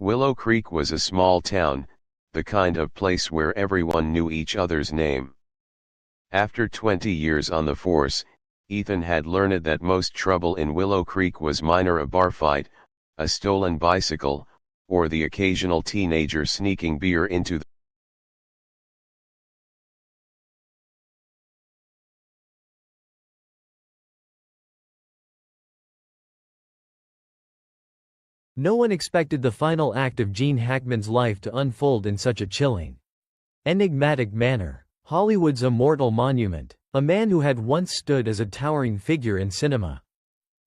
Willow Creek was a small town, the kind of place where everyone knew each other's name. After 20 years on the force, Ethan had learned that most trouble in Willow Creek was minor a bar fight, a stolen bicycle, or the occasional teenager sneaking beer into the No one expected the final act of Gene Hackman's life to unfold in such a chilling, enigmatic manner. Hollywood's immortal monument, a man who had once stood as a towering figure in cinema,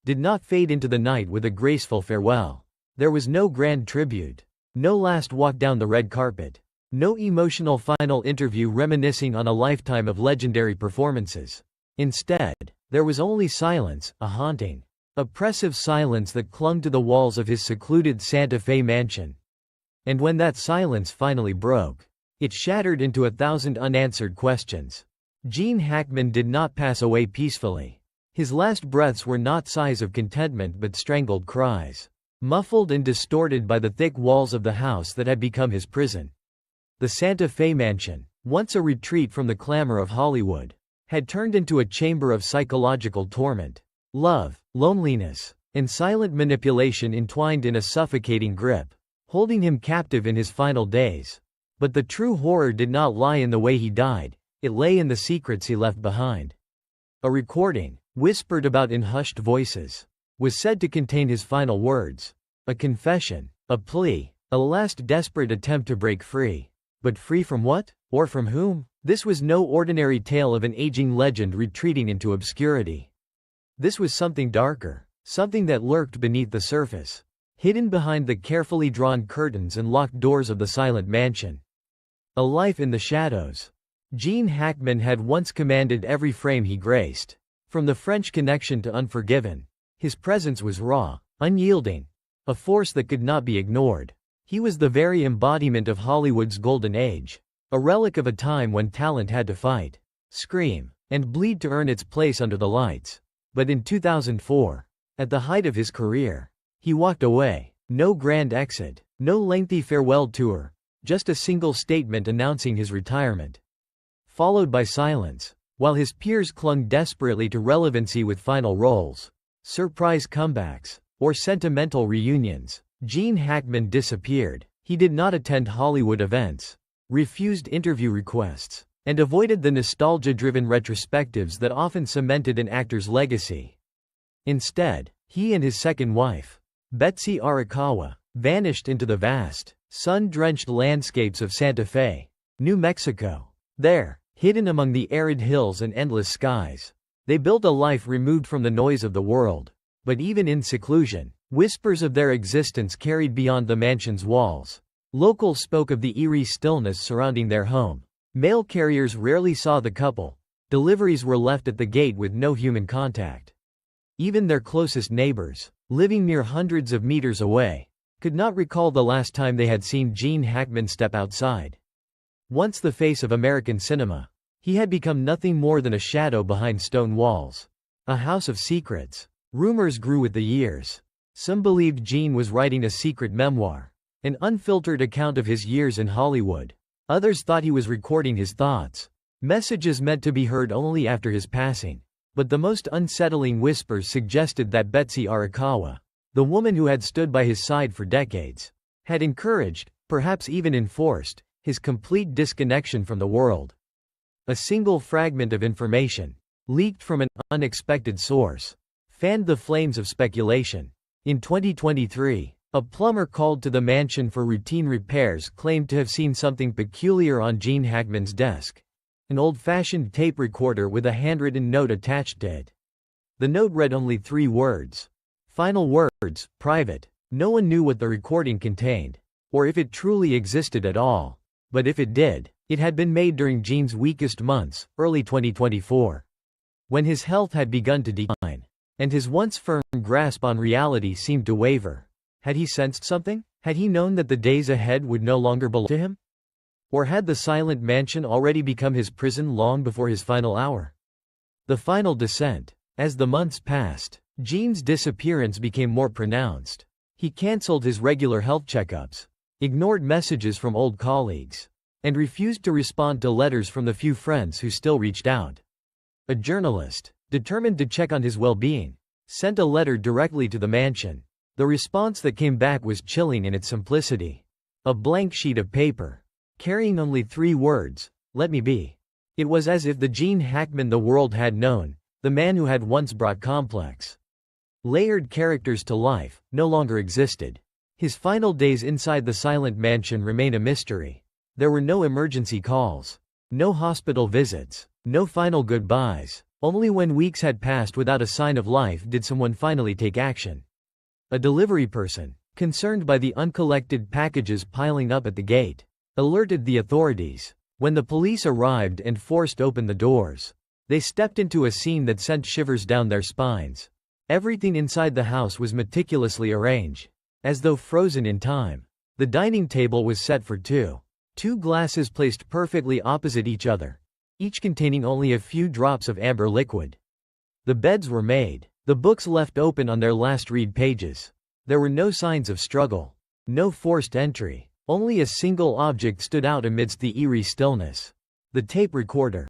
did not fade into the night with a graceful farewell. There was no grand tribute, no last walk down the red carpet, no emotional final interview reminiscing on a lifetime of legendary performances. Instead, there was only silence, a haunting, oppressive silence that clung to the walls of his secluded Santa Fe mansion. And when that silence finally broke, it shattered into 1,000 unanswered questions. Gene Hackman did not pass away peacefully. His last breaths were not sighs of contentment but strangled cries, muffled and distorted by the thick walls of the house that had become his prison. The Santa Fe mansion, once a retreat from the clamor of Hollywood, had turned into a chamber of psychological torment. Love, loneliness, and silent manipulation entwined in a suffocating grip, holding him captive in his final days. But the true horror did not lie in the way he died, it lay in the secrets he left behind. A recording, whispered about in hushed voices, was said to contain his final words. A confession, a plea, a last desperate attempt to break free. But free from what? Or from whom? This was no ordinary tale of an aging legend retreating into obscurity. This was something darker, something that lurked beneath the surface, hidden behind the carefully drawn curtains and locked doors of the silent mansion. A life in the shadows. Gene Hackman had once commanded every frame he graced. From the French Connection to Unforgiven, his presence was raw, unyielding, a force that could not be ignored. He was the very embodiment of Hollywood's golden age, a relic of a time when talent had to fight, scream, and bleed to earn its place under the lights. But in 2004, at the height of his career, he walked away. No grand exit, no lengthy farewell tour, just a single statement announcing his retirement, followed by silence, while his peers clung desperately to relevancy with final roles, surprise comebacks, or sentimental reunions. Gene Hackman disappeared. He did not attend Hollywood events, refused interview requests, and avoided the nostalgia-driven retrospectives that often cemented an actor's legacy. Instead, he and his second wife, Betsy Arakawa, vanished into the vast, sun-drenched landscapes of Santa Fe, New Mexico. There, hidden among the arid hills and endless skies, they built a life removed from the noise of the world. But even in seclusion, whispers of their existence carried beyond the mansion's walls. Locals spoke of the eerie stillness surrounding their home. Mail carriers rarely saw the couple. Deliveries were left at the gate with no human contact. Even their closest neighbors, living mere hundreds of meters away, could not recall the last time they had seen Gene Hackman step outside. Once the face of American cinema, he had become nothing more than a shadow behind stone walls. A house of secrets. Rumors grew with the years. Some believed Gene was writing a secret memoir, an unfiltered account of his years in Hollywood. Others thought he was recording his thoughts, messages meant to be heard only after his passing. But the most unsettling whispers suggested that Betsy Arakawa, the woman who had stood by his side for decades, had encouraged, perhaps even enforced, his complete disconnection from the world. A single fragment of information, leaked from an unexpected source, fanned the flames of speculation. In 2023, a plumber called to the mansion for routine repairs claimed to have seen something peculiar on Gene Hackman's desk. An old-fashioned tape recorder with a handwritten note attached to it. The note read only 3 words. Final words, private. No one knew what the recording contained, or if it truly existed at all. But if it did, it had been made during Gene's weakest months, early 2024. When his health had begun to decline, and his once firm grasp on reality seemed to waver. Had he sensed something? Had he known that the days ahead would no longer belong to him? Or had the silent mansion already become his prison long before his final hour? The final descent. As the months passed, Gene's disappearance became more pronounced. He cancelled his regular health checkups, ignored messages from old colleagues, and refused to respond to letters from the few friends who still reached out. A journalist, determined to check on his well-being, sent a letter directly to the mansion. The response that came back was chilling in its simplicity. A blank sheet of paper, carrying only 3 words, "Let me be." It was as if the Gene Hackman the world had known, the man who had once brought complex, layered characters to life, no longer existed. His final days inside the silent mansion remain a mystery. There were no emergency calls, no hospital visits, no final goodbyes. Only when weeks had passed without a sign of life did someone finally take action. A delivery person, concerned by the uncollected packages piling up at the gate, alerted the authorities. When the police arrived and forced open the doors, they stepped into a scene that sent shivers down their spines. Everything inside the house was meticulously arranged, as though frozen in time. The dining table was set for two. 2 glasses placed perfectly opposite each other, each containing only a few drops of amber liquid. The beds were made, the books left open on their last read pages. There were no signs of struggle, no forced entry. Only a single object stood out amidst the eerie stillness. The tape recorder,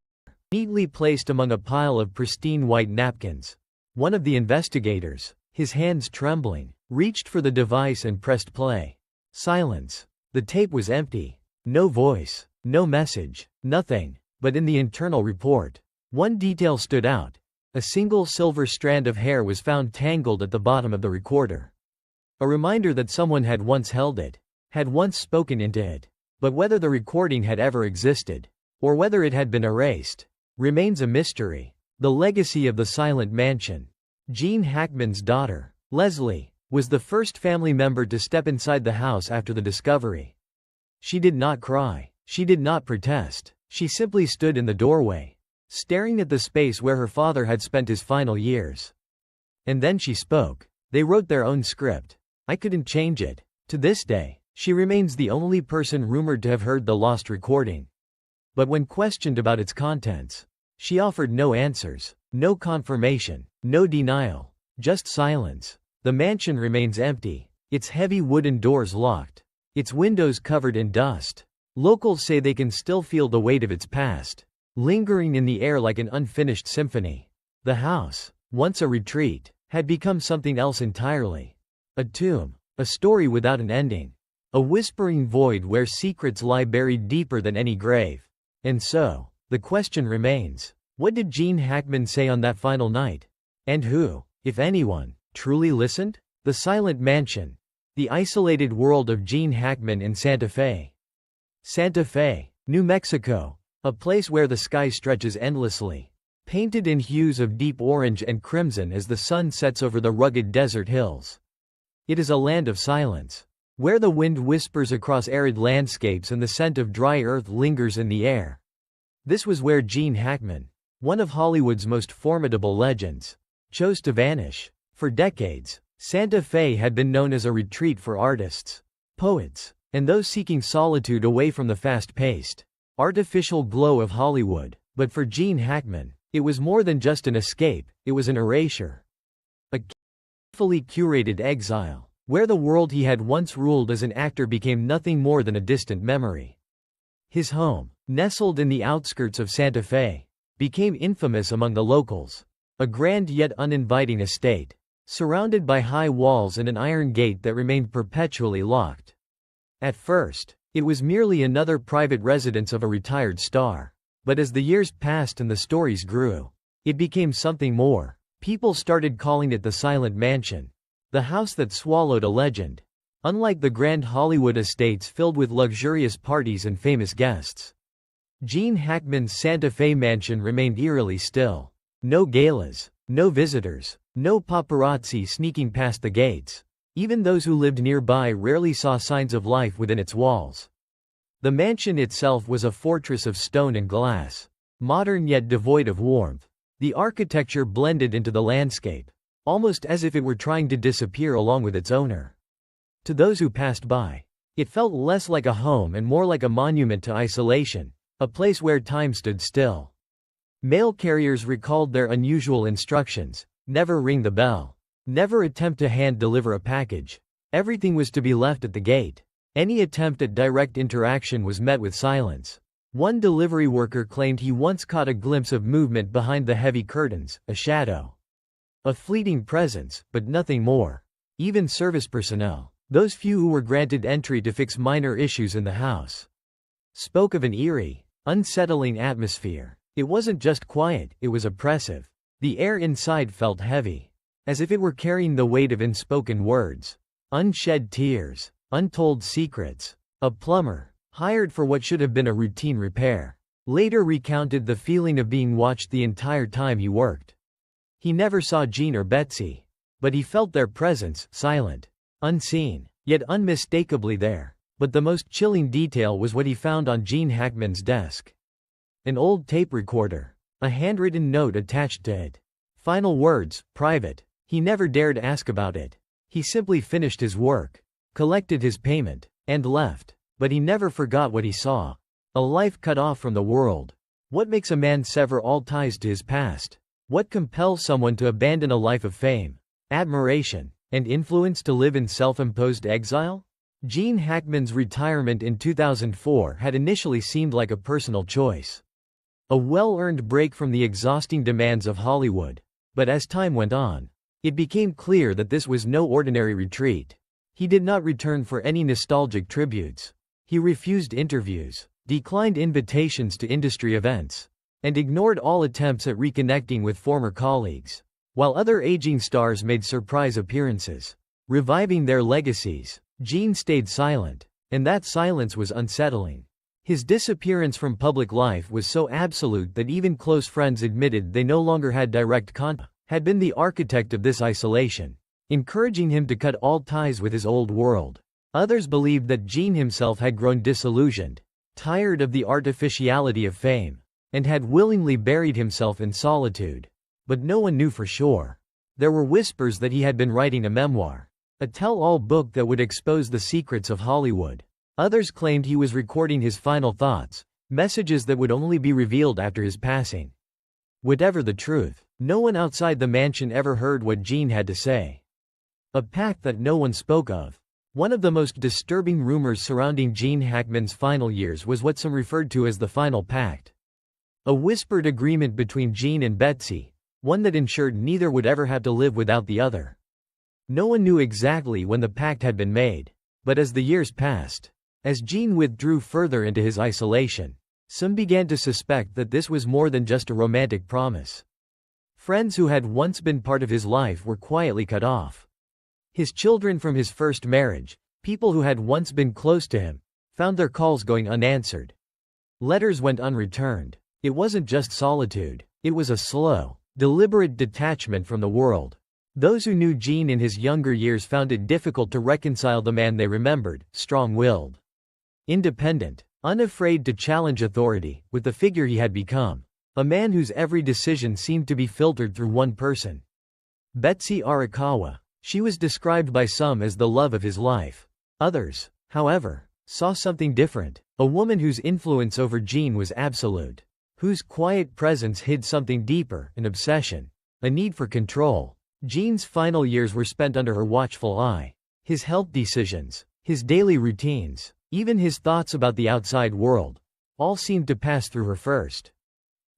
neatly placed among a pile of pristine white napkins. One of the investigators, his hands trembling, reached for the device and pressed play. Silence. The tape was empty. No voice, no message, nothing. But in the internal report, one detail stood out. A single silver strand of hair was found tangled at the bottom of the recorder. A reminder that someone had once held it, had once spoken into it. But whether the recording had ever existed, or whether it had been erased, remains a mystery. The legacy of the silent mansion. Gene Hackman's daughter, Leslie, was the first family member to step inside the house after the discovery. She did not cry. She did not protest. She simply stood in the doorway, staring at the space where her father had spent his final years. And then she spoke. They wrote their own script. I couldn't change it. To this day, she remains the only person rumored to have heard the lost recording. But when questioned about its contents, she offered no answers, no confirmation, no denial, just silence. The mansion remains empty, its heavy wooden doors locked, its windows covered in dust. Locals say they can still feel the weight of its past, lingering in the air like an unfinished symphony. The house, once a retreat, had become something else entirely. A tomb, a story without an ending. A whispering void where secrets lie buried deeper than any grave. And so, the question remains, what did Gene Hackman say on that final night? And who, if anyone, truly listened? The silent mansion. The isolated world of Gene Hackman in Santa Fe. Santa Fe, New Mexico. A place where the sky stretches endlessly, painted in hues of deep orange and crimson as the sun sets over the rugged desert hills. It is a land of silence, where the wind whispers across arid landscapes and the scent of dry earth lingers in the air. This was where Gene Hackman, one of Hollywood's most formidable legends, chose to vanish. For decades, Santa Fe had been known as a retreat for artists, poets, and those seeking solitude away from the fast-paced, artificial glow of Hollywood. But for Gene Hackman, it was more than just an escape, it was an erasure. A carefully curated exile, where the world he had once ruled as an actor became nothing more than a distant memory. His home, nestled in the outskirts of Santa Fe, became infamous among the locals. A grand yet uninviting estate, surrounded by high walls and an iron gate that remained perpetually locked. At first, it was merely another private residence of a retired star. But as the years passed and the stories grew, it became something more. People started calling it the Silent Mansion, the house that swallowed a legend. Unlike the grand Hollywood estates filled with luxurious parties and famous guests, Gene Hackman's Santa Fe mansion remained eerily still. No galas, no visitors, no paparazzi sneaking past the gates. Even those who lived nearby rarely saw signs of life within its walls. The mansion itself was a fortress of stone and glass, modern yet devoid of warmth. The architecture blended into the landscape, almost as if it were trying to disappear along with its owner. To those who passed by, it felt less like a home and more like a monument to isolation, a place where time stood still. Mail carriers recalled their unusual instructions: never ring the bell, never attempt to hand deliver a package, Everything was to be left at the gate. Any attempt at direct interaction was met with silence. One delivery worker claimed he once caught a glimpse of movement behind the heavy curtains, a shadow. A fleeting presence, but nothing more. Even service personnel, those few who were granted entry to fix minor issues in the house, spoke of an eerie, unsettling atmosphere. It wasn't just quiet, it was oppressive. The air inside felt heavy, as if it were carrying the weight of unspoken words, unshed tears, untold secrets. A plumber, hired for what should have been a routine repair, later recounted the feeling of being watched the entire time he worked. He never saw Jean or Betsy, but he felt their presence, silent, unseen, yet unmistakably there. But the most chilling detail was what he found on Gene Hackman's desk. An old tape recorder, a handwritten note attached to it. Final words, private. He never dared ask about it. He simply finished his work, collected his payment, and left. But he never forgot what he saw. A life cut off from the world. What makes a man sever all ties to his past? What compels someone to abandon a life of fame, admiration, and influence to live in self-imposed exile? Gene Hackman's retirement in 2004 had initially seemed like a personal choice, a well-earned break from the exhausting demands of Hollywood. But as time went on, it became clear that this was no ordinary retreat. He did not return for any nostalgic tributes. He refused interviews, declined invitations to industry events, and ignored all attempts at reconnecting with former colleagues. While other aging stars made surprise appearances, reviving their legacies, Gene stayed silent, and that silence was unsettling. His disappearance from public life was so absolute that even close friends admitted they no longer had direct contact. Had been the architect of this isolation, encouraging him to cut all ties with his old world. Others believed that Gene himself had grown disillusioned, tired of the artificiality of fame, and had willingly buried himself in solitude. But no one knew for sure. There were whispers that he had been writing a memoir, a tell-all book that would expose the secrets of Hollywood. Others claimed he was recording his final thoughts, messages that would only be revealed after his passing. Whatever the truth, no one outside the mansion ever heard what Gene had to say. A pact that no one spoke of. One of the most disturbing rumors surrounding Gene Hackman's final years was what some referred to as the Final Pact. A whispered agreement between Gene and Betsy, one that ensured neither would ever have to live without the other. No one knew exactly when the pact had been made, but as the years passed, as Gene withdrew further into his isolation, some began to suspect that this was more than just a romantic promise. Friends who had once been part of his life were quietly cut off. His children from his first marriage, people who had once been close to him, found their calls going unanswered. Letters went unreturned. It wasn't just solitude, it was a slow, deliberate detachment from the world. Those who knew Gene in his younger years found it difficult to reconcile the man they remembered, strong-willed, independent, unafraid to challenge authority, with the figure he had become. A man whose every decision seemed to be filtered through one person. Betsy Arakawa. She was described by some as the love of his life. Others, however, saw something different. A woman whose influence over Gene was absolute, whose quiet presence hid something deeper, an obsession, a need for control. Gene's final years were spent under her watchful eye. His health decisions, his daily routines, even his thoughts about the outside world, all seemed to pass through her first.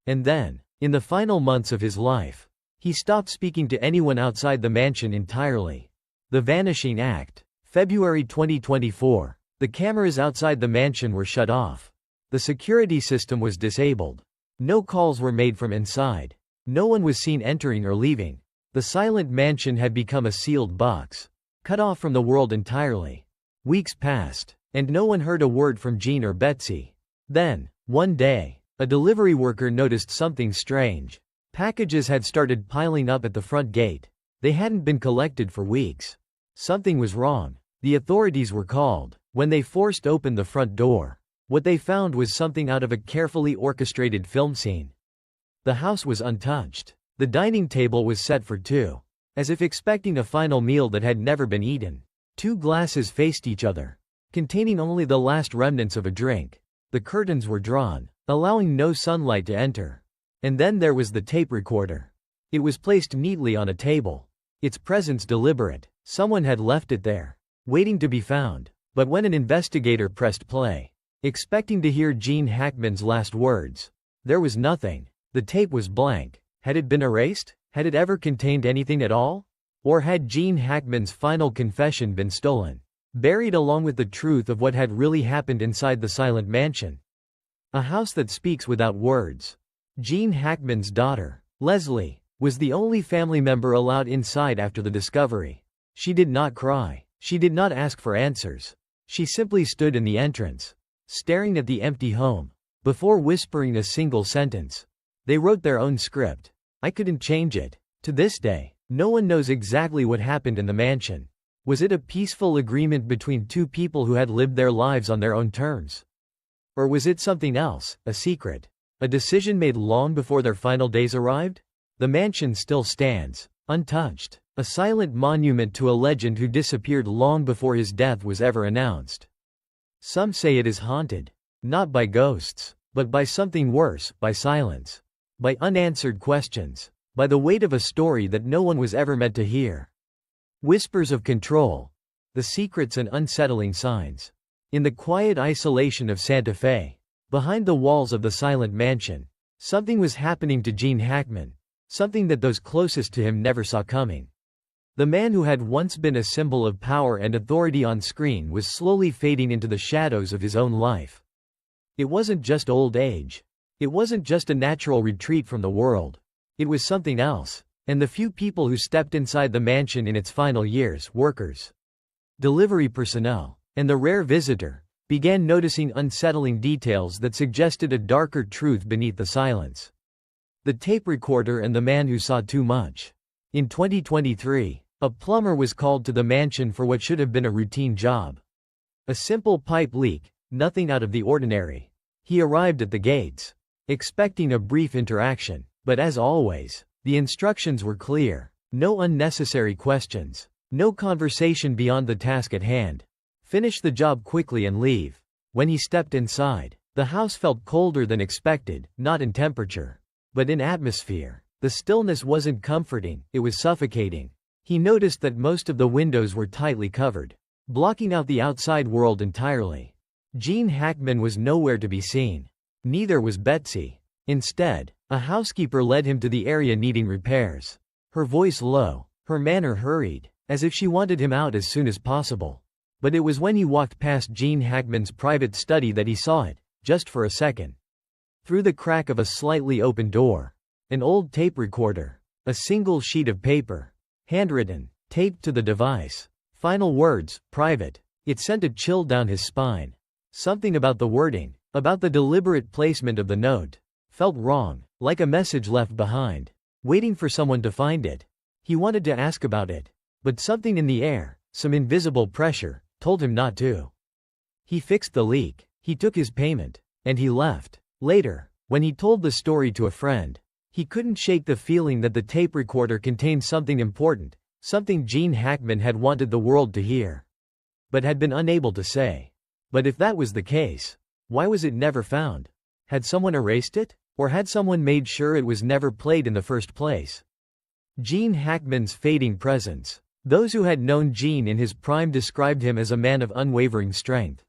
And then, in the final months of his life, he stopped speaking to anyone outside the mansion entirely. The Vanishing Act. February 2024. The cameras outside the mansion were shut off. The security system was disabled. No calls were made from inside. No one was seen entering or leaving. The silent mansion had become a sealed box, cut off from the world entirely. Weeks passed, and no one heard a word from Gene or Betsy. Then, one day, a delivery worker noticed something strange. Packages had started piling up at the front gate. They hadn't been collected for weeks. Something was wrong. The authorities were called. When they forced open the front door, what they found was something out of a carefully orchestrated film scene. The house was untouched. The dining table was set for two, as if expecting a final meal that had never been eaten. Two glasses faced each other, containing only the last remnants of a drink. The curtains were drawn, allowing no sunlight to enter. And then there was the tape recorder. It was placed neatly on a table, its presence deliberate. Someone had left it there. waiting to be found. But when an investigator pressed play, expecting to hear Gene Hackman's last words, there was nothing. The tape was blank. Had it been erased? Had it ever contained anything at all? Or had Gene Hackman's final confession been stolen, buried along with the truth of what had really happened inside the silent mansion? A house that speaks without words. Gene Hackman's daughter, Leslie, was the only family member allowed inside after the discovery. She did not cry. She did not ask for answers. She simply stood in the entrance, staring at the empty home, before whispering a single sentence. They wrote their own script. I couldn't change it. To this day, no one knows exactly what happened in the mansion. Was it a peaceful agreement between two people who had lived their lives on their own terms? Or was it something else, a secret? A decision made long before their final days arrived? The mansion still stands, untouched, a silent monument to a legend who disappeared long before his death was ever announced. Some say it is haunted, not by ghosts, but by something worse, by silence, by unanswered questions, by the weight of a story that no one was ever meant to hear. Whispers of control, the secrets and unsettling signs. In the quiet isolation of Santa Fe, behind the walls of the silent mansion, something was happening to Gene Hackman, something that those closest to him never saw coming. The man who had once been a symbol of power and authority on screen was slowly fading into the shadows of his own life. It wasn't just old age. It wasn't just a natural retreat from the world. It was something else, and the few people who stepped inside the mansion in its final years, workers, delivery personnel, and the rare visitor, began noticing unsettling details that suggested a darker truth beneath the silence. The tape recorder and the man who saw too much. In 2023, a plumber was called to the mansion for what should have been a routine job. A simple pipe leak, nothing out of the ordinary. He arrived at the gates, expecting a brief interaction, but as always, the instructions were clear. No unnecessary questions. No conversation beyond the task at hand. Finish the job quickly and leave. When he stepped inside, the house felt colder than expected, not in temperature, but in atmosphere. The stillness wasn't comforting, it was suffocating. He noticed that most of the windows were tightly covered, blocking out the outside world entirely. Gene Hackman was nowhere to be seen. Neither was Betsy. Instead, a housekeeper led him to the area needing repairs. Her voice low, her manner hurried, as if she wanted him out as soon as possible. But it was when he walked past Gene Hackman's private study that he saw it, just for a second. Through the crack of a slightly open door. An old tape recorder. A single sheet of paper. Handwritten, taped to the device. Final words, private. It sent a chill down his spine. Something about the wording, about the deliberate placement of the note, felt wrong, like a message left behind, waiting for someone to find it. He wanted to ask about it, but something in the air, some invisible pressure, told him not to. He fixed the leak, he took his payment, and he left. Later, when he told the story to a friend, he couldn't shake the feeling that the tape recorder contained something important, something Gene Hackman had wanted the world to hear, but had been unable to say. But if that was the case, why was it never found? Had someone erased it? Or had someone made sure it was never played in the first place? Gene Hackman's fading presence. Those who had known Gene in his prime described him as a man of unwavering strength.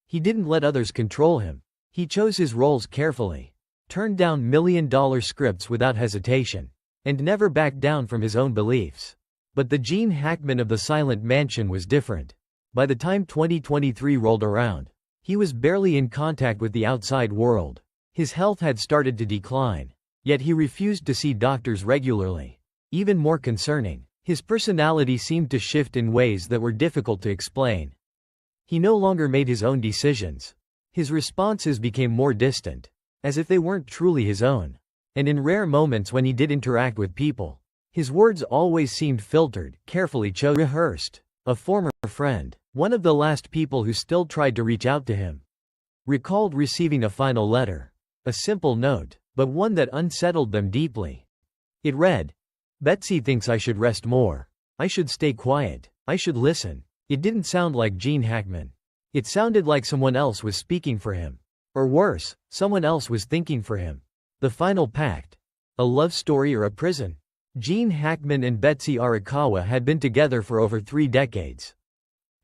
He didn't let others control him. He chose his roles carefully, turned down million-dollar scripts without hesitation, and never backed down from his own beliefs. But the Gene Hackman of the Silent Mansion was different. By the time 2023 rolled around, he was barely in contact with the outside world. His health had started to decline, yet he refused to see doctors regularly. Even more concerning, his personality seemed to shift in ways that were difficult to explain. He no longer made his own decisions. His responses became more distant, as if they weren't truly his own. And in rare moments when he did interact with people, his words always seemed filtered, carefully rehearsed. A former friend, one of the last people who still tried to reach out to him, recalled receiving a final letter. A simple note, but one that unsettled them deeply. It read, "Betsy thinks I should rest more. I should stay quiet. I should listen." It didn't sound like Gene Hackman. It sounded like someone else was speaking for him. Or worse, someone else was thinking for him. The final pact. A love story or a prison? Gene Hackman and Betsy Arakawa had been together for over 3 decades.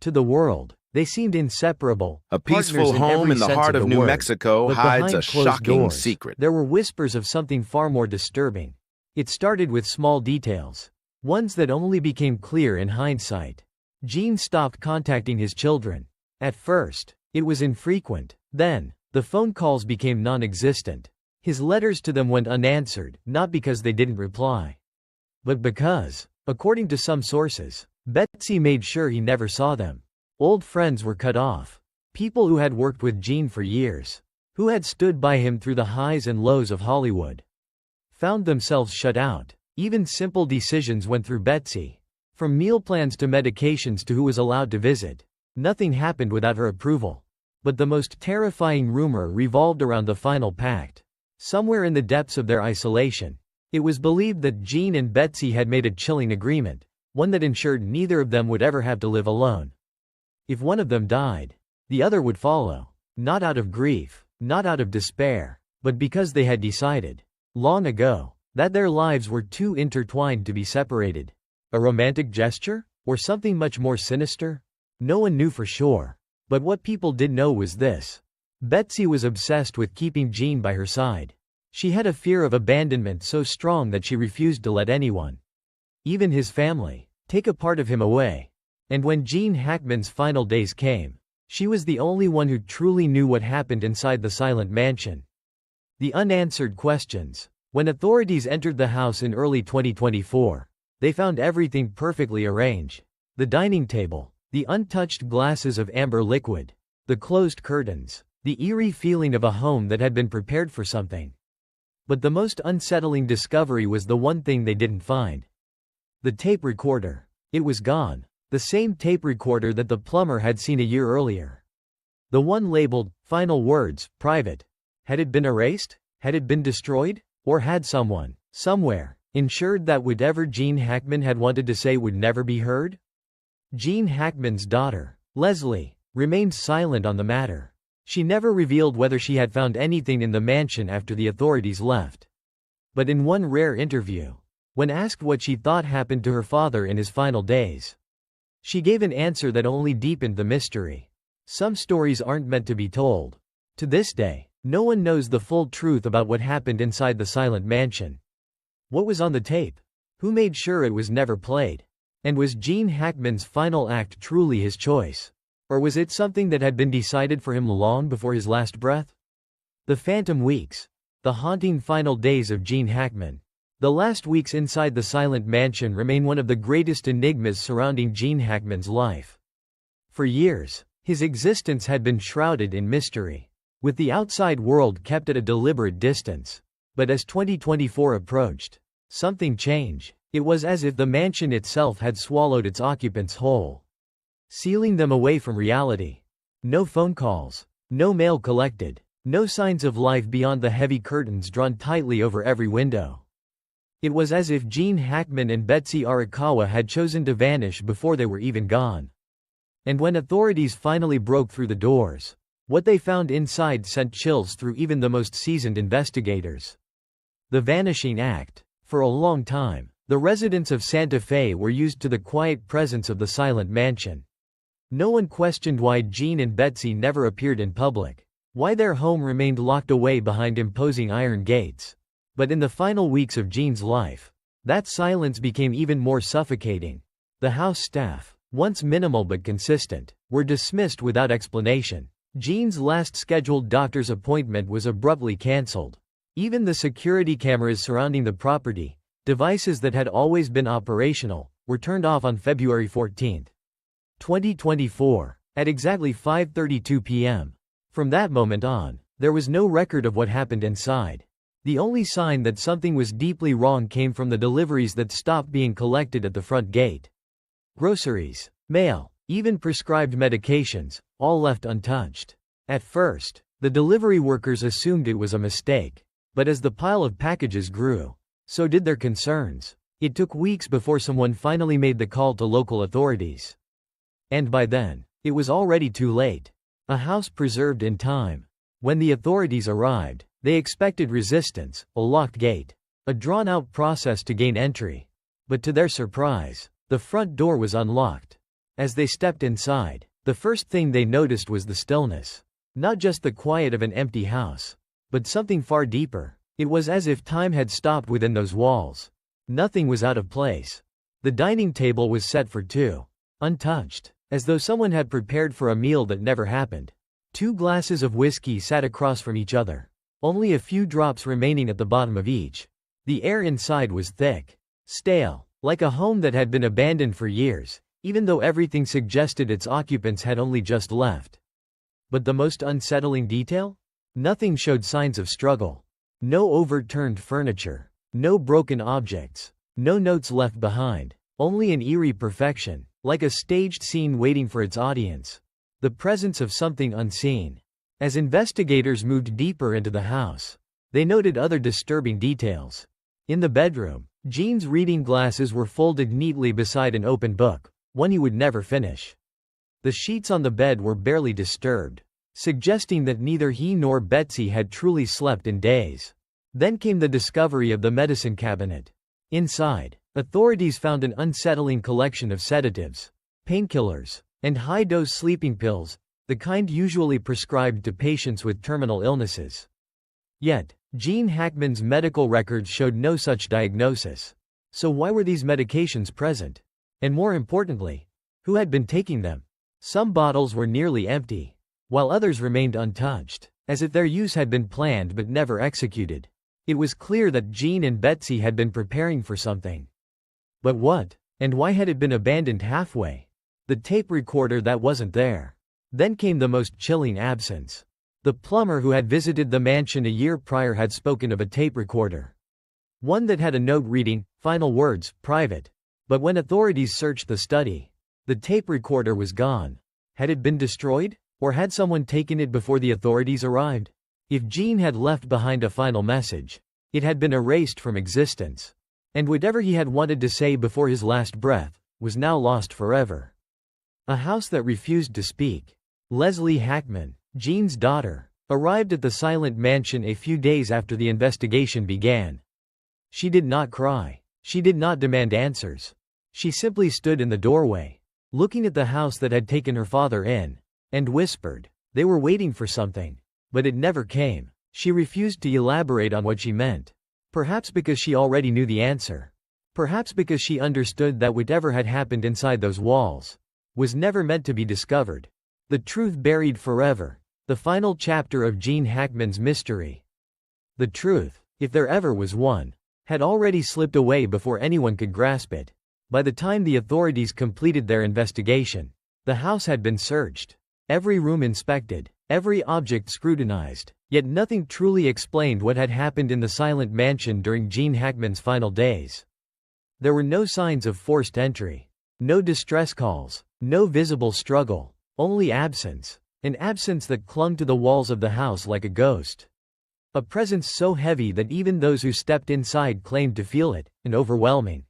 To the world, they seemed inseparable, A partners peaceful in home every in the sense heart of of the New word. Mexico But hides behind a closed shocking doors, secret. there were whispers of something far more disturbing. It started with small details, ones that only became clear in hindsight. Gene stopped contacting his children. At first, it was infrequent. Then, the phone calls became non-existent. His letters to them went unanswered, not because they didn't reply, but because, according to some sources, Betsy made sure he never saw them. Old friends were cut off. People who had worked with Gene for years, who had stood by him through the highs and lows of Hollywood, found themselves shut out. Even simple decisions went through Betsy. From meal plans to medications to who was allowed to visit. Nothing happened without her approval. But the most terrifying rumor revolved around the final pact. Somewhere in the depths of their isolation, it was believed that Gene and Betsy had made a chilling agreement, one that ensured neither of them would ever have to live alone. If one of them died, the other would follow. Not out of grief, not out of despair, but because they had decided, long ago, that their lives were too intertwined to be separated. A romantic gesture? Or something much more sinister? No one knew for sure. But what people did know was this. Betsy was obsessed with keeping Gene by her side. She had a fear of abandonment so strong that she refused to let anyone, even his family, take a part of him away. And when Gene Hackman's final days came, she was the only one who truly knew what happened inside the silent mansion. The unanswered questions. When authorities entered the house in early 2024, they found everything perfectly arranged. The dining table, the untouched glasses of amber liquid, the closed curtains, the eerie feeling of a home that had been prepared for something. But the most unsettling discovery was the one thing they didn't find. The tape recorder. It was gone. The same tape recorder that the plumber had seen a year earlier. The one labeled, "Final Words, Private." Had it been erased? Had it been destroyed? Or had someone, somewhere, ensured that whatever Gene Hackman had wanted to say would never be heard? Gene Hackman's daughter, Leslie, remained silent on the matter. She never revealed whether she had found anything in the mansion after the authorities left. But in one rare interview, when asked what she thought happened to her father in his final days, she gave an answer that only deepened the mystery. Some stories aren't meant to be told. To this day, no one knows the full truth about what happened inside the silent mansion. What was on the tape? Who made sure it was never played? And was Gene Hackman's final act truly his choice? Or was it something that had been decided for him long before his last breath? The Phantom Weeks. The haunting final days of Gene Hackman. The last weeks inside the silent mansion remain one of the greatest enigmas surrounding Gene Hackman's life. For years, his existence had been shrouded in mystery, with the outside world kept at a deliberate distance. But as 2024 approached, something changed. It was as if the mansion itself had swallowed its occupants whole, sealing them away from reality. No phone calls, no mail collected, no signs of life beyond the heavy curtains drawn tightly over every window. It was as if Gene Hackman and Betsy Arakawa had chosen to vanish before they were even gone. And when authorities finally broke through the doors, what they found inside sent chills through even the most seasoned investigators. The Vanishing Act. For a long time, the residents of Santa Fe were used to the quiet presence of the silent mansion. No one questioned why Gene and Betsy never appeared in public, why their home remained locked away behind imposing iron gates. But in the final weeks of Gene's life, that silence became even more suffocating. The house staff, once minimal but consistent, were dismissed without explanation. Gene's last scheduled doctor's appointment was abruptly cancelled. Even the security cameras surrounding the property, devices that had always been operational, were turned off on February 14, 2024, at exactly 5:32 p.m. From that moment on, there was no record of what happened inside. The only sign that something was deeply wrong came from the deliveries that stopped being collected at the front gate. Groceries, mail, even prescribed medications, all left untouched. At first, the delivery workers assumed it was a mistake. But as the pile of packages grew, so did their concerns. It took weeks before someone finally made the call to local authorities. And by then, it was already too late. A house preserved in time. When the authorities arrived, they expected resistance, a locked gate, a drawn-out process to gain entry. But to their surprise, the front door was unlocked. As they stepped inside, the first thing they noticed was the stillness. Not just the quiet of an empty house, but something far deeper. It was as if time had stopped within those walls. Nothing was out of place. The dining table was set for two, untouched, as though someone had prepared for a meal that never happened. 2 glasses of whiskey sat across from each other, only a few drops remaining at the bottom of each. The air inside was thick, stale, like a home that had been abandoned for years, even though everything suggested its occupants had only just left. But the most unsettling detail? Nothing showed signs of struggle. No overturned furniture, no broken objects, no notes left behind, only an eerie perfection, like a staged scene waiting for its audience. The presence of something unseen. As investigators moved deeper into the house, they noted other disturbing details. In the bedroom, Gene's reading glasses were folded neatly beside an open book, one he would never finish. The sheets on the bed were barely disturbed, suggesting that neither he nor Betsy had truly slept in days. Then came the discovery of the medicine cabinet. Inside, authorities found an unsettling collection of sedatives, painkillers, and high-dose sleeping pills, the kind usually prescribed to patients with terminal illnesses. Yet, Gene Hackman's medical records showed no such diagnosis. So why were these medications present? And more importantly, who had been taking them? Some bottles were nearly empty, while others remained untouched, as if their use had been planned but never executed. It was clear that Gene and Betsy had been preparing for something. But what? And why had it been abandoned halfway? The tape recorder that wasn't there. Then came the most chilling absence. The plumber who had visited the mansion a year prior had spoken of a tape recorder. One that had a note reading, "Final words, private." But when authorities searched the study, the tape recorder was gone. Had it been destroyed? Or had someone taken it before the authorities arrived? If Gene had left behind a final message, it had been erased from existence. And whatever he had wanted to say before his last breath was now lost forever. A house that refused to speak. Leslie Hackman, Gene's daughter, arrived at the silent mansion a few days after the investigation began. She did not cry. She did not demand answers. She simply stood in the doorway, looking at the house that had taken her father in, and whispered. They were waiting for something, but it never came. She refused to elaborate on what she meant. Perhaps because she already knew the answer. Perhaps because she understood that whatever had happened inside those walls was never meant to be discovered. The truth buried forever. The final chapter of Gene Hackman's mystery. The truth, if there ever was one, had already slipped away before anyone could grasp it. By the time the authorities completed their investigation, the house had been searched. Every room inspected, every object scrutinized, yet nothing truly explained what had happened in the silent mansion during Gene Hackman's final days. There were no signs of forced entry, no distress calls, no visible struggle, only absence, an absence that clung to the walls of the house like a ghost. A presence so heavy that even those who stepped inside claimed to feel it, an overwhelming,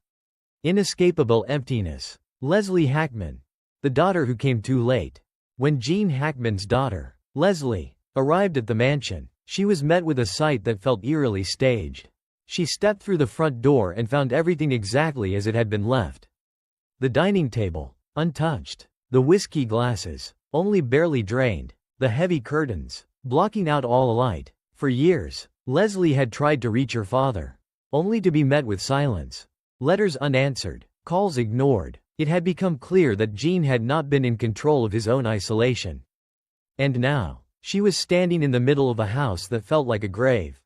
inescapable emptiness. Leslie Hackman, the daughter who came too late. When Gene Hackman's daughter, Leslie, arrived at the mansion, she was met with a sight that felt eerily staged. She stepped through the front door and found everything exactly as it had been left. The dining table, untouched. The whiskey glasses, only barely drained. The heavy curtains, blocking out all light. For years, Leslie had tried to reach her father, only to be met with silence. Letters unanswered, calls ignored. It had become clear that Gene had not been in control of his own isolation. And now, she was standing in the middle of a house that felt like a grave.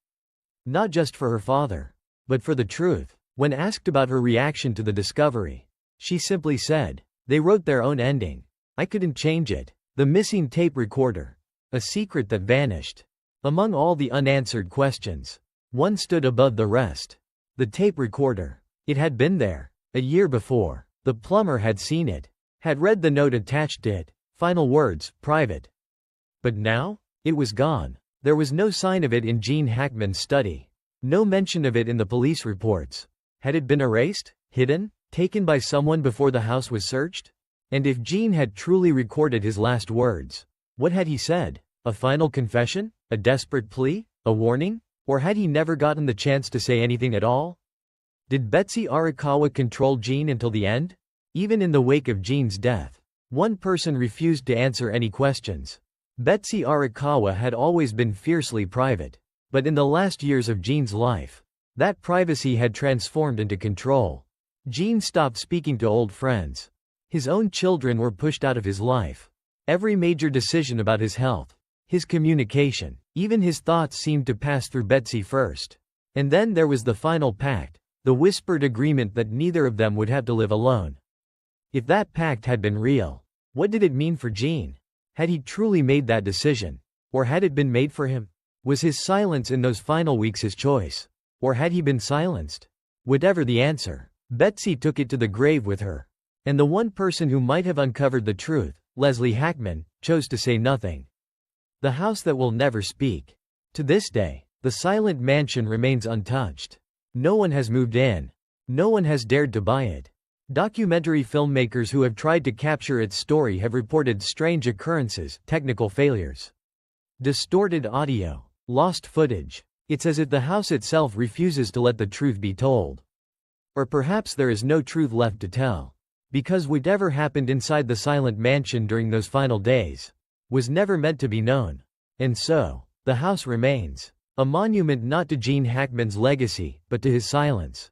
Not just for her father, but for the truth. When asked about her reaction to the discovery, she simply said, "They wrote their own ending. I couldn't change it." The missing tape recorder. A secret that vanished. Among all the unanswered questions, one stood above the rest. The tape recorder. It had been there, a year before. The plumber had seen it, had read the note attached to it, "Final words, private." But now? It was gone. There was no sign of it in Gene Hackman's study. No mention of it in the police reports. Had it been erased? Hidden? Taken by someone before the house was searched? And if Gene had truly recorded his last words, what had he said? A final confession? A desperate plea? A warning? Or had he never gotten the chance to say anything at all? Did Betsy Arakawa control Gene until the end? Even in the wake of Gene's death, One person refused to answer any questions. Betsy Arakawa had always been fiercely private. But in the last years of Gene's life, that privacy had transformed into control. Gene stopped speaking to old friends. His own children were pushed out of his life. Every major decision about his health, his communication, even his thoughts seemed to pass through Betsy first. And then there was the final pact, the whispered agreement that neither of them would have to live alone. If that pact had been real, what did it mean for Gene? Had he truly made that decision? Or had it been made for him? Was his silence in those final weeks his choice? Or had he been silenced? Whatever the answer, Betsy took it to the grave with her. And the one person who might have uncovered the truth, Leslie Hackman, chose to say nothing. The house that will never speak. To this day, the silent mansion remains untouched. No one has moved in. No one has dared to buy it. Documentary filmmakers who have tried to capture its story have reported strange occurrences, technical failures, distorted audio, lost footage. It's as if the house itself refuses to let the truth be told. Or perhaps there is no truth left to tell. Because whatever happened inside the silent mansion during those final days was never meant to be known. And so, the house remains a monument not to Gene Hackman's legacy, but to his silence.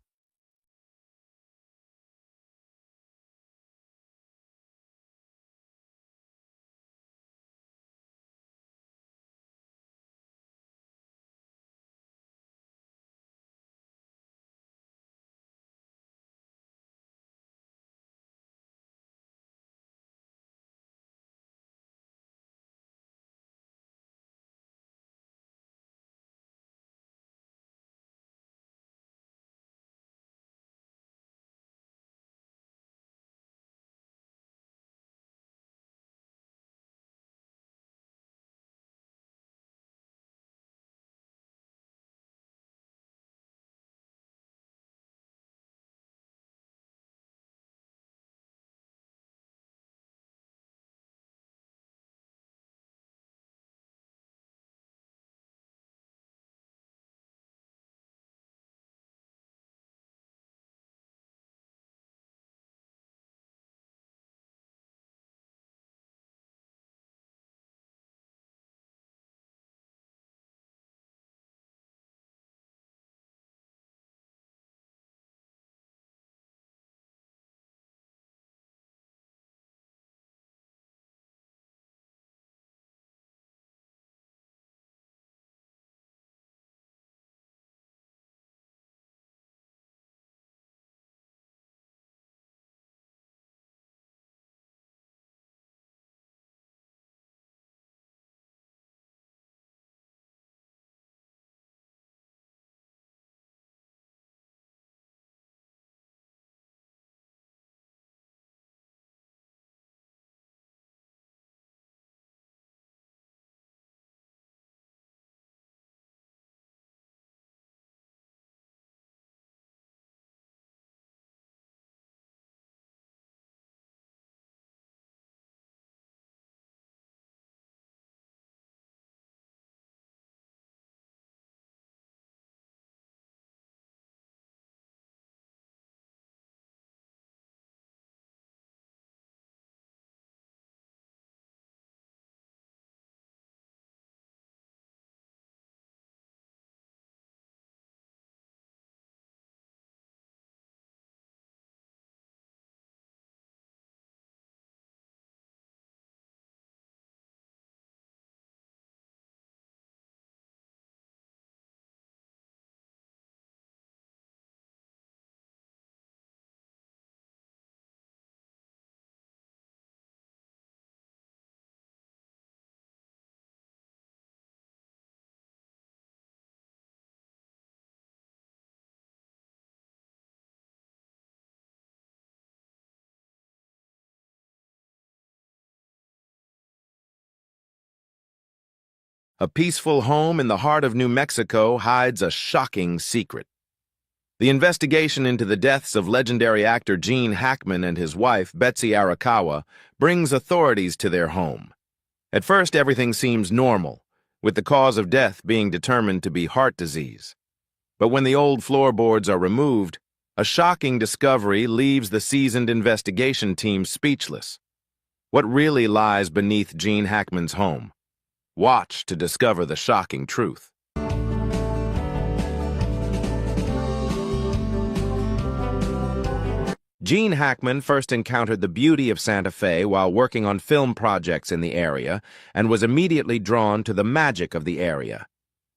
A peaceful home in the heart of New Mexico hides a shocking secret. The investigation into the deaths of legendary actor Gene Hackman and his wife, Betsy Arakawa, brings authorities to their home. At first, everything seems normal, with the cause of death being determined to be heart disease. But when the old floorboards are removed, a shocking discovery leaves the seasoned investigation team speechless. What really lies beneath Gene Hackman's home? Watch to discover the shocking truth. Gene Hackman first encountered the beauty of Santa Fe while working on film projects in the area and was immediately drawn to the magic of the area.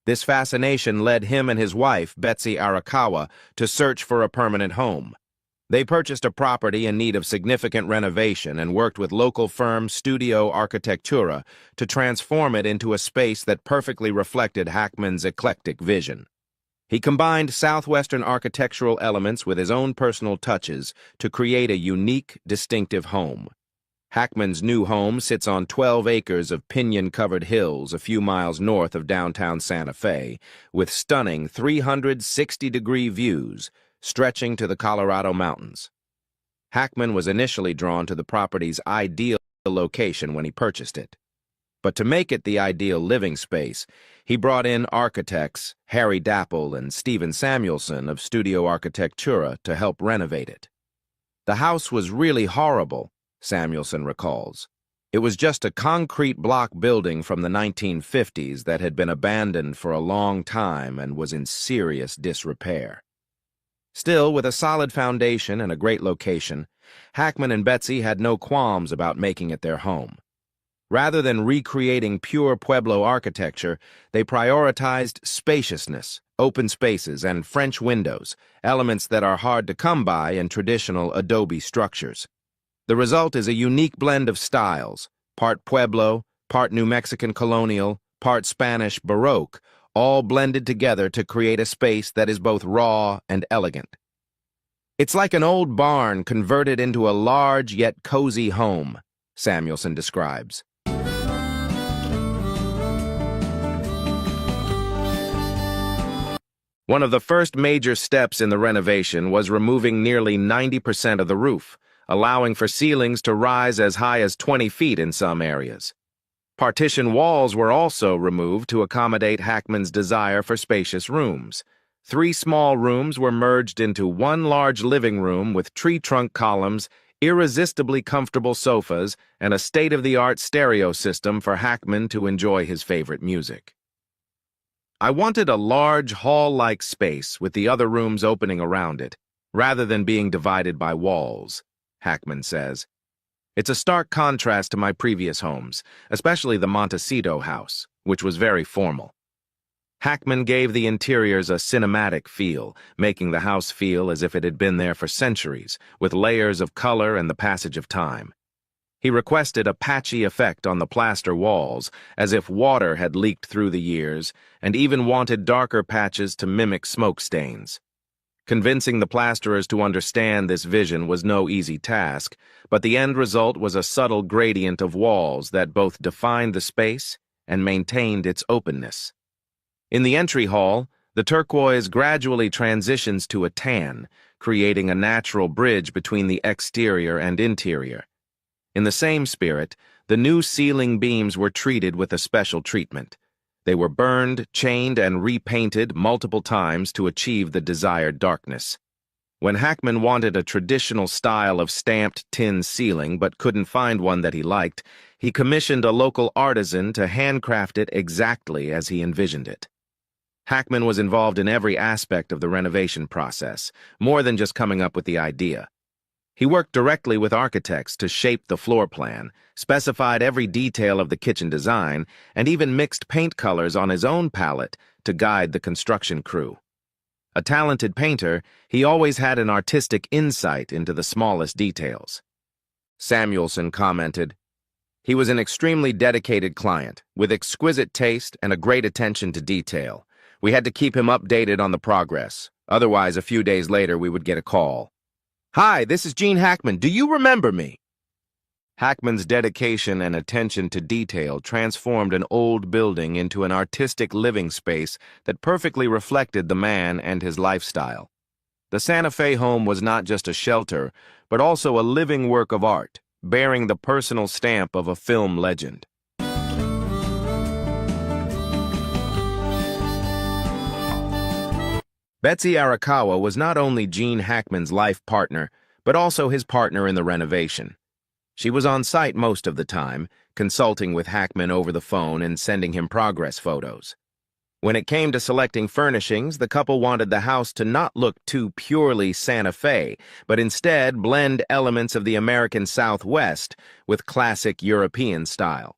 This fascination led him and his wife, Betsy Arakawa, to search for a permanent home. They purchased a property in need of significant renovation and worked with local firm Studio Architectura to transform it into a space that perfectly reflected Hackman's eclectic vision. He combined Southwestern architectural elements with his own personal touches to create a unique, distinctive home. Hackman's new home sits on 12 acres of pinyon-covered hills a few miles north of downtown Santa Fe, with stunning 360-degree views stretching to the Colorado mountains. Hackman was initially drawn to the property's ideal location when he purchased it. But to make it the ideal living space, he brought in architects Harry Dapple and Stephen Samuelson of Studio Architectura to help renovate it. The house was really horrible, Samuelson recalls. It was just a concrete block building from the 1950s that had been abandoned for a long time and was in serious disrepair. Still, with a solid foundation and a great location, Hackman and Betsy had no qualms about making it their home. Rather than recreating pure Pueblo architecture, they prioritized spaciousness, open spaces, and French windows, elements that are hard to come by in traditional adobe structures. The result is a unique blend of styles, part Pueblo, part New Mexican colonial, part Spanish Baroque, all blended together to create a space that is both raw and elegant. It's like an old barn converted into a large yet cozy home, Samuelson describes. One of the first major steps in the renovation was removing nearly 90% of the roof, allowing for ceilings to rise as high as 20 feet in some areas. Partition walls were also removed to accommodate Hackman's desire for spacious rooms. 3 small rooms were merged into one large living room with tree trunk columns, irresistibly comfortable sofas, and a state-of-the-art stereo system for Hackman to enjoy his favorite music. I wanted a large hall-like space with the other rooms opening around it, rather than being divided by walls, Hackman says. It's a stark contrast to my previous homes, especially the Montecito house, which was very formal. Hackman gave the interiors a cinematic feel, making the house feel as if it had been there for centuries, with layers of color and the passage of time. He requested a patchy effect on the plaster walls, as if water had leaked through the years, and even wanted darker patches to mimic smoke stains. Convincing the plasterers to understand this vision was no easy task, but the end result was a subtle gradient of walls that both defined the space and maintained its openness. In the entry hall, the turquoise gradually transitions to a tan, creating a natural bridge between the exterior and interior. In the same spirit, the new ceiling beams were treated with a special treatment. They were burned, chained, and repainted multiple times to achieve the desired darkness. When Hackman wanted a traditional style of stamped tin ceiling but couldn't find one that he liked, he commissioned a local artisan to handcraft it exactly as he envisioned it. Hackman was involved in every aspect of the renovation process, more than just coming up with the idea. He worked directly with architects to shape the floor plan, specified every detail of the kitchen design, and even mixed paint colors on his own palette to guide the construction crew. A talented painter, he always had an artistic insight into the smallest details. Samuelson commented, "He was an extremely dedicated client, with exquisite taste and a great attention to detail. We had to keep him updated on the progress. Otherwise, a few days later, we would get a call. 'Hi, this is Gene Hackman. Do you remember me?' Hackman's dedication and attention to detail transformed an old building into an artistic living space that perfectly reflected the man and his lifestyle. The Santa Fe home was not just a shelter, but also a living work of art, bearing the personal stamp of a film legend. Betsy Arakawa was not only Gene Hackman's life partner, but also his partner in the renovation. She was on site most of the time, consulting with Hackman over the phone and sending him progress photos. When it came to selecting furnishings, the couple wanted the house to not look too purely Santa Fe, but instead blend elements of the American Southwest with classic European style.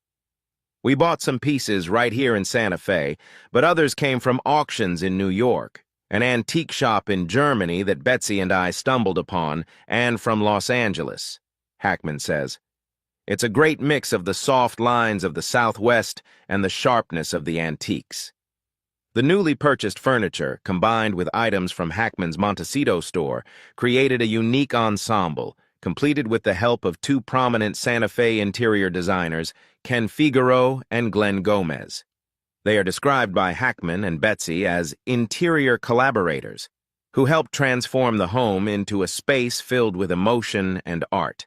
We bought some pieces right here in Santa Fe, but others came from auctions in New York, an antique shop in Germany that Betsy and I stumbled upon, and from Los Angeles, Hackman says. It's a great mix of the soft lines of the Southwest and the sharpness of the antiques. The newly purchased furniture, combined with items from Hackman's Montecito store, created a unique ensemble, completed with the help of two prominent Santa Fe interior designers, Ken Figueroa and Glenn Gomez. They are described by Hackman and Betsy as interior collaborators, who helped transform the home into a space filled with emotion and art.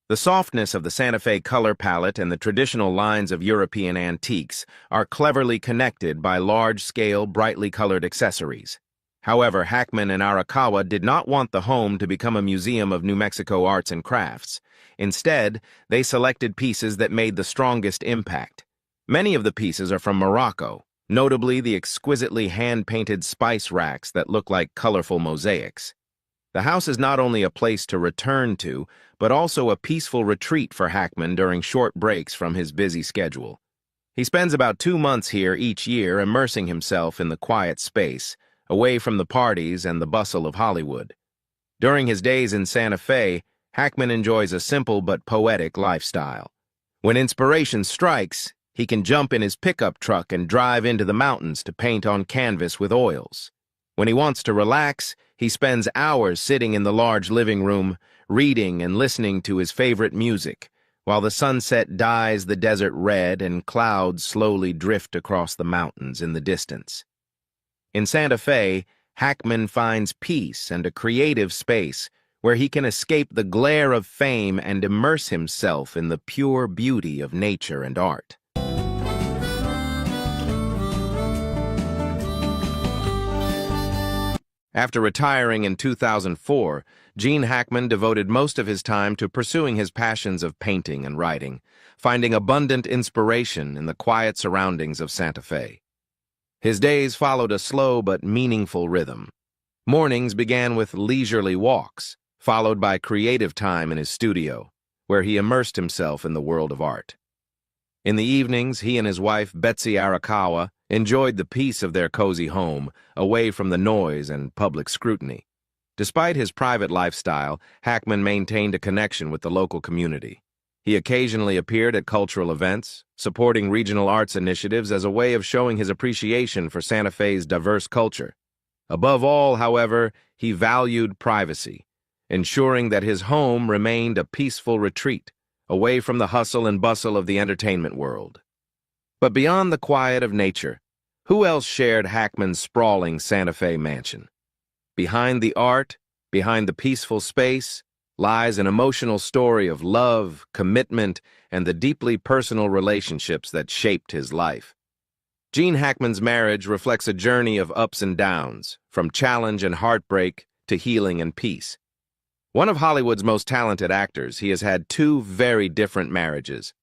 The softness of the Santa Fe color palette and the traditional lines of European antiques are cleverly connected by large-scale, brightly colored accessories. However, Hackman and Arakawa did not want the home to become a museum of New Mexico arts and crafts. Instead, they selected pieces that made the strongest impact. Many of the pieces are from Morocco, notably the exquisitely hand-painted spice racks that look like colorful mosaics. The house is not only a place to return to, but also a peaceful retreat for Hackman during short breaks from his busy schedule. He spends about 2 months here each year immersing himself in the quiet space, away from the parties and the bustle of Hollywood. During his days in Santa Fe, Hackman enjoys a simple but poetic lifestyle. When inspiration strikes, he can jump in his pickup truck and drive into the mountains to paint on canvas with oils. When he wants to relax, he spends hours sitting in the large living room, reading and listening to his favorite music, while the sunset dyes the desert red and clouds slowly drift across the mountains in the distance. In Santa Fe, Hackman finds peace and a creative space where he can escape the glare of fame and immerse himself in the pure beauty of nature and art. After retiring in 2004, Gene Hackman devoted most of his time to pursuing his passions of painting and writing, finding abundant inspiration in the quiet surroundings of Santa Fe. His days followed a slow but meaningful rhythm. Mornings began with leisurely walks, followed by creative time in his studio, where he immersed himself in the world of art. In the evenings, he and his wife, Betsy Arakawa, enjoyed the peace of their cozy home, away from the noise and public scrutiny. Despite his private lifestyle, Hackman maintained a connection with the local community. He occasionally appeared at cultural events, supporting regional arts initiatives as a way of showing his appreciation for Santa Fe's diverse culture. Above all, however, he valued privacy, ensuring that his home remained a peaceful retreat, away from the hustle and bustle of the entertainment world. But beyond the quiet of nature, who else shared Hackman's sprawling Santa Fe mansion? Behind the art, behind the peaceful space, lies an emotional story of love, commitment, and the deeply personal relationships that shaped his life. Gene Hackman's marriage reflects a journey of ups and downs, from challenge and heartbreak to healing and peace. One of Hollywood's most talented actors, he has had 2 very different marriages.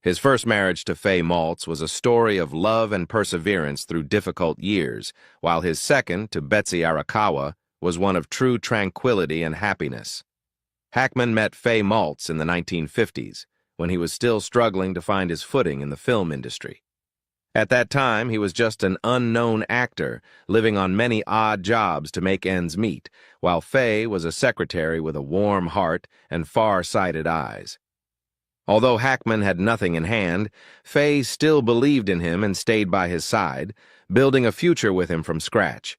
His first marriage to Faye Maltz was a story of love and perseverance through difficult years, while his second, to Betsy Arakawa, was one of true tranquility and happiness. Hackman met Faye Maltz in the 1950s, when he was still struggling to find his footing in the film industry. At that time, he was just an unknown actor, living on many odd jobs to make ends meet, while Faye was a secretary with a warm heart and far-sighted eyes. Although Hackman had nothing in hand, Faye still believed in him and stayed by his side, building a future with him from scratch.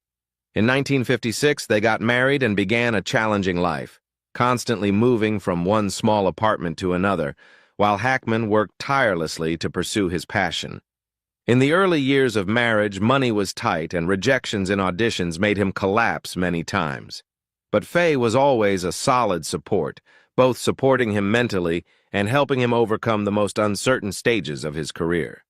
In 1956, they got married and began a challenging life, constantly moving from one small apartment to another, while Hackman worked tirelessly to pursue his passion. In the early years of marriage, money was tight and rejections in auditions made him collapse many times. But Faye was always a solid support, both supporting him mentally and helping him overcome the most uncertain stages of his career.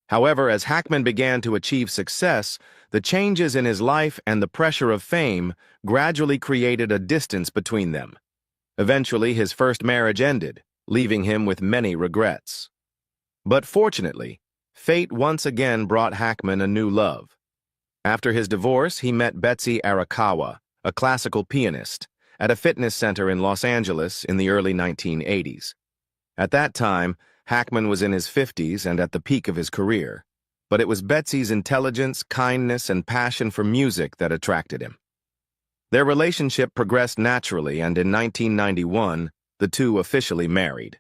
However, as Hackman began to achieve success, the changes in his life and the pressure of fame gradually created a distance between them. Eventually, his first marriage ended, leaving him with many regrets. But fortunately, fate once again brought Hackman a new love. After his divorce, he met Betsy Arakawa, a classical pianist, at a fitness center in Los Angeles in the early 1980s. At that time, Hackman was in his 50s and at the peak of his career, but it was Betsy's intelligence, kindness, and passion for music that attracted him. Their relationship progressed naturally, and in 1991, the two officially married.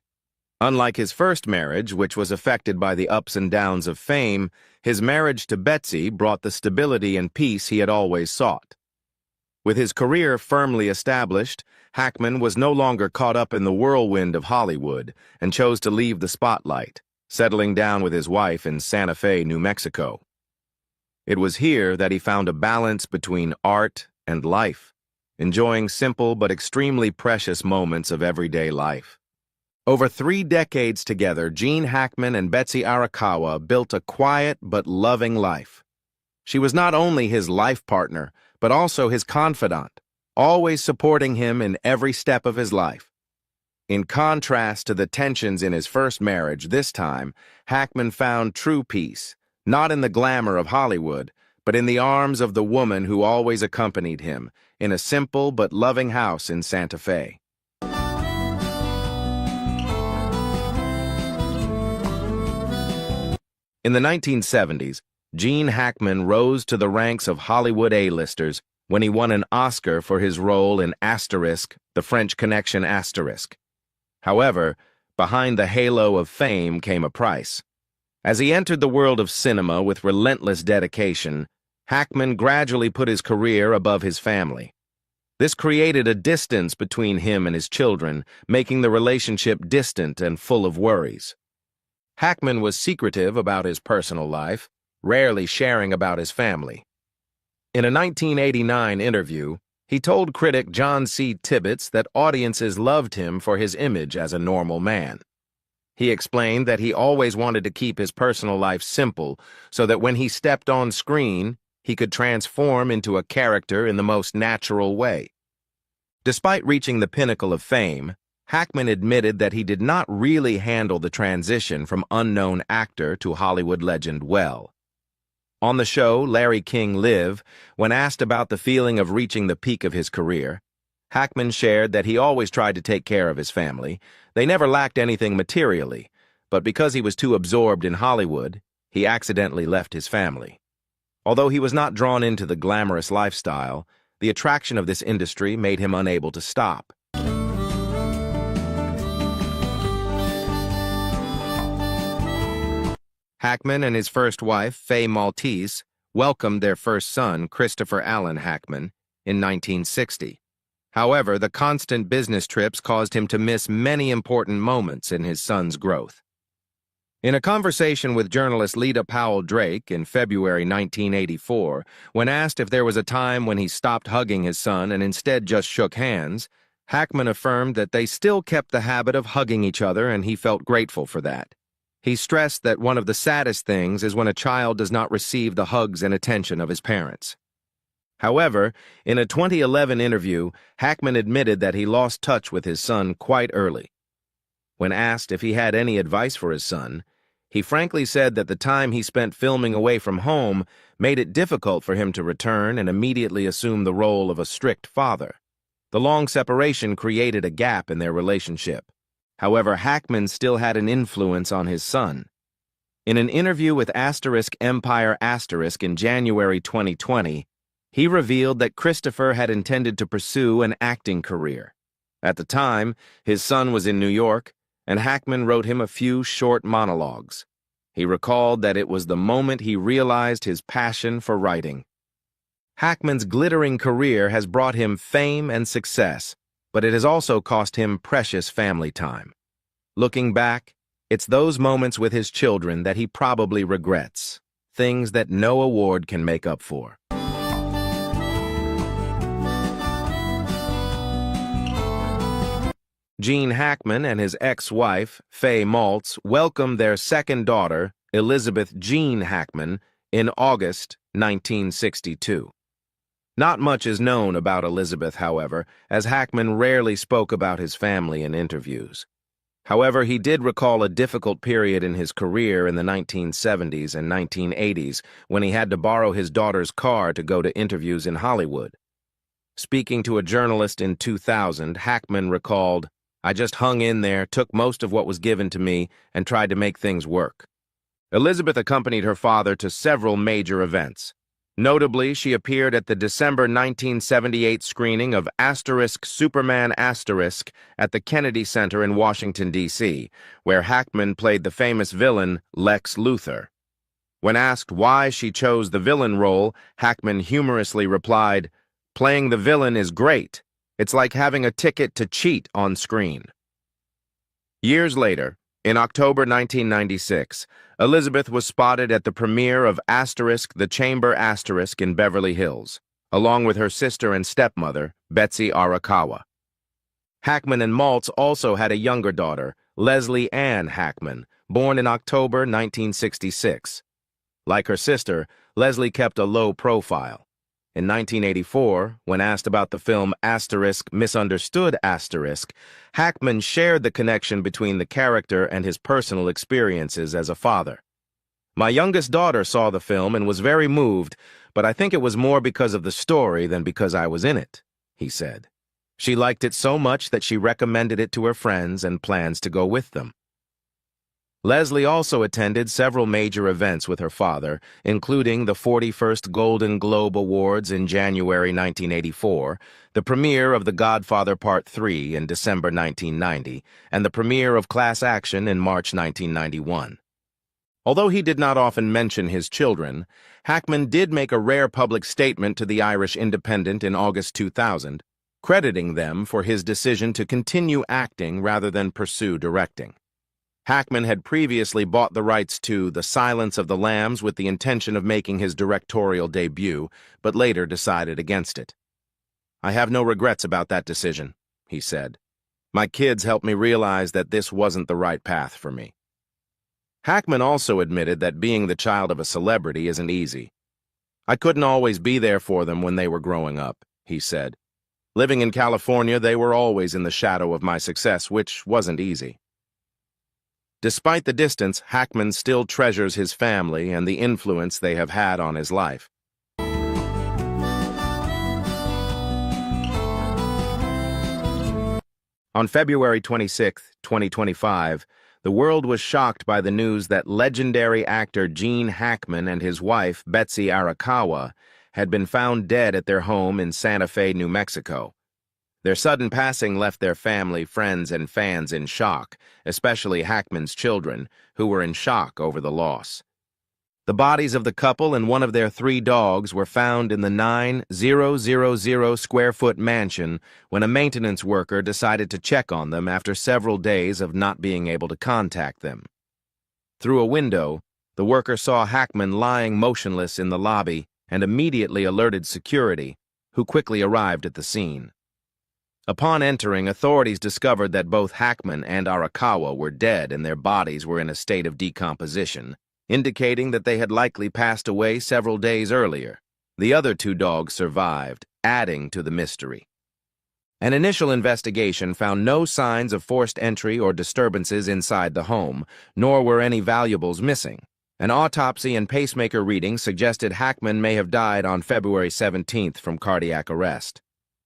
Unlike his first marriage, which was affected by the ups and downs of fame, his marriage to Betsy brought the stability and peace he had always sought. With his career firmly established, Hackman was no longer caught up in the whirlwind of Hollywood and chose to leave the spotlight, settling down with his wife in Santa Fe, New Mexico. It was here that he found a balance between art and life, enjoying simple but extremely precious moments of everyday life. Over 3 decades together, Gene Hackman and Betsy Arakawa built a quiet but loving life. She was not only his life partner, but also his confidant, always supporting him in every step of his life. In contrast to the tensions in his first marriage, this time, Hackman found true peace, not in the glamour of Hollywood, but in the arms of the woman who always accompanied him, in a simple but loving house in Santa Fe. In the 1970s, Gene Hackman rose to the ranks of Hollywood A-listers when he won an Oscar for his role in Asterisk, The French Connection Asterisk. However, behind the halo of fame came a price. As he entered the world of cinema with relentless dedication, Hackman gradually put his career above his family. This created a distance between him and his children, making the relationship distant and full of worries. Hackman was secretive about his personal life, rarely sharing about his family. In a 1989 interview, he told critic John C. Tibbets that audiences loved him for his image as a normal man. He explained that he always wanted to keep his personal life simple so that when he stepped on screen, he could transform into a character in the most natural way. Despite reaching the pinnacle of fame, Hackman admitted that he did not really handle the transition from unknown actor to Hollywood legend well. On the show Larry King Live, when asked about the feeling of reaching the peak of his career, Hackman shared that he always tried to take care of his family. They never lacked anything materially, but because he was too absorbed in Hollywood, he accidentally left his family. Although he was not drawn into the glamorous lifestyle, the attraction of this industry made him unable to stop. Hackman and his first wife, Faye Maltese, welcomed their first son, Christopher Allen Hackman, in 1960. However, the constant business trips caused him to miss many important moments in his son's growth. In a conversation with journalist Lita Powell Drake in February 1984, when asked if there was a time when he stopped hugging his son and instead just shook hands, Hackman affirmed that they still kept the habit of hugging each other and he felt grateful for that. He stressed that one of the saddest things is when a child does not receive the hugs and attention of his parents. However, in a 2011 interview, Hackman admitted that he lost touch with his son quite early. When asked if he had any advice for his son, he frankly said that the time he spent filming away from home made it difficult for him to return and immediately assume the role of a strict father. The long separation created a gap in their relationship. However, Hackman still had an influence on his son. In an interview with Empire in January 2020, he revealed that Christopher had intended to pursue an acting career. At the time, his son was in New York, and Hackman wrote him a few short monologues. He recalled that it was the moment he realized his passion for writing. Hackman's glittering career has brought him fame and success, but it has also cost him precious family time. Looking back, it's those moments with his children that he probably regrets, things that no award can make up for. Gene Hackman and his ex-wife, Faye Maltz, welcomed their second daughter, Elizabeth Jean Hackman in August 1962. Not much is known about Elizabeth, however, as Hackman rarely spoke about his family in interviews. However, he did recall a difficult period in his career in the 1970s and 1980s when he had to borrow his daughter's car to go to interviews in Hollywood. Speaking to a journalist in 2000, Hackman recalled, "I just hung in there, took most of what was given to me, and tried to make things work." Elizabeth accompanied her father to several major events. Notably, she appeared at the December 1978 screening of Superman at the Kennedy Center in Washington, D.C., where Hackman played the famous villain Lex Luthor. When asked why she chose the villain role, Hackman humorously replied, "Playing the villain is great. It's like having a ticket to cheat on screen." Years later, in October 1996, Elizabeth was spotted at the premiere of The Chamber in Beverly Hills, along with her sister and stepmother, Betsy Arakawa. Hackman and Maltz also had a younger daughter, Leslie Ann Hackman, born in October 1966. Like her sister, Leslie kept a low profile. In 1984, when asked about the film Misunderstood Hackman shared the connection between the character and his personal experiences as a father. "My youngest daughter saw the film and was very moved, but I think it was more because of the story than because I was in it," he said. "She liked it so much that she recommended it to her friends and plans to go with them." Leslie also attended several major events with her father, including the 41st Golden Globe Awards in January 1984, the premiere of The Godfather Part 3 in December 1990, and the premiere of Class Action in March 1991. Although he did not often mention his children, Hackman did make a rare public statement to the Irish Independent in August 2000, crediting them for his decision to continue acting rather than pursue directing. Hackman had previously bought the rights to The Silence of the Lambs with the intention of making his directorial debut, but later decided against it. "I have no regrets about that decision," he said. "My kids helped me realize that this wasn't the right path for me." Hackman also admitted that being the child of a celebrity isn't easy. "I couldn't always be there for them when they were growing up," he said. "Living in California, they were always in the shadow of my success, which wasn't easy." Despite the distance, Hackman still treasures his family and the influence they have had on his life. On February 26, 2025, the world was shocked by the news that legendary actor Gene Hackman and his wife, Betsy Arakawa, had been found dead at their home in Santa Fe, New Mexico. Their sudden passing left their family, friends, and fans in shock, especially Hackman's children, who were in shock over the loss. The bodies of the couple and one of their 3 dogs were found in the 9,000 square foot mansion when a maintenance worker decided to check on them after several days of not being able to contact them. Through a window, the worker saw Hackman lying motionless in the lobby and immediately alerted security, who quickly arrived at the scene. Upon entering, authorities discovered that both Hackman and Arakawa were dead and their bodies were in a state of decomposition, indicating that they had likely passed away several days earlier. The other 2 dogs survived, adding to the mystery. An initial investigation found no signs of forced entry or disturbances inside the home, nor were any valuables missing. An autopsy and pacemaker reading suggested Hackman may have died on February 17th from cardiac arrest.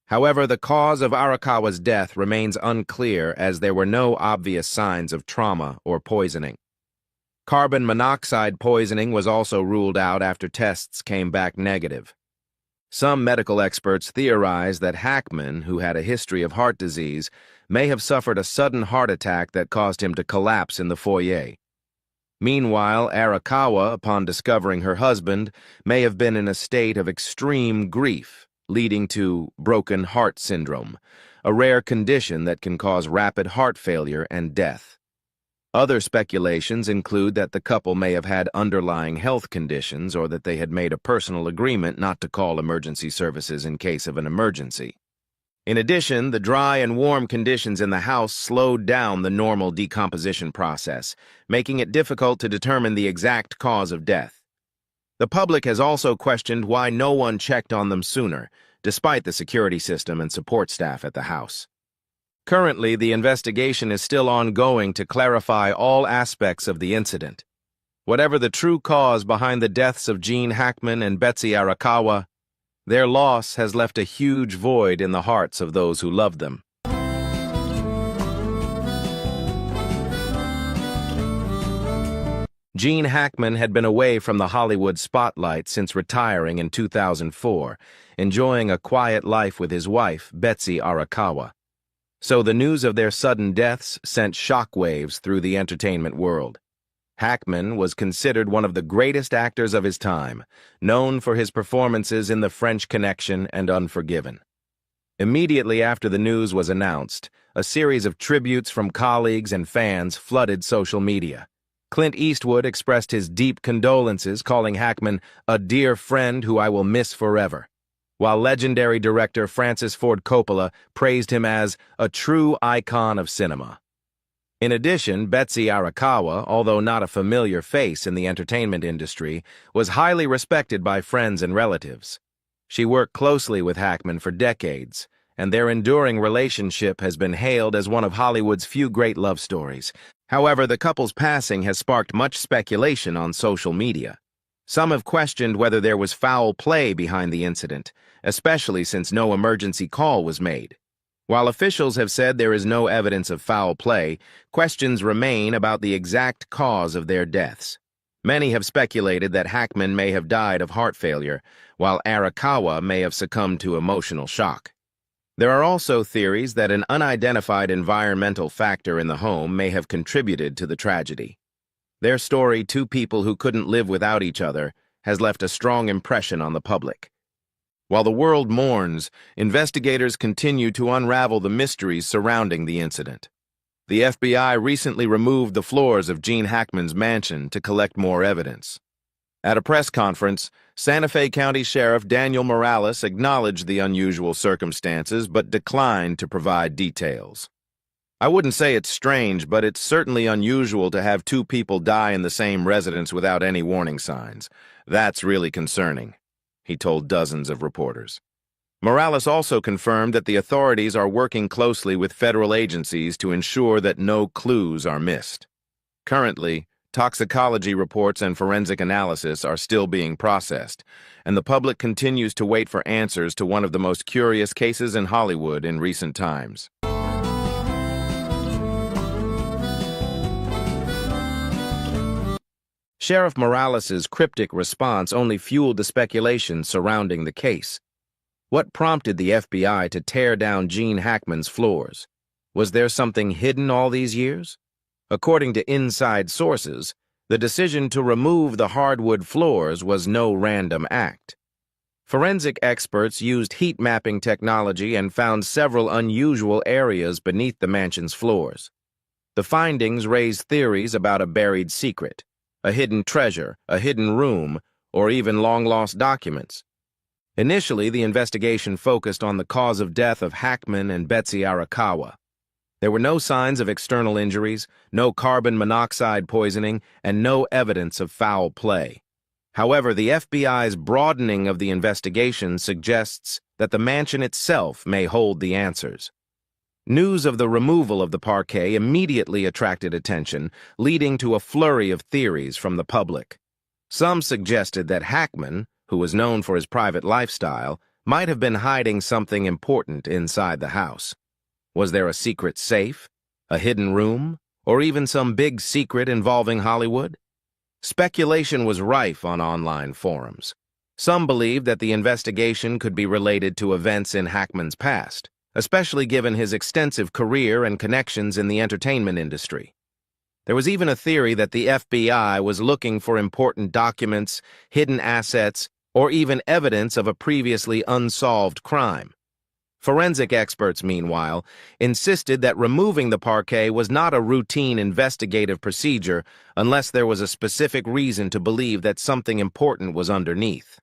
However, the cause of Arakawa's death remains unclear as there were no obvious signs of trauma or poisoning. Carbon monoxide poisoning was also ruled out after tests came back negative. Some medical experts theorize that Hackman, who had a history of heart disease, may have suffered a sudden heart attack that caused him to collapse in the foyer. Meanwhile, Arakawa, upon discovering her husband, may have been in a state of extreme grief, leading to broken heart syndrome, a rare condition that can cause rapid heart failure and death. Other speculations include that the couple may have had underlying health conditions or that they had made a personal agreement not to call emergency services in case of an emergency. In addition, the dry and warm conditions in the house slowed down the normal decomposition process, making it difficult to determine the exact cause of death. The public has also questioned why no one checked on them sooner, despite the security system and support staff at the house. Currently, the investigation is still ongoing to clarify all aspects of the incident. Whatever the true cause behind the deaths of Gene Hackman and Betsy Arakawa, their loss has left a huge void in the hearts of those who loved them. Gene Hackman had been away from the Hollywood spotlight since retiring in 2004, enjoying a quiet life with his wife, Betsy Arakawa. So the news of their sudden deaths sent shockwaves through the entertainment world. Hackman was considered one of the greatest actors of his time, known for his performances in The French Connection and Unforgiven. Immediately after the news was announced, a series of tributes from colleagues and fans flooded social media. Clint Eastwood expressed his deep condolences, calling Hackman a dear friend who I will miss forever, while legendary director Francis Ford Coppola praised him as a true icon of cinema. In addition, Betsy Arakawa, although not a familiar face in the entertainment industry, was highly respected by friends and relatives. She worked closely with Hackman for decades, and their enduring relationship has been hailed as one of Hollywood's few great love stories. However, the couple's passing has sparked much speculation on social media. Some have questioned whether there was foul play behind the incident, especially since no emergency call was made. While officials have said there is no evidence of foul play, questions remain about the exact cause of their deaths. Many have speculated that Hackman may have died of heart failure, while Arakawa may have succumbed to emotional shock. There are also theories that an unidentified environmental factor in the home may have contributed to the tragedy. Their story, Two People Who Couldn't Live Without Each Other, has left a strong impression on the public. While the world mourns, investigators continue to unravel the mysteries surrounding the incident. The FBI recently removed the floors of Gene Hackman's mansion to collect more evidence. At a press conference, Santa Fe County Sheriff Daniel Morales acknowledged the unusual circumstances but declined to provide details. I wouldn't say it's strange, but it's certainly unusual to have two people die in the same residence without any warning signs. That's really concerning, he told dozens of reporters. Morales also confirmed that the authorities are working closely with federal agencies to ensure that no clues are missed. Currently, toxicology reports and forensic analysis are still being processed, and the public continues to wait for answers to one of the most curious cases in Hollywood in recent times. Sheriff Morales' cryptic response only fueled the speculation surrounding the case. What prompted the FBI to tear down Gene Hackman's floors? Was there something hidden all these years? According to inside sources, the decision to remove the hardwood floors was no random act. Forensic experts used heat mapping technology and found several unusual areas beneath the mansion's floors. The findings raised theories about a buried secret, a hidden treasure, a hidden room, or even long-lost documents. Initially, the investigation focused on the cause of death of Hackman and Betsy Arakawa. There were no signs of external injuries, no carbon monoxide poisoning, and no evidence of foul play. However, the FBI's broadening of the investigation suggests that the mansion itself may hold the answers. News of the removal of the parquet immediately attracted attention, leading to a flurry of theories from the public. Some suggested that Hackman, who was known for his private lifestyle, might have been hiding something important inside the house. Was there a secret safe, a hidden room, or even some big secret involving Hollywood? Speculation was rife on online forums. Some believed that the investigation could be related to events in Hackman's past, especially given his extensive career and connections in the entertainment industry. There was even a theory that the FBI was looking for important documents, hidden assets, or even evidence of a previously unsolved crime. Forensic experts, meanwhile, insisted that removing the parquet was not a routine investigative procedure unless there was a specific reason to believe that something important was underneath.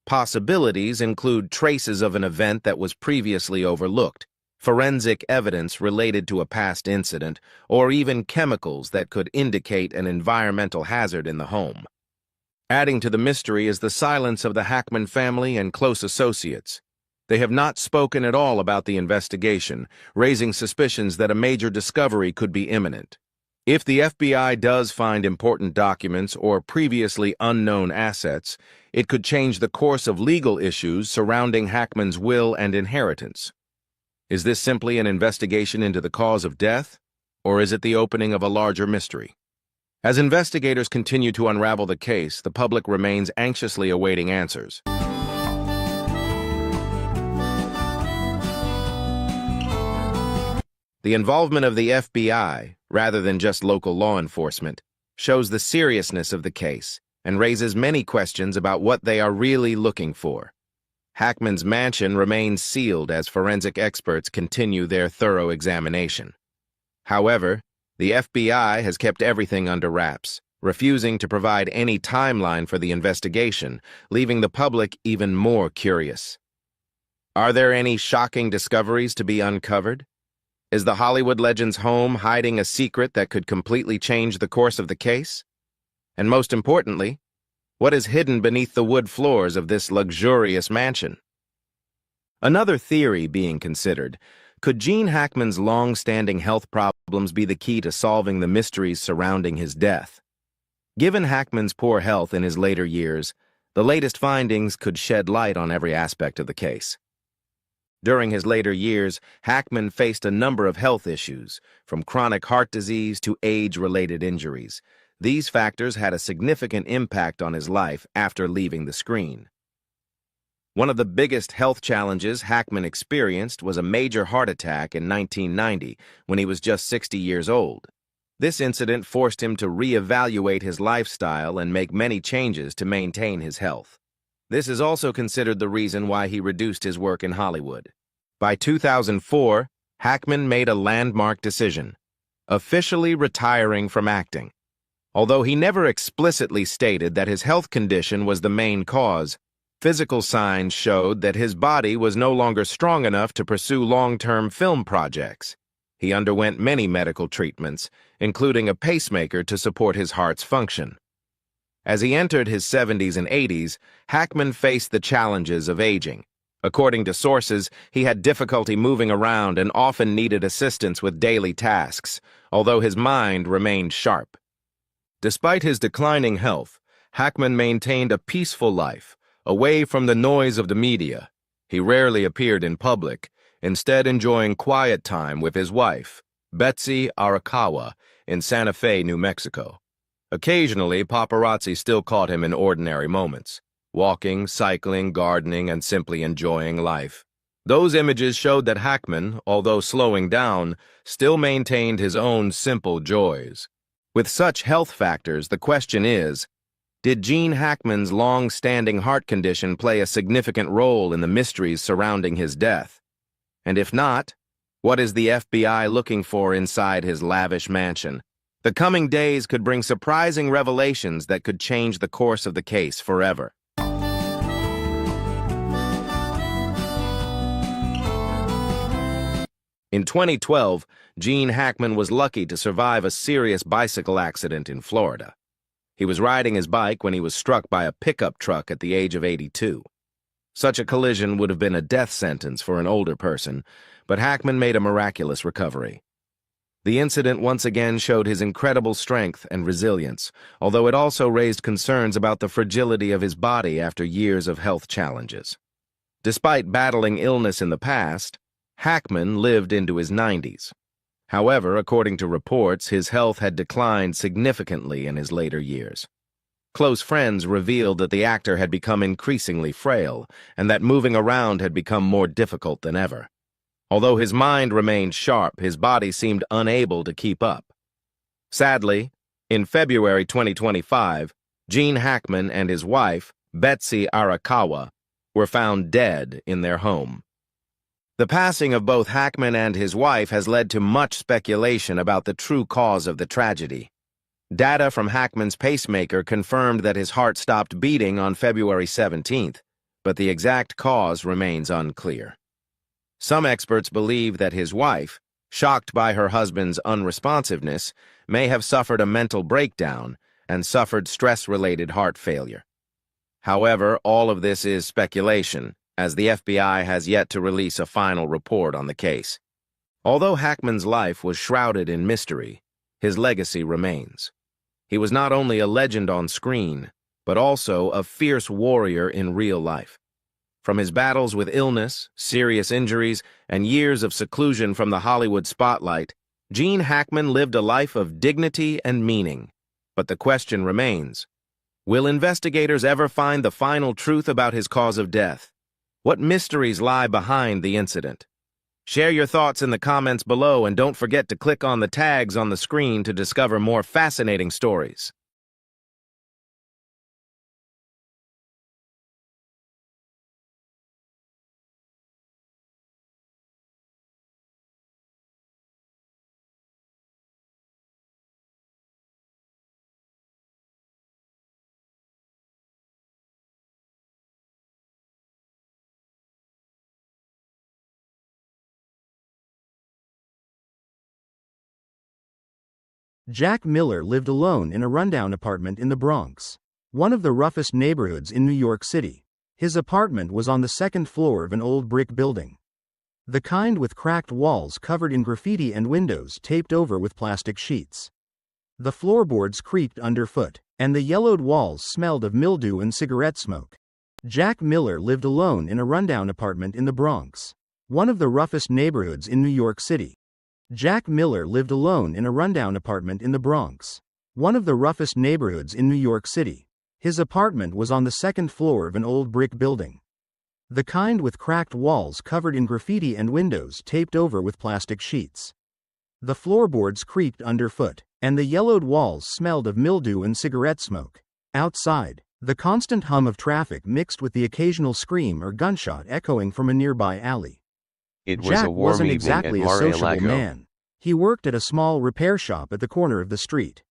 Possibilities include traces of an event that was previously overlooked, forensic evidence related to a past incident, or even chemicals that could indicate an environmental hazard in the home. Adding to the mystery is the silence of the Hackman family and close associates. They have not spoken at all about the investigation, raising suspicions that a major discovery could be imminent. If the FBI does find important documents or previously unknown assets, it could change the course of legal issues surrounding Hackman's will and inheritance. Is this simply an investigation into the cause of death, or is it the opening of a larger mystery? As investigators continue to unravel the case, the public remains anxiously awaiting answers. The involvement of the FBI, rather than just local law enforcement, shows the seriousness of the case and raises many questions about what they are really looking for. Hackman's mansion remains sealed as forensic experts continue their thorough examination. However, the FBI has kept everything under wraps, refusing to provide any timeline for the investigation, leaving the public even more curious. Are there any shocking discoveries to be uncovered? Is the Hollywood legend's home hiding a secret that could completely change the course of the case? And most importantly, what is hidden beneath the wood floors of this luxurious mansion? Another theory being considered: could Gene Hackman's long-standing health problems be the key to solving the mysteries surrounding his death? Given Hackman's poor health in his later years, the latest findings could shed light on every aspect of the case. During his later years, Hackman faced a number of health issues, from chronic heart disease to age-related injuries. These factors had a significant impact on his life after leaving the screen. One of the biggest health challenges Hackman experienced was a major heart attack in 1990 when he was just 60 years old. This incident forced him to reevaluate his lifestyle and make many changes to maintain his health. This is also considered the reason why he reduced his work in Hollywood. By 2004, Hackman made a landmark decision: officially retiring from acting. Although he never explicitly stated that his health condition was the main cause, physical signs showed that his body was no longer strong enough to pursue long-term film projects. He underwent many medical treatments, including a pacemaker to support his heart's function. As he entered his 70s and 80s, Hackman faced the challenges of aging. According to sources, he had difficulty moving around and often needed assistance with daily tasks, although his mind remained sharp. Despite his declining health, Hackman maintained a peaceful life, away from the noise of the media. He rarely appeared in public, instead enjoying quiet time with his wife, Betsy Arakawa, in Santa Fe, New Mexico. Occasionally, paparazzi still caught him in ordinary moments, walking, cycling, gardening, and simply enjoying life. Those images showed that Hackman, although slowing down, still maintained his own simple joys. With such health factors, the question is, did Gene Hackman's long-standing heart condition play a significant role in the mysteries surrounding his death? And if not, what is the FBI looking for inside his lavish mansion? The coming days could bring surprising revelations that could change the course of the case forever. In 2012, Gene Hackman was lucky to survive a serious bicycle accident in Florida. He was riding his bike when he was struck by a pickup truck at the age of 82. Such a collision would have been a death sentence for an older person, but Hackman made a miraculous recovery. The incident once again showed his incredible strength and resilience, although it also raised concerns about the fragility of his body after years of health challenges. Despite battling illness in the past, Hackman lived into his 90s. However, according to reports, his health had declined significantly in his later years. Close friends revealed that the actor had become increasingly frail and that moving around had become more difficult than ever. Although his mind remained sharp, his body seemed unable to keep up. Sadly, in February 2025, Gene Hackman and his wife, Betsy Arakawa, were found dead in their home. The passing of both Hackman and his wife has led to much speculation about the true cause of the tragedy. Data from Hackman's pacemaker confirmed that his heart stopped beating on February 17th, but the exact cause remains unclear. Some experts believe that his wife, shocked by her husband's unresponsiveness, may have suffered a mental breakdown and suffered stress-related heart failure. However, all of this is speculation, as the FBI has yet to release a final report on the case. Although Hackman's life was shrouded in mystery, his legacy remains. He was not only a legend on screen, but also a fierce warrior in real life. From his battles with illness, serious injuries, and years of seclusion from the Hollywood spotlight, Gene Hackman lived a life of dignity and meaning. But the question remains, will investigators ever find the final truth about his cause of death? What mysteries lie behind the incident? Share your thoughts in the comments below, and don't forget to click on the tags on the screen to discover more fascinating stories. Jack Miller lived alone in a rundown apartment in the Bronx, one of the roughest neighborhoods in New York City. His apartment was on the second floor of an old brick building, the kind with cracked walls covered in graffiti and windows taped over with plastic sheets. The floorboards creaked underfoot, and the yellowed walls smelled of mildew and cigarette smoke. Jack Miller lived alone in a rundown apartment in the Bronx, one of the roughest neighborhoods in New York City. Jack Miller lived alone in a rundown apartment in the Bronx, one of the roughest neighborhoods in New York City. His apartment was on the second floor of an old brick building, the kind with cracked walls covered in graffiti and windows taped over with plastic sheets. The floorboards creaked underfoot, and the yellowed walls smelled of mildew and cigarette smoke. Outside, the constant hum of traffic mixed with the occasional scream or gunshot echoing from a nearby alley. It was Jack a warm wasn't evening exactly at a sociable Mar-a-Lago. man. He worked at a small repair shop at the corner of the street,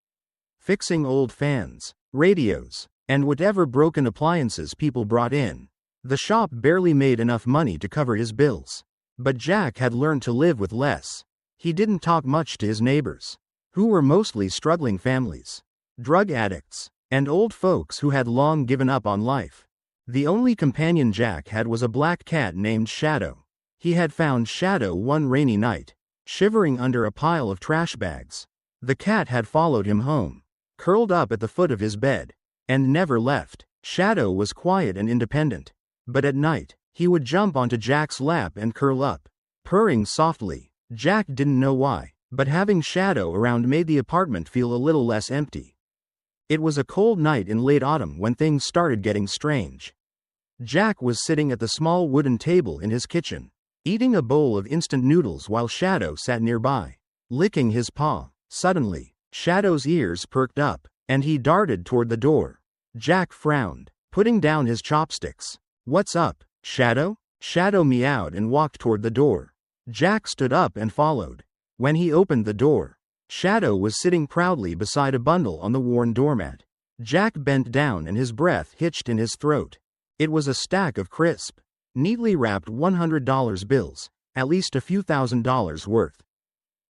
fixing old fans, radios, and whatever broken appliances people brought in. The shop barely made enough money to cover his bills. But Jack had learned to live with less. He didn't talk much to his neighbors, who were mostly struggling families, drug addicts, and old folks who had long given up on life. The only companion Jack had was a black cat named Shadow. He had found Shadow one rainy night, shivering under a pile of trash bags. The cat had followed him home, curled up at the foot of his bed, and never left. Shadow was quiet and independent, but at night, he would jump onto Jack's lap and curl up, purring softly. Jack didn't know why, but having Shadow around made the apartment feel a little less empty. It was a cold night in late autumn when things started getting strange. Jack was sitting at the small wooden table in his kitchen, eating a bowl of instant noodles while Shadow sat nearby, licking his paw. Suddenly, Shadow's ears perked up, and he darted toward the door. Jack frowned, putting down his chopsticks. "What's up, Shadow?" Shadow meowed and walked toward the door. Jack stood up and followed. When he opened the door, Shadow was sitting proudly beside a bundle on the worn doormat. Jack bent down and his breath hitched in his throat. It was a stack of crisp, neatly wrapped $100 bills, at least a few $1,000s worth.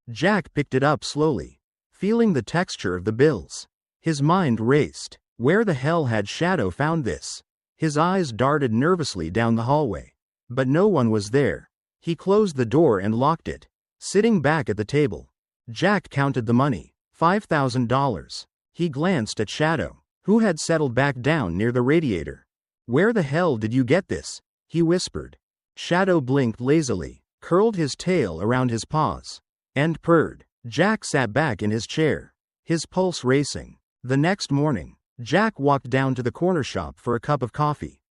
Jack picked it up slowly, feeling the texture of the bills. His mind raced. Where the hell had Shadow found this? His eyes darted nervously down the hallway, but no one was there. He closed the door and locked it. Sitting back at the table, Jack counted the money, $5,000. He glanced at Shadow, who had settled back down near the radiator. "Where the hell did you get this?" he whispered. Shadow blinked lazily, curled his tail around his paws, and purred. Jack sat back in his chair, his pulse racing. The next morning, Jack walked down to the corner shop for a cup of coffee.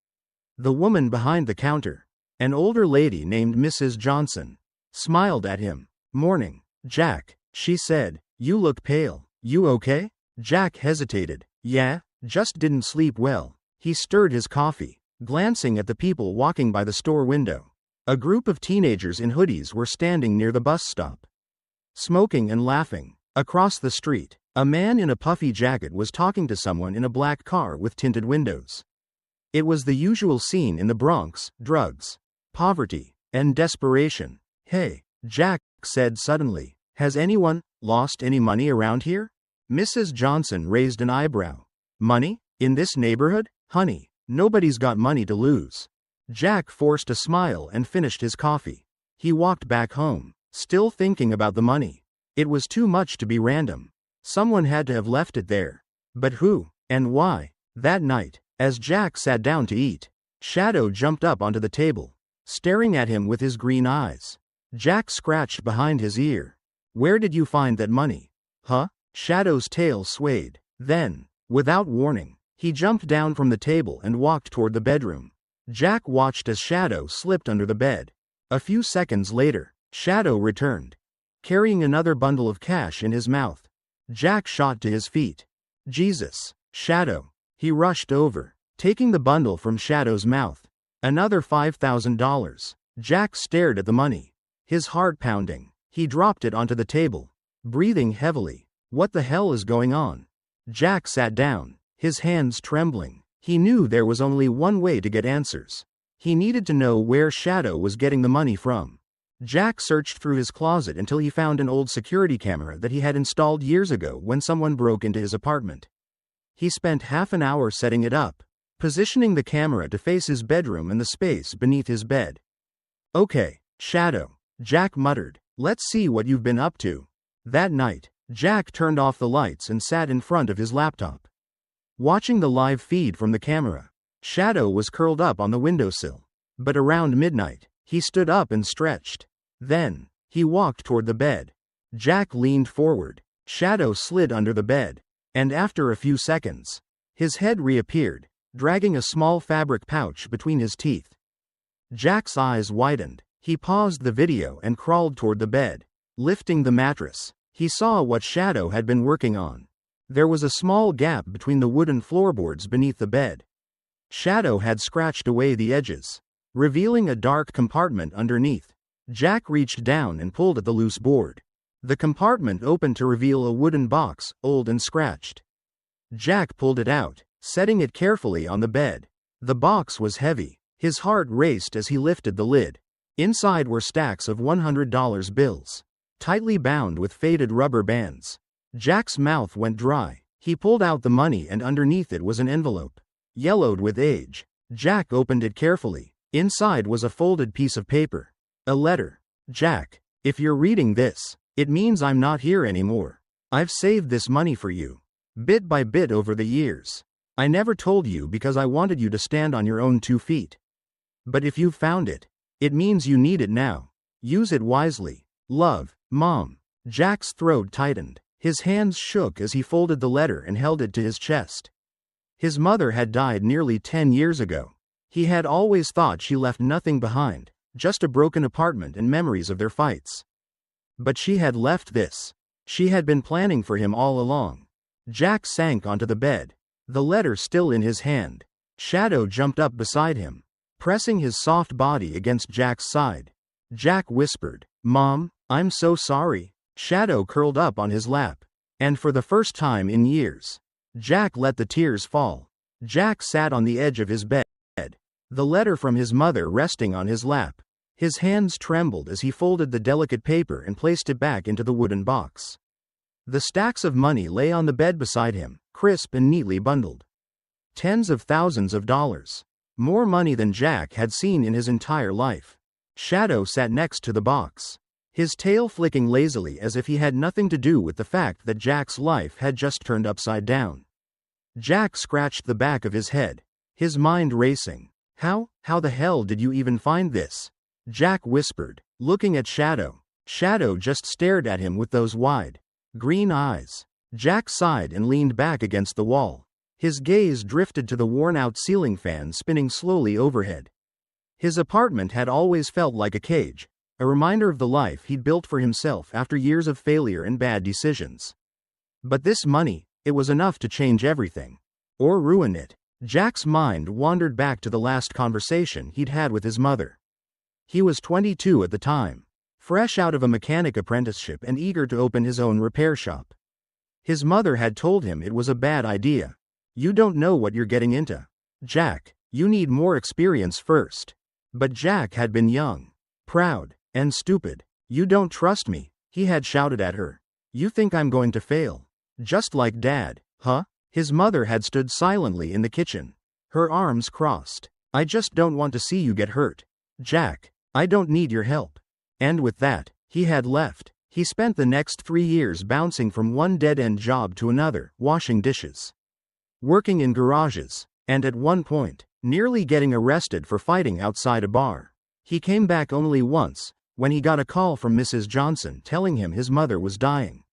The woman behind the counter, an older lady named Mrs. Johnson, smiled at him. "Morning, Jack," she said. "You look pale. You okay?" Jack hesitated. "Yeah, just didn't sleep well." He stirred his coffee, glancing at the people walking by the store window. A group of teenagers in hoodies were standing near the bus stop, smoking and laughing. Across the street, a man in a puffy jacket was talking to someone in a black car with tinted windows. It was the usual scene in the Bronx: drugs, poverty, and desperation. "Hey," Jack said suddenly, "has anyone lost any money around here?" Mrs. Johnson raised an eyebrow. "Money? In this neighborhood? Honey, nobody's got money to lose." Jack forced a smile and finished his coffee. He walked back home, still thinking about the money. It was too much to be random. Someone had to have left it there. But who, and why? That night, as Jack sat down to eat, Shadow jumped up onto the table, staring at him with his green eyes. Jack scratched behind his ear. "Where did you find that money?" "Huh?" Shadow's tail swayed. Then, without warning, he jumped down from the table and walked toward the bedroom. Jack watched as Shadow slipped under the bed. A few seconds later, Shadow returned, carrying another bundle of cash in his mouth. Jack shot to his feet. "Jesus, Shadow." He rushed over, taking the bundle from Shadow's mouth. Another $5,000. Jack stared at the money, his heart pounding. He dropped it onto the table, breathing heavily. What the hell is going on? Jack sat down, his hands trembling. He knew there was only one way to get answers. He needed to know where Shadow was getting the money from. Jack searched through his closet until he found an old security camera that he had installed years ago when someone broke into his apartment. He spent half an hour setting it up, positioning the camera to face his bedroom and the space beneath his bed. "Okay, Shadow," Jack muttered. "Let's see what you've been up to." That night, Jack turned off the lights and sat in front of his laptop, watching the live feed from the camera. Shadow was curled up on the windowsill. But around midnight, he stood up and stretched. Then, he walked toward the bed. Jack leaned forward. Shadow slid under the bed. And after a few seconds, his head reappeared, dragging a small fabric pouch between his teeth. Jack's eyes widened. He paused the video and crawled toward the bed. Lifting the mattress, he saw what Shadow had been working on. There was a small gap between the wooden floorboards beneath the bed. Shadow had scratched away the edges, revealing a dark compartment underneath. Jack reached down and pulled at the loose board. The compartment opened to reveal a wooden box, old and scratched. Jack pulled it out, setting it carefully on the bed. The box was heavy. His heart raced as he lifted the lid. Inside were stacks of $100 bills, tightly bound with faded rubber bands. Jack's mouth went dry. He pulled out the money and underneath it was an envelope, yellowed with age. Jack opened it carefully. Inside was a folded piece of paper. A letter. "Jack, if you're reading this, it means I'm not here anymore. I've saved this money for you, bit by bit over the years. I never told you because I wanted you to stand on your own 2 feet. But if you've found it, it means you need it now. Use it wisely. Love, Mom." Jack's throat tightened. His hands shook as he folded the letter and held it to his chest. His mother had died nearly 10 years ago. He had always thought she left nothing behind, just a broken apartment and memories of their fights. But she had left this. She had been planning for him all along. Jack sank onto the bed, the letter still in his hand. Shadow jumped up beside him, pressing his soft body against Jack's side. Jack whispered, "Mom, I'm so sorry." Shadow curled up on his lap. And for the first time in years, Jack let the tears fall. Jack sat on the edge of his bed, the letter from his mother resting on his lap. His hands trembled as he folded the delicate paper and placed it back into the wooden box. The stacks of money lay on the bed beside him, crisp and neatly bundled. Tens of thousands of dollars. More money than Jack had seen in his entire life. Shadow sat next to the box, his tail flicking lazily as if he had nothing to do with the fact that Jack's life had just turned upside down. Jack scratched the back of his head, his mind racing. How the hell did you even find this?" Jack whispered, looking at Shadow. Shadow just stared at him with those wide, green eyes. Jack sighed and leaned back against the wall. His gaze drifted to the worn-out ceiling fan spinning slowly overhead. His apartment had always felt like a cage, a reminder of the life he'd built for himself after years of failure and bad decisions. But this money, it was enough to change everything. Or ruin it. Jack's mind wandered back to the last conversation he'd had with his mother. He was 22 at the time, fresh out of a mechanic apprenticeship and eager to open his own repair shop. His mother had told him it was a bad idea. "You don't know what you're getting into, Jack. You need more experience first. But Jack had been young, proud, and stupid. You don't trust me, he had shouted at her. You think I'm going to fail? Just like Dad, huh? His mother had stood silently in the kitchen, her arms crossed. I just don't want to see you get hurt. Jack, I don't need your help. And with that, he had left. He spent the next 3 years bouncing from one dead-end job to another, washing dishes, working in garages, and at one point, nearly getting arrested for fighting outside a bar. He came back only once, when he got a call from Mrs. Johnson telling him his mother was dying.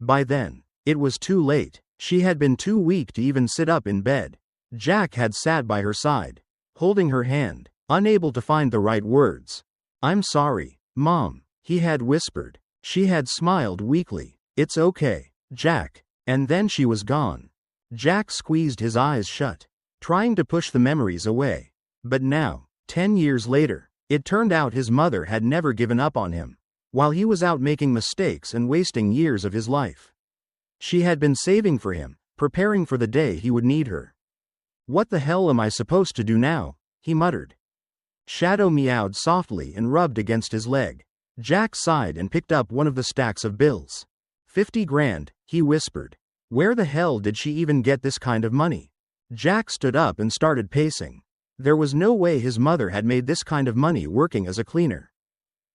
By then, it was too late. She had been too weak to even sit up in bed. Jack had sat by her side, holding her hand, unable to find the right words. I'm sorry, Mom, he had whispered. She had smiled weakly. It's okay, Jack. And then she was gone. Jack squeezed his eyes shut, trying to push the memories away. But now, 10 years later, it turned out his mother had never given up on him, while he was out making mistakes and wasting years of his life. She had been saving for him, preparing for the day he would need her. What the hell am I supposed to do now? He muttered. Shadow meowed softly and rubbed against his leg. Jack sighed and picked up one of the stacks of bills. 50 grand, he whispered. Where the hell did she even get this kind of money? Jack stood up and started pacing. There was no way his mother had made this kind of money working as a cleaner.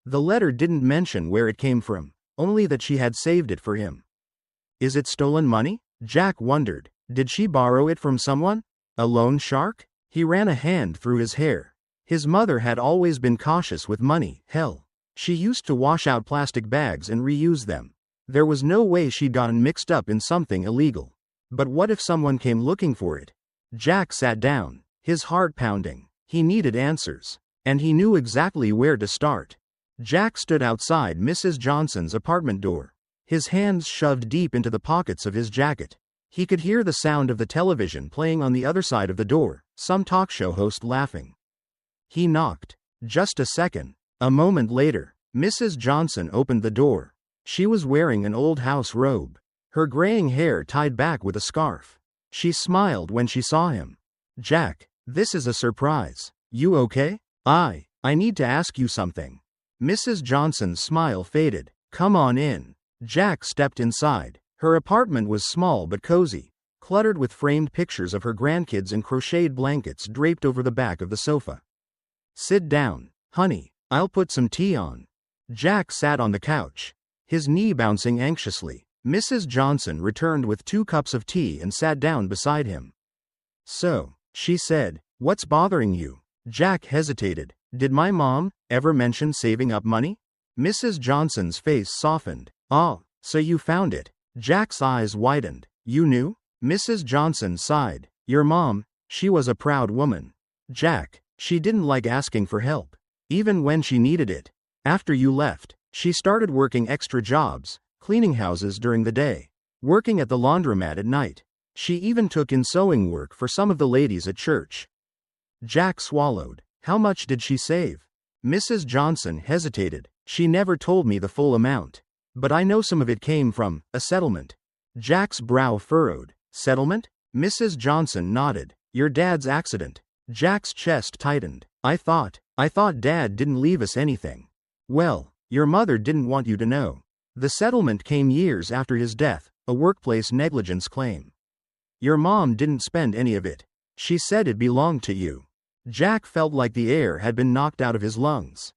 The letter didn't mention where it came from, only that she had saved it for him. Is it stolen money? Jack wondered. Did she borrow it from someone? A loan shark? He ran a hand through his hair. His mother had always been cautious with money. Hell, she used to wash out plastic bags and reuse them. There was no way she'd gotten mixed up in something illegal. But what if someone came looking for it? Jack sat down, his heart pounding. He needed answers, and he knew exactly where to start. Jack stood outside Mrs. Johnson's apartment door, his hands shoved deep into the pockets of his jacket. He could hear the sound of the television playing on the other side of the door, some talk show host laughing. He knocked. Just a second. A moment later, Mrs. Johnson opened the door. She was wearing an old house robe, her graying hair tied back with a scarf. She smiled when she saw him. Jack, this is a surprise. You okay? I need to ask you something. Mrs. Johnson's smile faded. Come on in. Jack stepped inside. Her apartment was small but cozy, cluttered with framed pictures of her grandkids and crocheted blankets draped over the back of the sofa. Sit down, honey. I'll put some tea on. Jack sat on the couch, his knee bouncing anxiously. Mrs. Johnson returned with 2 cups of tea and sat down beside him. So, she said, what's bothering you? Jack hesitated. Did my mom ever mention saving up money? Mrs. Johnson's face softened. Oh, so you found it. Jack's eyes widened. You knew? Mrs. Johnson sighed. Your mom, she was a proud woman. Jack, she didn't like asking for help, even when she needed it. After you left, she started working extra jobs, cleaning houses during the day, working at the laundromat at night. She even took in sewing work for some of the ladies at church. Jack swallowed. How much did she save? Mrs. Johnson hesitated. She never told me the full amount. But I know some of it came from a settlement. Jack's brow furrowed. Settlement? Mrs. Johnson nodded. Your dad's accident. Jack's chest tightened. I thought Dad didn't leave us anything. Well, your mother didn't want you to know. The settlement came years after his death, a workplace negligence claim. Your mom didn't spend any of it. She said it belonged to you. Jack felt like the air had been knocked out of his lungs.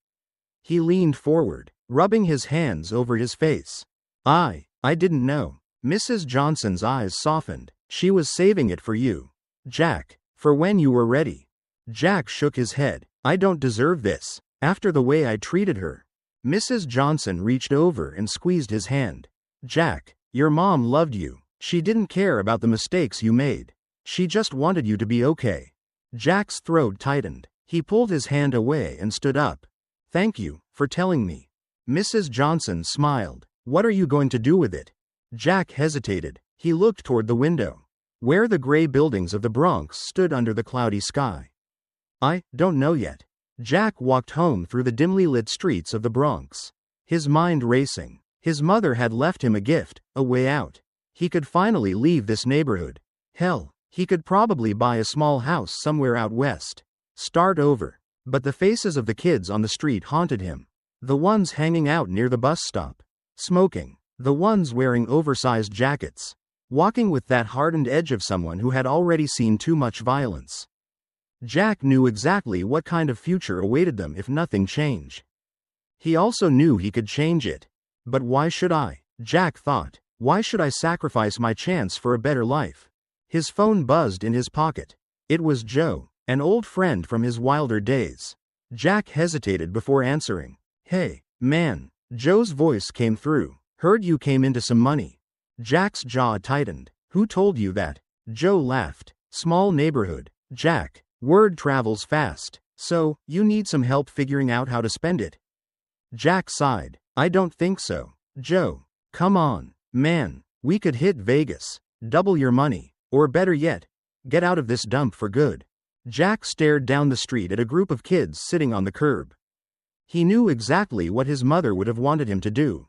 He leaned forward, rubbing his hands over his face. I didn't know. Mrs. Johnson's eyes softened. She was saving it for you, Jack, for when you were ready. Jack shook his head. I don't deserve this, after the way I treated her. Mrs. Johnson reached over and squeezed his hand. Jack, your mom loved you. She didn't care about the mistakes you made. She just wanted you to be okay. Jack's throat tightened. He pulled his hand away and stood up. Thank you for telling me. Mrs. Johnson smiled. What are you going to do with it? Jack hesitated. He looked toward the window, where the gray buildings of the Bronx stood under the cloudy sky. I don't know yet. Jack walked home through the dimly lit streets of the Bronx, his mind racing. His mother had left him a gift, a way out. He could finally leave this neighborhood. Hell, He could probably buy a small house somewhere out west. Start over. But the faces of the kids on the street haunted him. The ones hanging out near the bus stop. Smoking. The ones wearing oversized jackets. Walking with that hardened edge of someone who had already seen too much violence. Jack knew exactly what kind of future awaited them if nothing changed. He also knew he could change it. But why should I? Jack thought. Why should I sacrifice my chance for a better life? His phone buzzed in his pocket. It was Joe, an old friend from his wilder days. Jack hesitated before answering. Hey, man. Joe's voice came through. Heard you came into some money. Jack's jaw tightened. Who told you that? Joe laughed. Small neighborhood. Jack, word travels fast. So, you need some help figuring out how to spend it? Jack sighed. I don't think so. Joe, come on, man. We could hit Vegas. Double your money. Or better yet, get out of this dump for good. Jack stared down the street at a group of kids sitting on the curb. He knew exactly what his mother would have wanted him to do.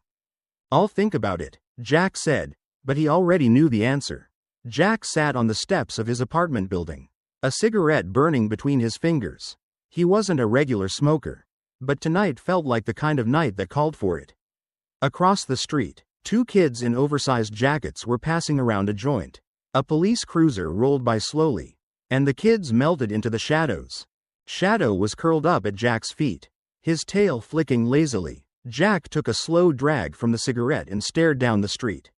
I'll think about it, Jack said, but he already knew the answer. Jack sat on the steps of his apartment building, a cigarette burning between his fingers. He wasn't a regular smoker, but tonight felt like the kind of night that called for it. Across the street, two kids in oversized jackets were passing around a joint. A police cruiser rolled by slowly, and the kids melted into the shadows. Shadow was curled up at Jack's feet, his tail flicking lazily. Jack took a slow drag from the cigarette and stared down the street.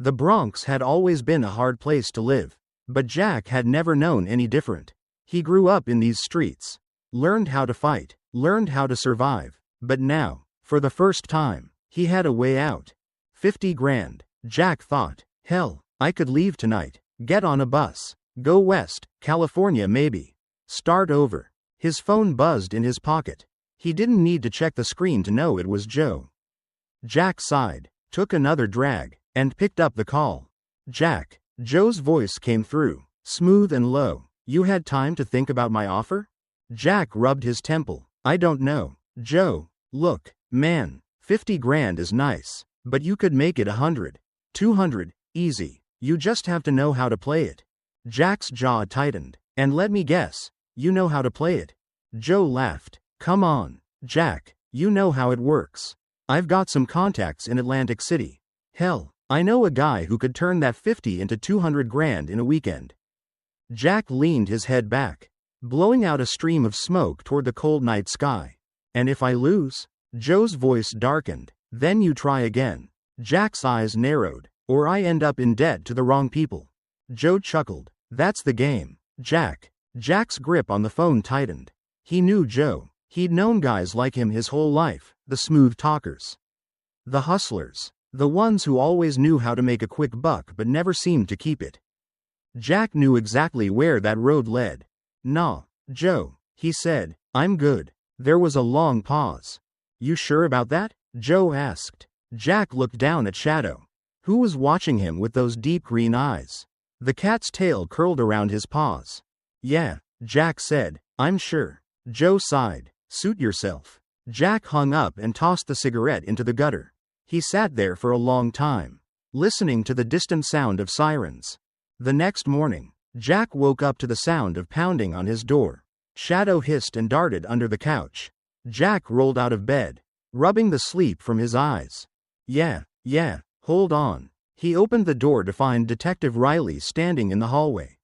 The Bronx had always been a hard place to live, but Jack had never known any different. He grew up in these streets, learned how to fight, learned how to survive, but now, for the first time, he had a way out. 50 grand, Jack thought. Hell, I could leave tonight, get on a bus, go west, California maybe. Start over. His phone buzzed in his pocket. He didn't need to check the screen to know it was Joe. Jack sighed, took another drag, and picked up the call. Jack, Joe's voice came through, smooth and low. You had time to think about my offer? Jack rubbed his temple. I don't know. Joe, look, man, 50 grand is nice, but you could make it 100. 200, easy. You just have to know how to play it. Jack's jaw tightened. And let me guess, you know how to play it. Joe laughed. Come on, Jack, you know how it works. I've got some contacts in Atlantic City. Hell, I know a guy who could turn that 50 into 200 grand in a weekend. Jack leaned his head back, blowing out a stream of smoke toward the cold night sky. And if I lose? Joe's voice darkened. Then you try again. Jack's eyes narrowed. Or I end up in debt to the wrong people. Joe chuckled. That's the game, Jack. Jack's grip on the phone tightened. He knew Joe. He'd known guys like him his whole life, the smooth talkers. The hustlers. The ones who always knew how to make a quick buck but never seemed to keep it. Jack knew exactly where that road led. Nah, Joe, he said, I'm good. There was a long pause. You sure about that? Joe asked. Jack looked down at Shadow, who was watching him with those deep green eyes. The cat's tail curled around his paws. Yeah, Jack said, I'm sure. Joe sighed. Suit yourself. Jack hung up and tossed the cigarette into the gutter. He sat there for a long time, listening to the distant sound of sirens. The next morning, Jack woke up to the sound of pounding on his door. Shadow hissed and darted under the couch. Jack rolled out of bed, rubbing the sleep from his eyes. Yeah, hold on. He opened the door to find Detective Riley standing in the hallway.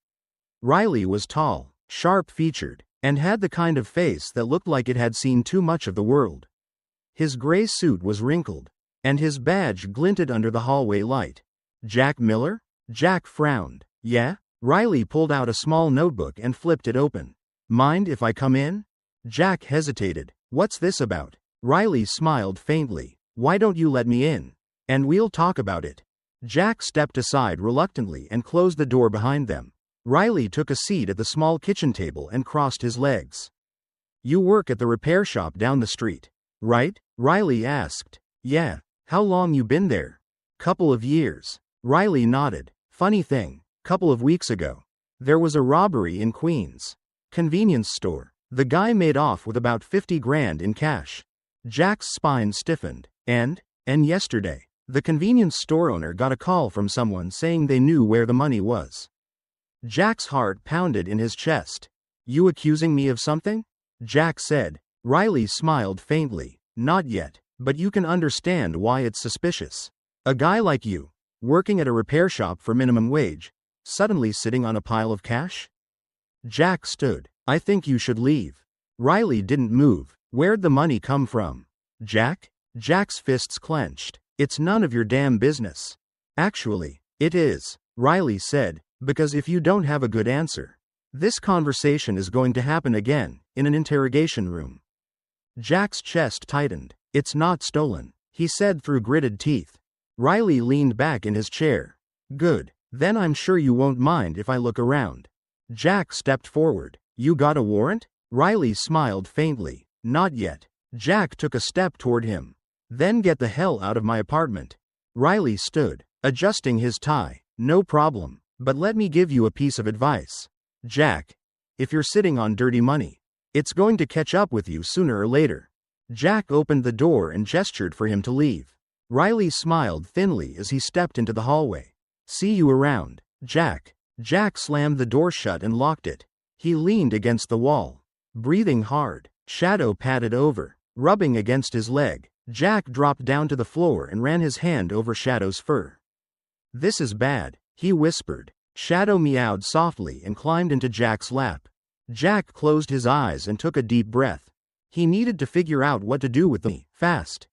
Riley was tall, sharp-featured, and had the kind of face that looked like it had seen too much of the world. His gray suit was wrinkled, and his badge glinted under the hallway light. Jack Miller? Jack frowned. Yeah? Riley pulled out a small notebook and flipped it open. Mind if I come in? Jack hesitated. What's this about? Riley smiled faintly. Why don't you let me in? And we'll talk about it. Jack stepped aside reluctantly and closed the door behind them. Riley took a seat at the small kitchen table and crossed his legs. You work at the repair shop down the street, right? Riley asked. Yeah. How long you been there? Couple of years. Riley nodded. Funny thing, couple of weeks ago, there was a robbery in Queens. Convenience store. The guy made off with about 50 grand in cash. Jack's spine stiffened. And yesterday, the convenience store owner got a call from someone saying they knew where the money was. Jack's heart pounded in his chest. You accusing me of something? Jack said. Riley smiled faintly. Not yet, but you can understand why it's suspicious. A guy like you, working at a repair shop for minimum wage, suddenly sitting on a pile of cash? Jack stood. I think you should leave. Riley didn't move. Where'd the money come from? Jack? Jack's fists clenched. It's none of your damn business. Actually, it is, Riley said, because if you don't have a good answer, this conversation is going to happen again, in an interrogation room. Jack's chest tightened. It's not stolen, he said through gritted teeth. Riley leaned back in his chair. Good, then I'm sure you won't mind if I look around. Jack stepped forward. You got a warrant? Riley smiled faintly. Not yet. Jack took a step toward him. Then get the hell out of my apartment. Riley stood, adjusting his tie. No problem, but let me give you a piece of advice. Jack, if you're sitting on dirty money, it's going to catch up with you sooner or later. Jack opened the door and gestured for him to leave. Riley smiled thinly as he stepped into the hallway. See you around, Jack. Jack slammed the door shut and locked it. He leaned against the wall, breathing hard. Shadow patted over, rubbing against his leg. Jack dropped down to the floor and ran his hand over Shadow's fur. This is bad, he whispered. Shadow meowed softly and climbed into Jack's lap. Jack closed his eyes and took a deep breath. He needed to figure out what to do with the fast.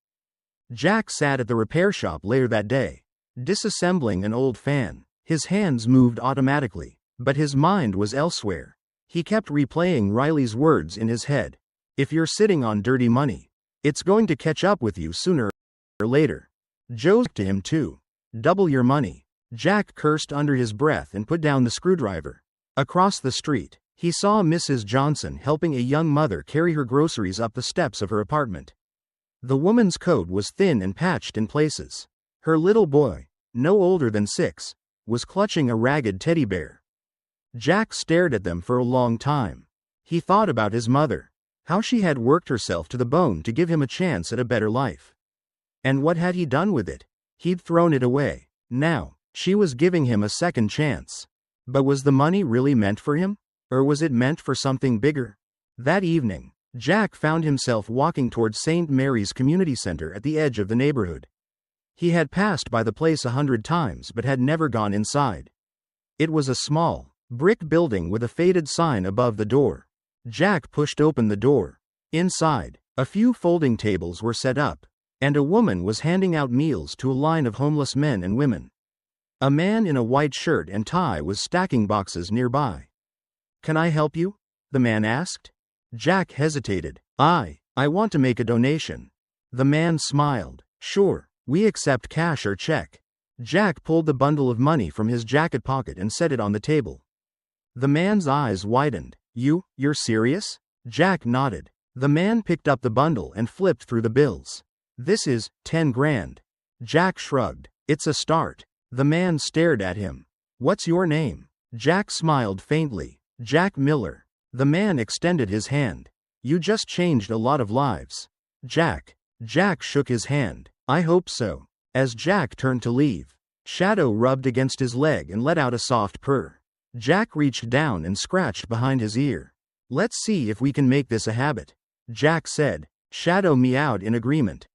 Jack sat at the repair shop later that day, disassembling an old fan. His hands moved automatically, but his mind was elsewhere. He kept replaying Riley's words in his head. If you're sitting on dirty money, it's going to catch up with you sooner or later. Joe's to him too. Double your money. Jack cursed under his breath and put down the screwdriver. Across the street, he saw Mrs. Johnson helping a young mother carry her groceries up the steps of her apartment. The woman's coat was thin and patched in places. Her little boy, no older than 6, was clutching a ragged teddy bear. Jack stared at them for a long time. He thought about his mother, how she had worked herself to the bone to give him a chance at a better life. And what had he done with it? He'd thrown it away. Now, she was giving him a second chance. But was the money really meant for him? Or was it meant for something bigger? That evening, Jack found himself walking toward St. Mary's Community Center at the edge of the neighborhood. He had passed by the place 100 times but had never gone inside. It was a small, brick building with a faded sign above the door. Jack pushed open the door. Inside, a few folding tables were set up, and a woman was handing out meals to a line of homeless men and women. A man in a white shirt and tie was stacking boxes nearby. Can I help you? The man asked. Jack hesitated. I want to make a donation. The man smiled. Sure, we accept cash or check. Jack pulled the bundle of money from his jacket pocket and set it on the table. The man's eyes widened. You're serious? Jack nodded. The man picked up the bundle and flipped through the bills. This is 10 grand. Jack shrugged. It's a start. The man stared at him. What's your name? Jack smiled faintly. Jack Miller. The man extended his hand. You just changed a lot of lives. Jack. Jack shook his hand. I hope so. As Jack turned to leave, Shadow rubbed against his leg and let out a soft purr. Jack reached down and scratched behind his ear. Let's see if we can make this a habit, Jack said. Shadow meowed in agreement.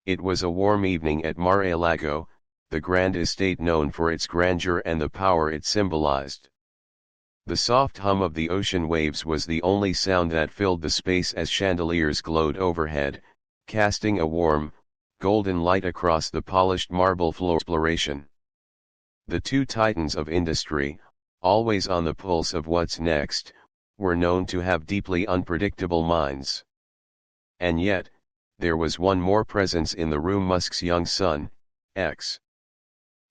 It was a warm evening at Mar-a-Lago, the grand estate known for its grandeur and the power it symbolized. The soft hum of the ocean waves was the only sound that filled the space as chandeliers glowed overhead, casting a warm, golden light across the polished marble floor. Exploration. The two titans of industry, always on the pulse of what's next, were known to have deeply unpredictable minds. And yet, there was one more presence in the room: Musk's young son, X.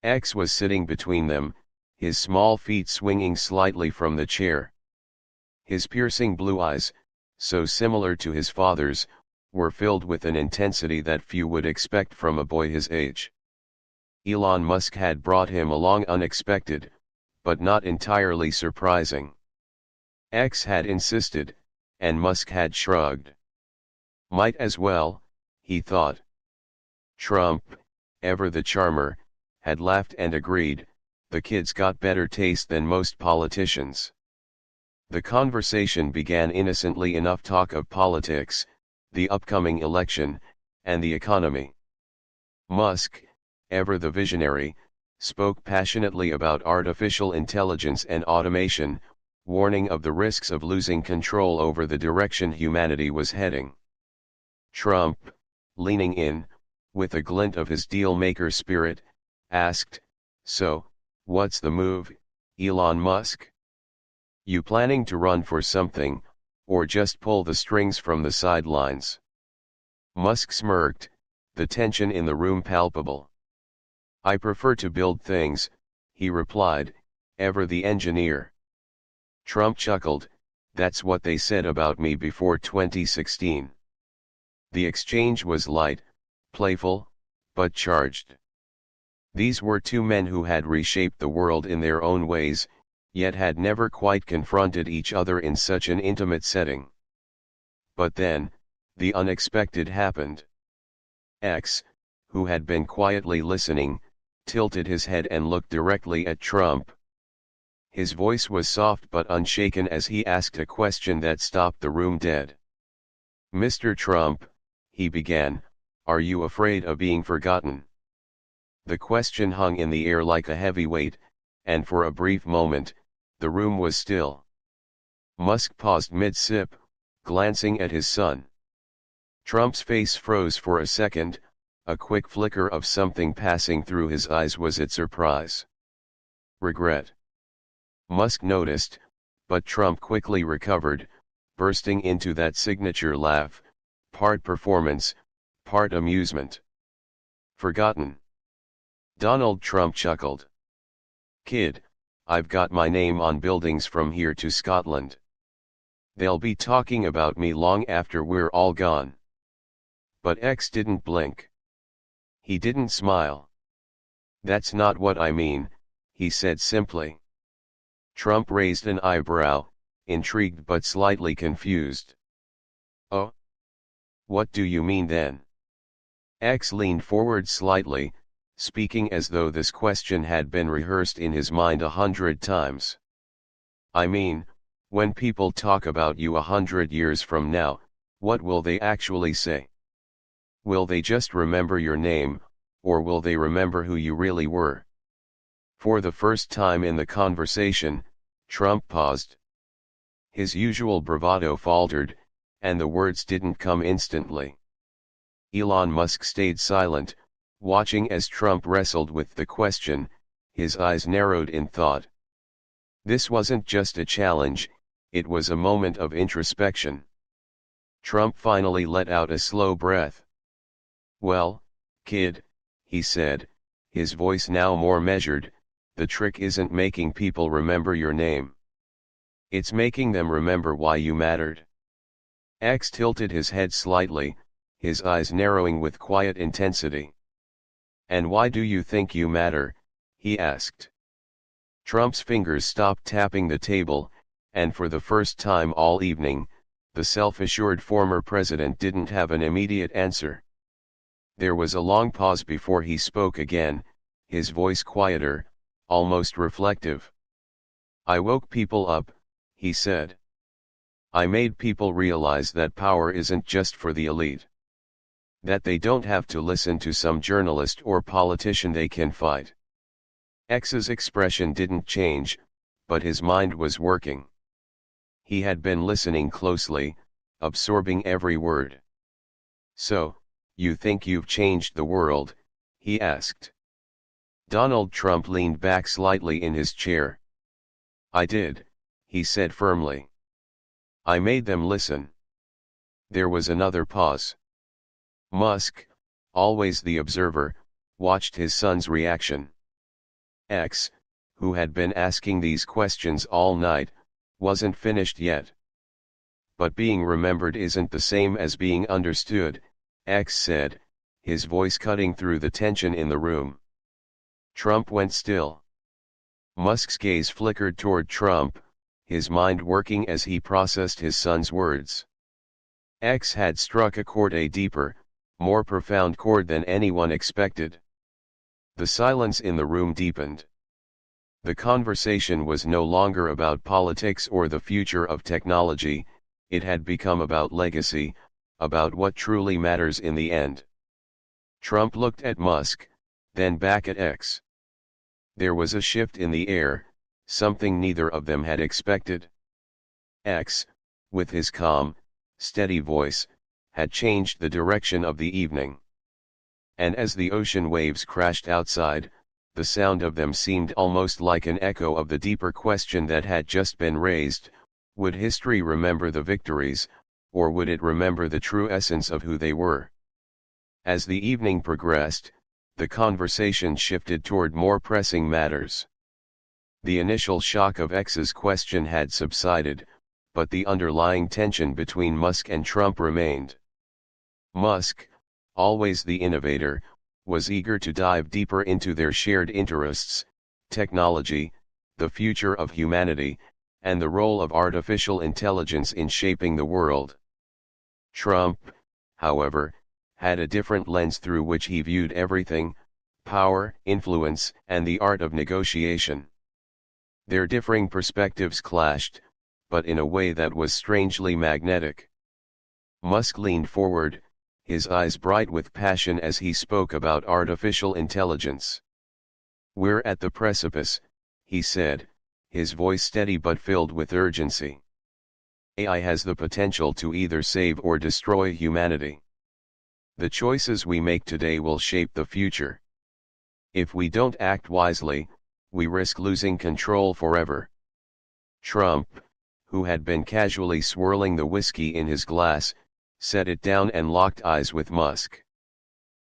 X was sitting between them, his small feet swinging slightly from the chair. His piercing blue eyes, so similar to his father's, were filled with an intensity that few would expect from a boy his age. Elon Musk had brought him along unexpected, but not entirely surprising. X had insisted, and Musk had shrugged. Might as well, he thought. Trump, ever the charmer, had laughed and agreed, the kid's got better taste than most politicians. The conversation began innocently enough: talk of politics, the upcoming election, and the economy. Musk, ever the visionary, spoke passionately about artificial intelligence and automation, warning of the risks of losing control over the direction humanity was heading. Trump, leaning in, with a glint of his deal-maker spirit, asked, "So, what's the move, Elon Musk? You planning to run for something, or just pull the strings from the sidelines?" Musk smirked, the tension in the room palpable. "I prefer to build things," he replied, ever the engineer. Trump chuckled, "That's what they said about me before 2016. The exchange was light, playful, but charged. These were two men who had reshaped the world in their own ways, yet had never quite confronted each other in such an intimate setting. But then, the unexpected happened. X, who had been quietly listening, tilted his head and looked directly at Trump. His voice was soft but unshaken as he asked a question that stopped the room dead. "Mr. Trump," he began, "are you afraid of being forgotten?" The question hung in the air like a heavy weight, and for a brief moment, the room was still. Musk paused mid-sip, glancing at his son. Trump's face froze for a second, a quick flicker of something passing through his eyes. Was it surprise? Regret? Musk noticed, but Trump quickly recovered, bursting into that signature laugh, part performance, part amusement. "Forgotten?" Donald Trump chuckled. "Kid, I've got my name on buildings from here to Scotland. They'll be talking about me long after we're all gone." But X didn't blink. He didn't smile. "That's not what I mean," he said simply. Trump raised an eyebrow, intrigued but slightly confused. "Oh? What do you mean then?" X leaned forward slightly, speaking as though this question had been rehearsed in his mind 100 times. "I mean, when people talk about you 100 years from now, what will they actually say? Will they just remember your name, or will they remember who you really were?" For the first time in the conversation, Trump paused. His usual bravado faltered, and the words didn't come instantly. Elon Musk stayed silent, watching as Trump wrestled with the question, his eyes narrowed in thought. This wasn't just a challenge, it was a moment of introspection. Trump finally let out a slow breath. "Well, kid," he said, his voice now more measured, "the trick isn't making people remember your name. It's making them remember why you mattered." X tilted his head slightly, his eyes narrowing with quiet intensity. "And why do you think you matter?" he asked. Trump's fingers stopped tapping the table, and for the first time all evening, the self-assured former president didn't have an immediate answer. There was a long pause before he spoke again, his voice quieter, almost reflective. "I woke people up," he said. "I made people realize that power isn't just for the elite. That they don't have to listen to some journalist or politician they can fight. X's expression didn't change, but his mind was working. He had been listening closely, absorbing every word. "So, you think you've changed the world?" he asked. Donald Trump leaned back slightly in his chair. "I did," he said firmly. "I made them listen." There was another pause. Musk, always the observer, watched his son's reaction. X, who had been asking these questions all night, wasn't finished yet. "But being remembered isn't the same as being understood," X said, his voice cutting through the tension in the room. Trump went still. Musk's gaze flickered toward Trump, his mind working as he processed his son's words. X had struck a chord, a deeper, more profound chord than anyone expected. The silence in the room deepened. The conversation was no longer about politics or the future of technology, it had become about legacy, about what truly matters in the end. Trump looked at Musk, then back at X. There was a shift in the air, something neither of them had expected. X, with his calm, steady voice, had changed the direction of the evening. And as the ocean waves crashed outside, the sound of them seemed almost like an echo of the deeper question that had just been raised: would history remember the victories, or would it remember the true essence of who they were? As the evening progressed, the conversation shifted toward more pressing matters. The initial shock of X's question had subsided, but the underlying tension between Musk and Trump remained. Musk, always the innovator, was eager to dive deeper into their shared interests: technology, the future of humanity, and the role of artificial intelligence in shaping the world. Trump, however, had a different lens through which he viewed everything: power, influence, and the art of negotiation. Their differing perspectives clashed, but in a way that was strangely magnetic. Musk leaned forward, his eyes bright with passion as he spoke about artificial intelligence. "We're at the precipice," he said, his voice steady but filled with urgency. "AI has the potential to either save or destroy humanity. The choices we make today will shape the future. If we don't act wisely, we risk losing control forever." Trump, who had been casually swirling the whiskey in his glass, set it down and locked eyes with Musk.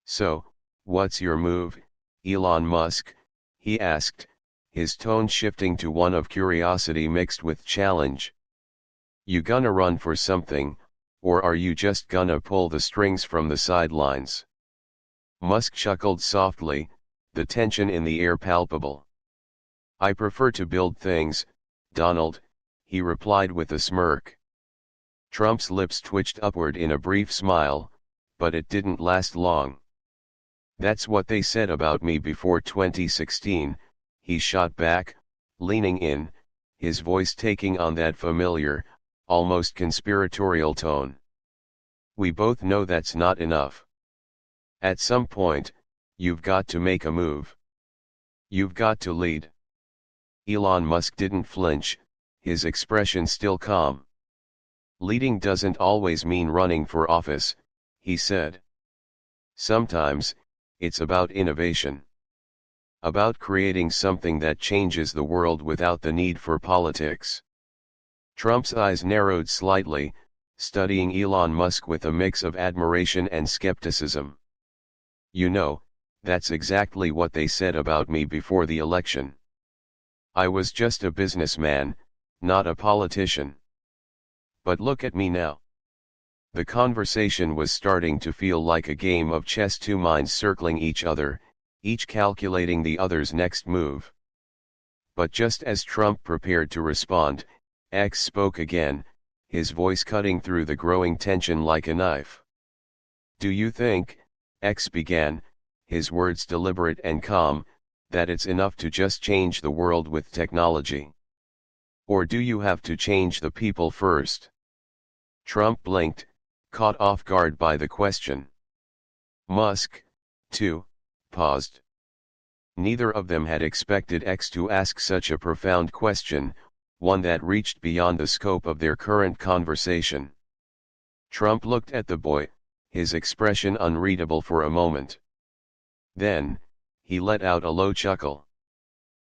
"So, what's your move, Elon Musk?" he asked, his tone shifting to one of curiosity mixed with challenge. "You gonna run for something, or are you just gonna pull the strings from the sidelines?" Musk chuckled softly, the tension in the air palpable. "I prefer to build things, Donald," he replied with a smirk. Trump's lips twitched upward in a brief smile, but it didn't last long. "That's what they said about me before 2016, he shot back, leaning in, his voice taking on that familiar, almost conspiratorial tone. "We both know that's not enough. At some point, you've got to make a move. You've got to lead." Elon Musk didn't flinch, his expression still calm. "Leading doesn't always mean running for office," he said. "Sometimes, it's about innovation. About creating something that changes the world without the need for politics." Trump's eyes narrowed slightly, studying Elon Musk with a mix of admiration and skepticism. "You know, that's exactly what they said about me before the election. I was just a businessman, not a politician. But look at me now." The conversation was starting to feel like a game of chess, two minds circling each other, each calculating the other's next move. But just as Trump prepared to respond, X spoke again, his voice cutting through the growing tension like a knife. "Do you think," X began, his words deliberate and calm, "that it's enough to just change the world with technology? Or do you have to change the people first?" Trump blinked, caught off guard by the question. Musk, too, paused. Neither of them had expected X to ask such a profound question, one that reached beyond the scope of their current conversation. Trump looked at the boy, his expression unreadable for a moment. Then, he let out a low chuckle.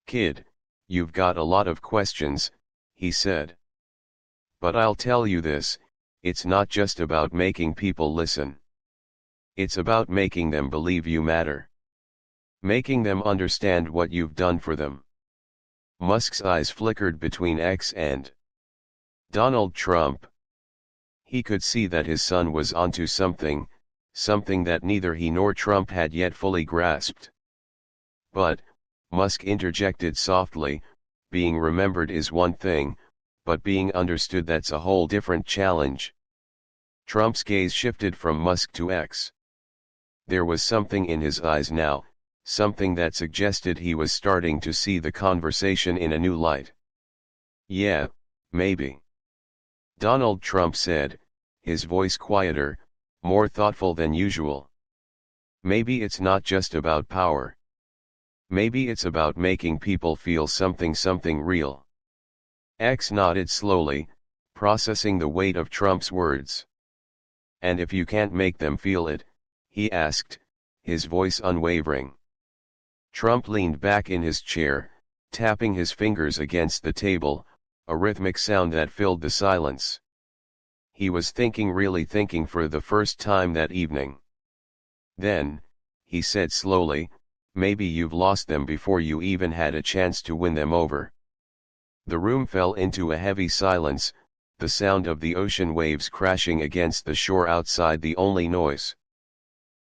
"Kid, you've got a lot of questions," he said. "But I'll tell you this, it's not just about making people listen. It's about making them believe you matter. Making them understand what you've done for them." Musk's eyes flickered between X and Donald Trump. He could see that his son was onto something, something that neither he nor Trump had yet fully grasped. "But," Musk interjected softly, "being remembered is one thing, but being understood, that's a whole different challenge." Trump's gaze shifted from Musk to X. There was something in his eyes now, something that suggested he was starting to see the conversation in a new light. "Yeah, maybe," Donald Trump said, his voice quieter, more thoughtful than usual. "Maybe it's not just about power. Maybe it's about making people feel something real." X nodded slowly, processing the weight of Trump's words. "And if you can't make them feel it?" he asked, his voice unwavering. Trump leaned back in his chair, tapping his fingers against the table, a rhythmic sound that filled the silence. He was thinking, really thinking for the first time that evening. "Then," he said slowly, "maybe you've lost them before you even had a chance to win them over." The room fell into a heavy silence, the sound of the ocean waves crashing against the shore outside the only noise.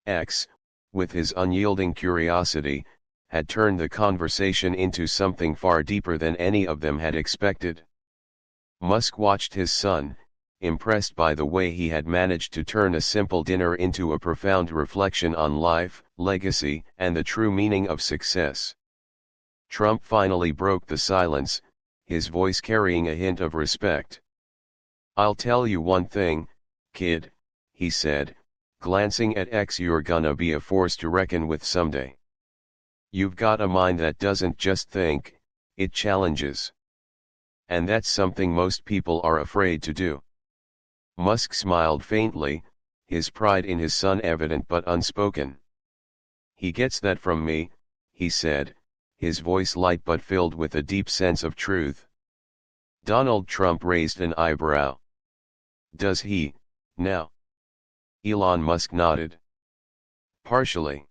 X, with his unyielding curiosity, had turned the conversation into something far deeper than any of them had expected. Musk watched his son, impressed by the way he had managed to turn a simple dinner into a profound reflection on life, legacy, and the true meaning of success. Trump finally broke the silence, his voice carrying a hint of respect. "I'll tell you one thing, kid," he said, glancing at X, "you're gonna be a force to reckon with someday. You've got a mind that doesn't just think, it challenges. And that's something most people are afraid to do." Musk smiled faintly, his pride in his son evident but unspoken. "He gets that from me," he said, his voice light but filled with a deep sense of truth. Donald Trump raised an eyebrow. "Does he, now?" Elon Musk nodded. "Partially.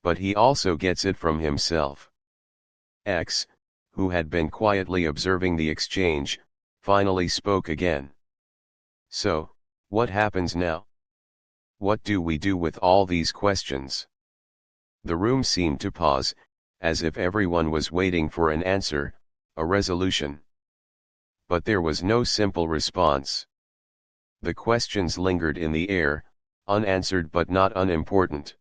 But he also gets it from himself." X, who had been quietly observing the exchange, finally spoke again. "So, what happens now? What do we do with all these questions?" The room seemed to pause, as if everyone was waiting for an answer, a resolution. But there was no simple response. The questions lingered in the air, unanswered but not unimportant.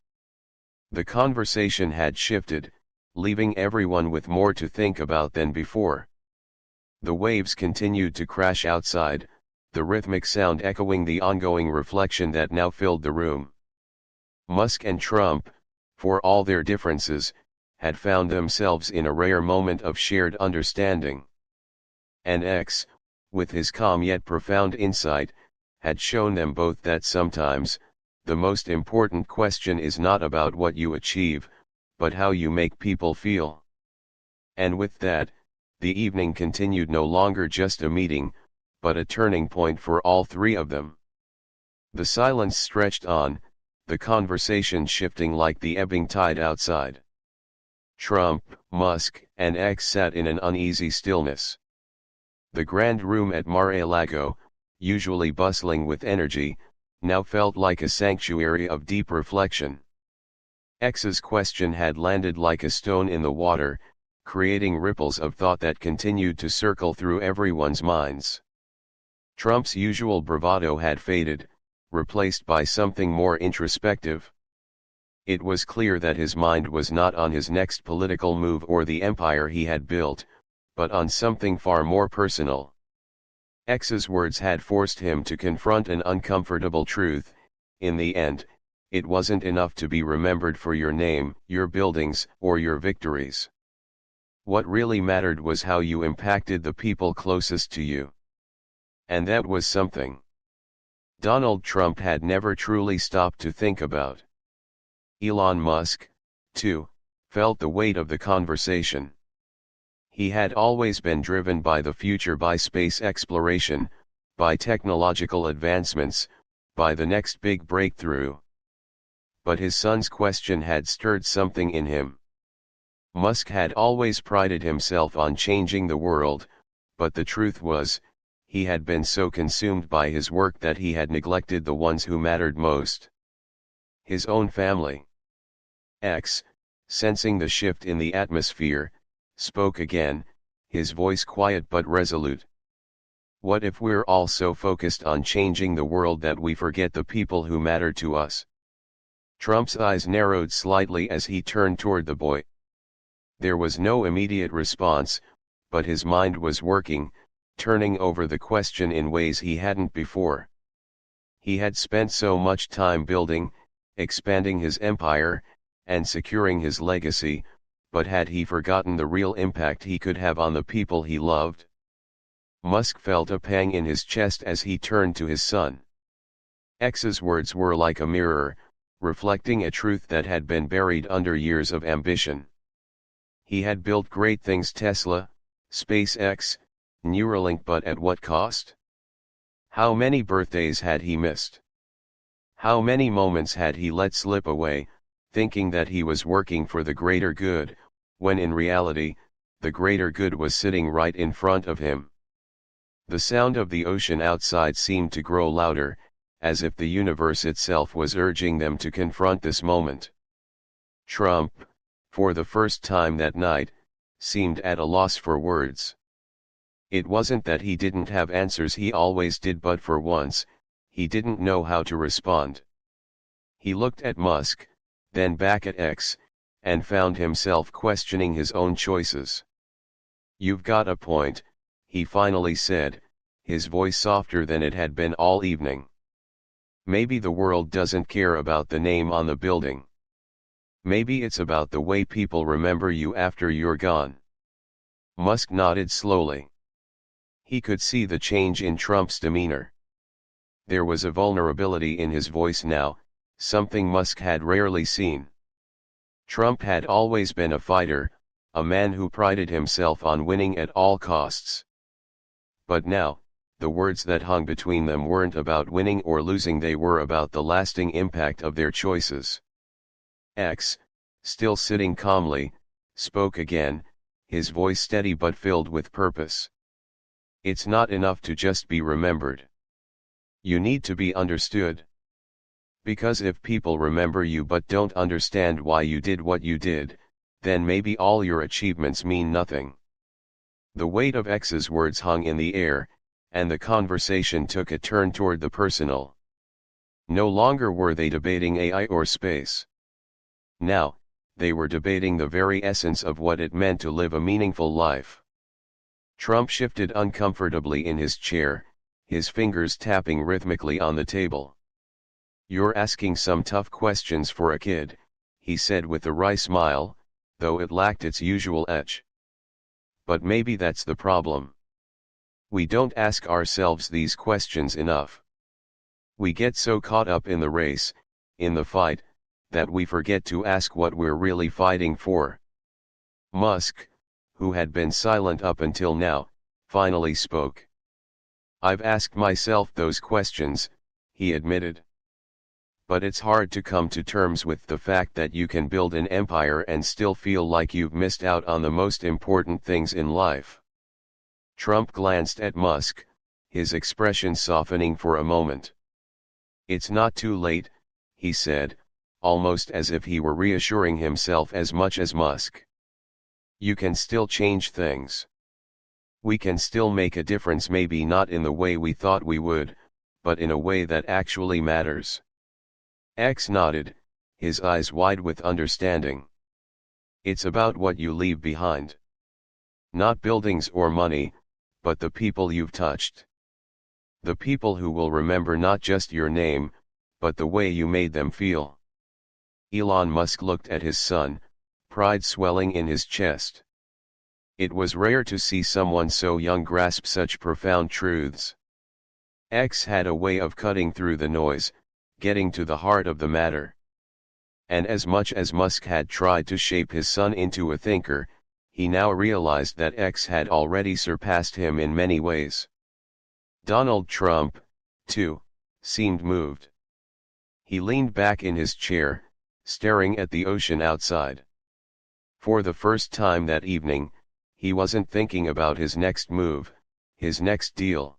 The conversation had shifted, leaving everyone with more to think about than before. The waves continued to crash outside, the rhythmic sound echoing the ongoing reflection that now filled the room. Musk and Trump, for all their differences, had found themselves in a rare moment of shared understanding. And X, with his calm yet profound insight, had shown them both that sometimes, the most important question is not about what you achieve, but how you make people feel. And with that, the evening continued, no longer just a meeting, but a turning point for all three of them. The silence stretched on, the conversation shifting like the ebbing tide outside. Trump, Musk, and X sat in an uneasy stillness. The grand room at Mar-a-Lago, usually bustling with energy, now felt like a sanctuary of deep reflection. X's question had landed like a stone in the water, creating ripples of thought that continued to circle through everyone's minds. Trump's usual bravado had faded, replaced by something more introspective. It was clear that his mind was not on his next political move or the empire he had built, but on something far more personal. X's words had forced him to confront an uncomfortable truth: in the end, It wasn't enough to be remembered for your name, your buildings, or your victories. What really mattered was how you impacted the people closest to you. And that was something Donald Trump had never truly stopped to think about. Elon Musk, too, felt the weight of the conversation. He had always been driven by the future, by space exploration, by technological advancements, by the next big breakthrough. But his son's question had stirred something in him. Musk had always prided himself on changing the world, but the truth was, he had been so consumed by his work that he had neglected the ones who mattered most. His own family. X, sensing the shift in the atmosphere, spoke again, his voice quiet but resolute. What if we're all so focused on changing the world that we forget the people who matter to us? Trump's eyes narrowed slightly as he turned toward the boy. There was no immediate response, but his mind was working, turning over the question in ways he hadn't before. He had spent so much time building, expanding his empire, and securing his legacy, but had he forgotten the real impact he could have on the people he loved? Musk felt a pang in his chest as he turned to his son. X's words were like a mirror, reflecting a truth that had been buried under years of ambition. He had built great things: Tesla, SpaceX, Neuralink, but at what cost? How many birthdays had he missed? How many moments had he let slip away, thinking that he was working for the greater good, when in reality, the greater good was sitting right in front of him? The sound of the ocean outside seemed to grow louder, as if the universe itself was urging them to confront this moment. Trump, for the first time that night, seemed at a loss for words. It wasn't that he didn't have answers, he always did, but for once, he didn't know how to respond. He looked at Musk, then back at X, and found himself questioning his own choices. "You've got a point," he finally said, his voice softer than it had been all evening. "Maybe the world doesn't care about the name on the building. Maybe it's about the way people remember you after you're gone." Musk nodded slowly. He could see the change in Trump's demeanor. There was a vulnerability in his voice now, something Musk had rarely seen. Trump had always been a fighter, a man who prided himself on winning at all costs. But now, the words that hung between them weren't about winning or losing, they were about the lasting impact of their choices. X, still sitting calmly, spoke again, his voice steady but filled with purpose. "It's not enough to just be remembered. You need to be understood. Because if people remember you but don't understand why you did what you did, then maybe all your achievements mean nothing." The weight of X's words hung in the air, and the conversation took a turn toward the personal. No longer were they debating AI or space. Now, they were debating the very essence of what it meant to live a meaningful life. Trump shifted uncomfortably in his chair, his fingers tapping rhythmically on the table. "You're asking some tough questions for a kid," he said with a wry smile, though it lacked its usual edge. "But maybe that's the problem. We don't ask ourselves these questions enough. We get so caught up in the race, in the fight, that we forget to ask what we're really fighting for." Musk, who had been silent up until now, finally spoke. "I've asked myself those questions," he admitted. "But it's hard to come to terms with the fact that you can build an empire and still feel like you've missed out on the most important things in life." Trump glanced at Musk, his expression softening for a moment. "It's not too late," he said, almost as if he were reassuring himself as much as Musk. "You can still change things. We can still make a difference, maybe not in the way we thought we would, but in a way that actually matters." X nodded, his eyes wide with understanding. "It's about what you leave behind. Not buildings or money, but the people you've touched. The people who will remember not just your name, but the way you made them feel." Elon Musk looked at his son, pride swelling in his chest. It was rare to see someone so young grasp such profound truths. X had a way of cutting through the noise, getting to the heart of the matter. And as much as Musk had tried to shape his son into a thinker, he now realized that X had already surpassed him in many ways. Donald Trump, too, seemed moved. He leaned back in his chair, staring at the ocean outside. For the first time that evening, he wasn't thinking about his next move, his next deal.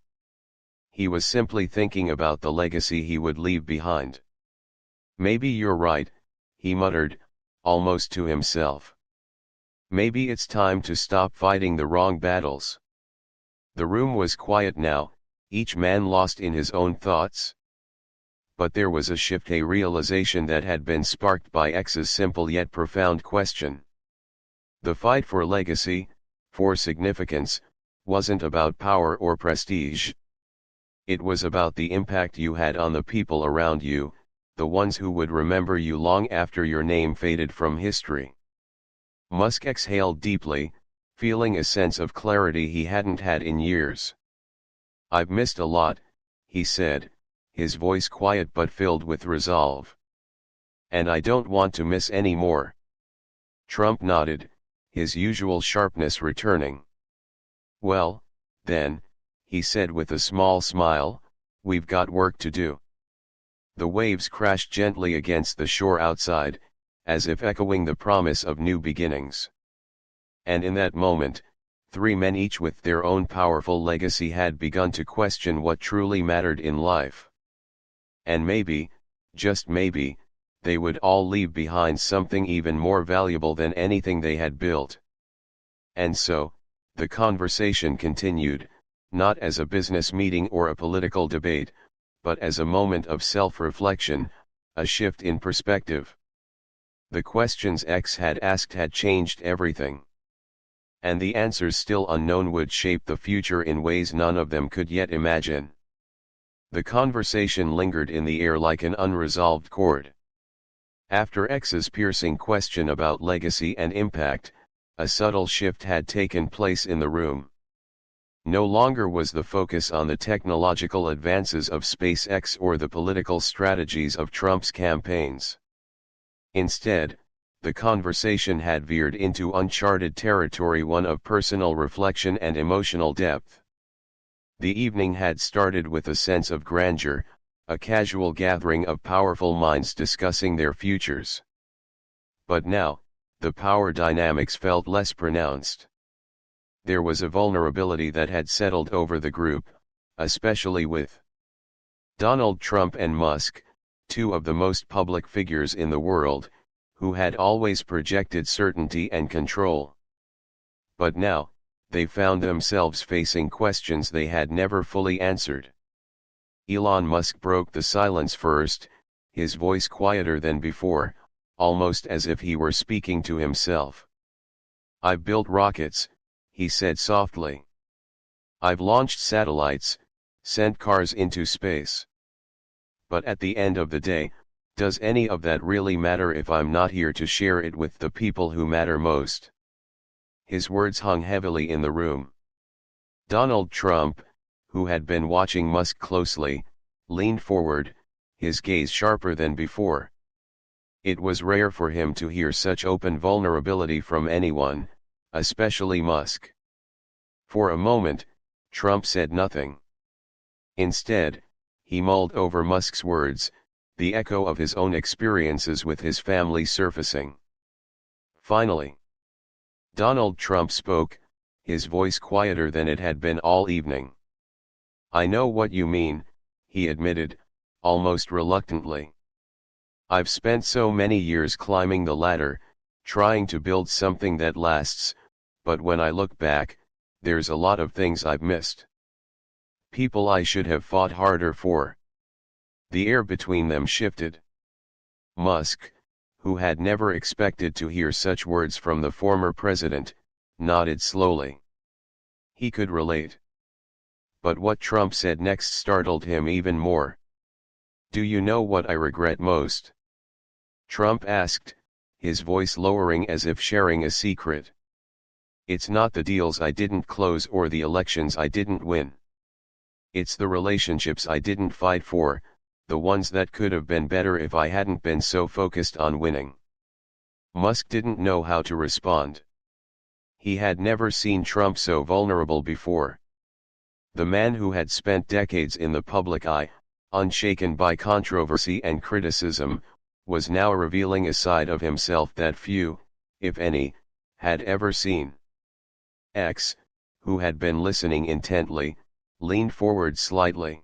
He was simply thinking about the legacy he would leave behind. Maybe you're right, he muttered, almost to himself. Maybe it's time to stop fighting the wrong battles. The room was quiet now, each man lost in his own thoughts. But there was a shift, a realization that had been sparked by X's simple yet profound question. The fight for legacy, for significance, wasn't about power or prestige. It was about the impact you had on the people around you, the ones who would remember you long after your name faded from history. Musk exhaled deeply, feeling a sense of clarity he hadn't had in years. I've missed a lot, he said, his voice quiet but filled with resolve. And I don't want to miss any more. Trump nodded, his usual sharpness returning. Well, then, he said with a small smile, we've got work to do. The waves crashed gently against the shore outside, as if echoing the promise of new beginnings. And in that moment, three men each with their own powerful legacy had begun to question what truly mattered in life. And maybe, just maybe, they would all leave behind something even more valuable than anything they had built. And so, the conversation continued, not as a business meeting or a political debate, but as a moment of self-reflection, a shift in perspective. The questions X had asked had changed everything. And the answers still unknown would shape the future in ways none of them could yet imagine. The conversation lingered in the air like an unresolved chord. After X's piercing question about legacy and impact, a subtle shift had taken place in the room. No longer was the focus on the technological advances of SpaceX or the political strategies of Trump's campaigns. Instead, the conversation had veered into uncharted territory, one of personal reflection and emotional depth. The evening had started with a sense of grandeur, a casual gathering of powerful minds discussing their futures. But now, the power dynamics felt less pronounced. There was a vulnerability that had settled over the group, especially with Donald Trump and Musk, two of the most public figures in the world, who had always projected certainty and control. But now, they found themselves facing questions they had never fully answered. Elon Musk broke the silence first, his voice quieter than before, almost as if he were speaking to himself. I've built rockets, he said softly. I've launched satellites, sent cars into space. But at the end of the day, does any of that really matter if I'm not here to share it with the people who matter most? His words hung heavily in the room. Donald Trump, who had been watching Musk closely, leaned forward, his gaze sharper than before. It was rare for him to hear such open vulnerability from anyone, especially Musk. For a moment, Trump said nothing. Instead, he mulled over Musk's words, the echo of his own experiences with his family surfacing. Finally, Donald Trump spoke, his voice quieter than it had been all evening. I know what you mean, he admitted, almost reluctantly. I've spent so many years climbing the ladder, trying to build something that lasts, but when I look back, there's a lot of things I've missed. People I should have fought harder for. The air between them shifted. Musk, who had never expected to hear such words from the former president, nodded slowly. He could relate. But what Trump said next startled him even more. Do you know what I regret most? Trump asked, his voice lowering as if sharing a secret. It's not the deals I didn't close or the elections I didn't win. It's the relationships I didn't fight for, the ones that could have been better if I hadn't been so focused on winning. Musk didn't know how to respond. He had never seen Trump so vulnerable before. The man who had spent decades in the public eye, unshaken by controversy and criticism, was now revealing a side of himself that few, if any, had ever seen. X, who had been listening intently, leaned forward slightly.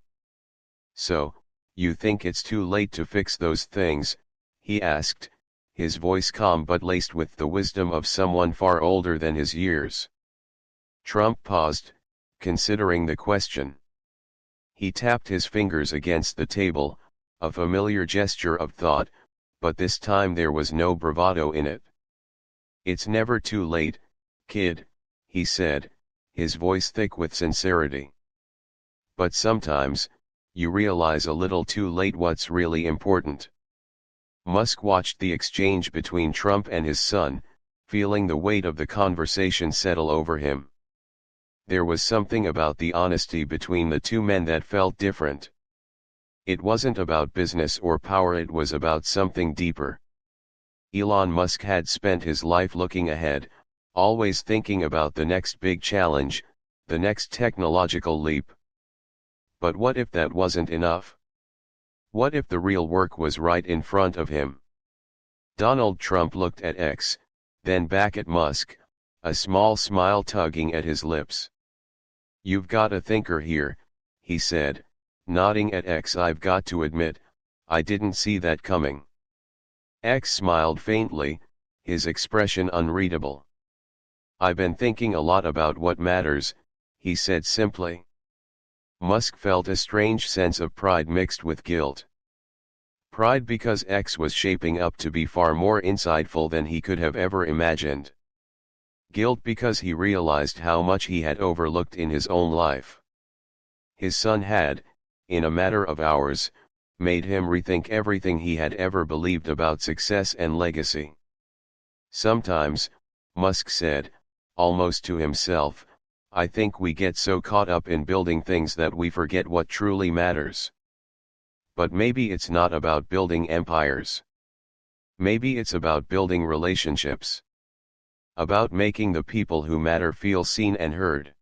"So, you think it's too late to fix those things?" he asked, his voice calm but laced with the wisdom of someone far older than his years. Trump paused, considering the question. He tapped his fingers against the table, a familiar gesture of thought, but this time there was no bravado in it. "It's never too late, kid," he said, his voice thick with sincerity. "But sometimes, you realize a little too late what's really important." Musk watched the exchange between Trump and his son, feeling the weight of the conversation settle over him. There was something about the honesty between the two men that felt different. It wasn't about business or power, it was about something deeper. Elon Musk had spent his life looking ahead, always thinking about the next big challenge, the next technological leap. But what if that wasn't enough? What if the real work was right in front of him? Donald Trump looked at X, then back at Musk, a small smile tugging at his lips. "You've got a thinker here," he said, nodding at X. "I've got to admit, I didn't see that coming." X smiled faintly, his expression unreadable. "I've been thinking a lot about what matters," he said simply. Musk felt a strange sense of pride mixed with guilt. Pride because X was shaping up to be far more insightful than he could have ever imagined. Guilt because he realized how much he had overlooked in his own life. His son had, in a matter of hours, made him rethink everything he had ever believed about success and legacy. "Sometimes," Musk said, almost to himself, "I think we get so caught up in building things that we forget what truly matters. But maybe it's not about building empires. Maybe it's about building relationships. About making the people who matter feel seen and heard."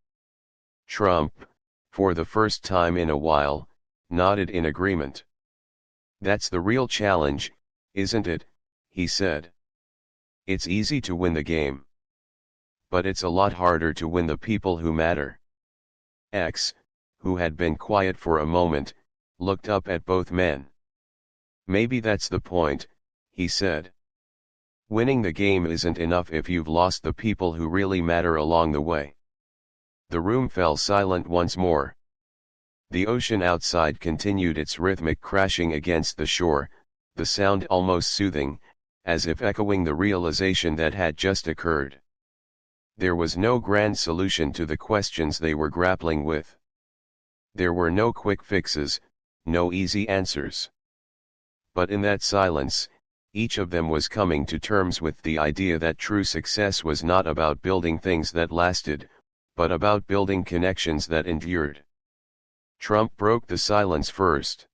Trump, for the first time in a while, nodded in agreement. "That's the real challenge, isn't it?" he said. "It's easy to win the game. But it's a lot harder to win the people who matter." X, who had been quiet for a moment, looked up at both men. "Maybe that's the point," he said. "Winning the game isn't enough if you've lost the people who really matter along the way." The room fell silent once more. The ocean outside continued its rhythmic crashing against the shore, the sound almost soothing, as if echoing the realization that had just occurred. There was no grand solution to the questions they were grappling with. There were no quick fixes, no easy answers. But in that silence, each of them was coming to terms with the idea that true success was not about building things that lasted, but about building connections that endured. Trump broke the silence first.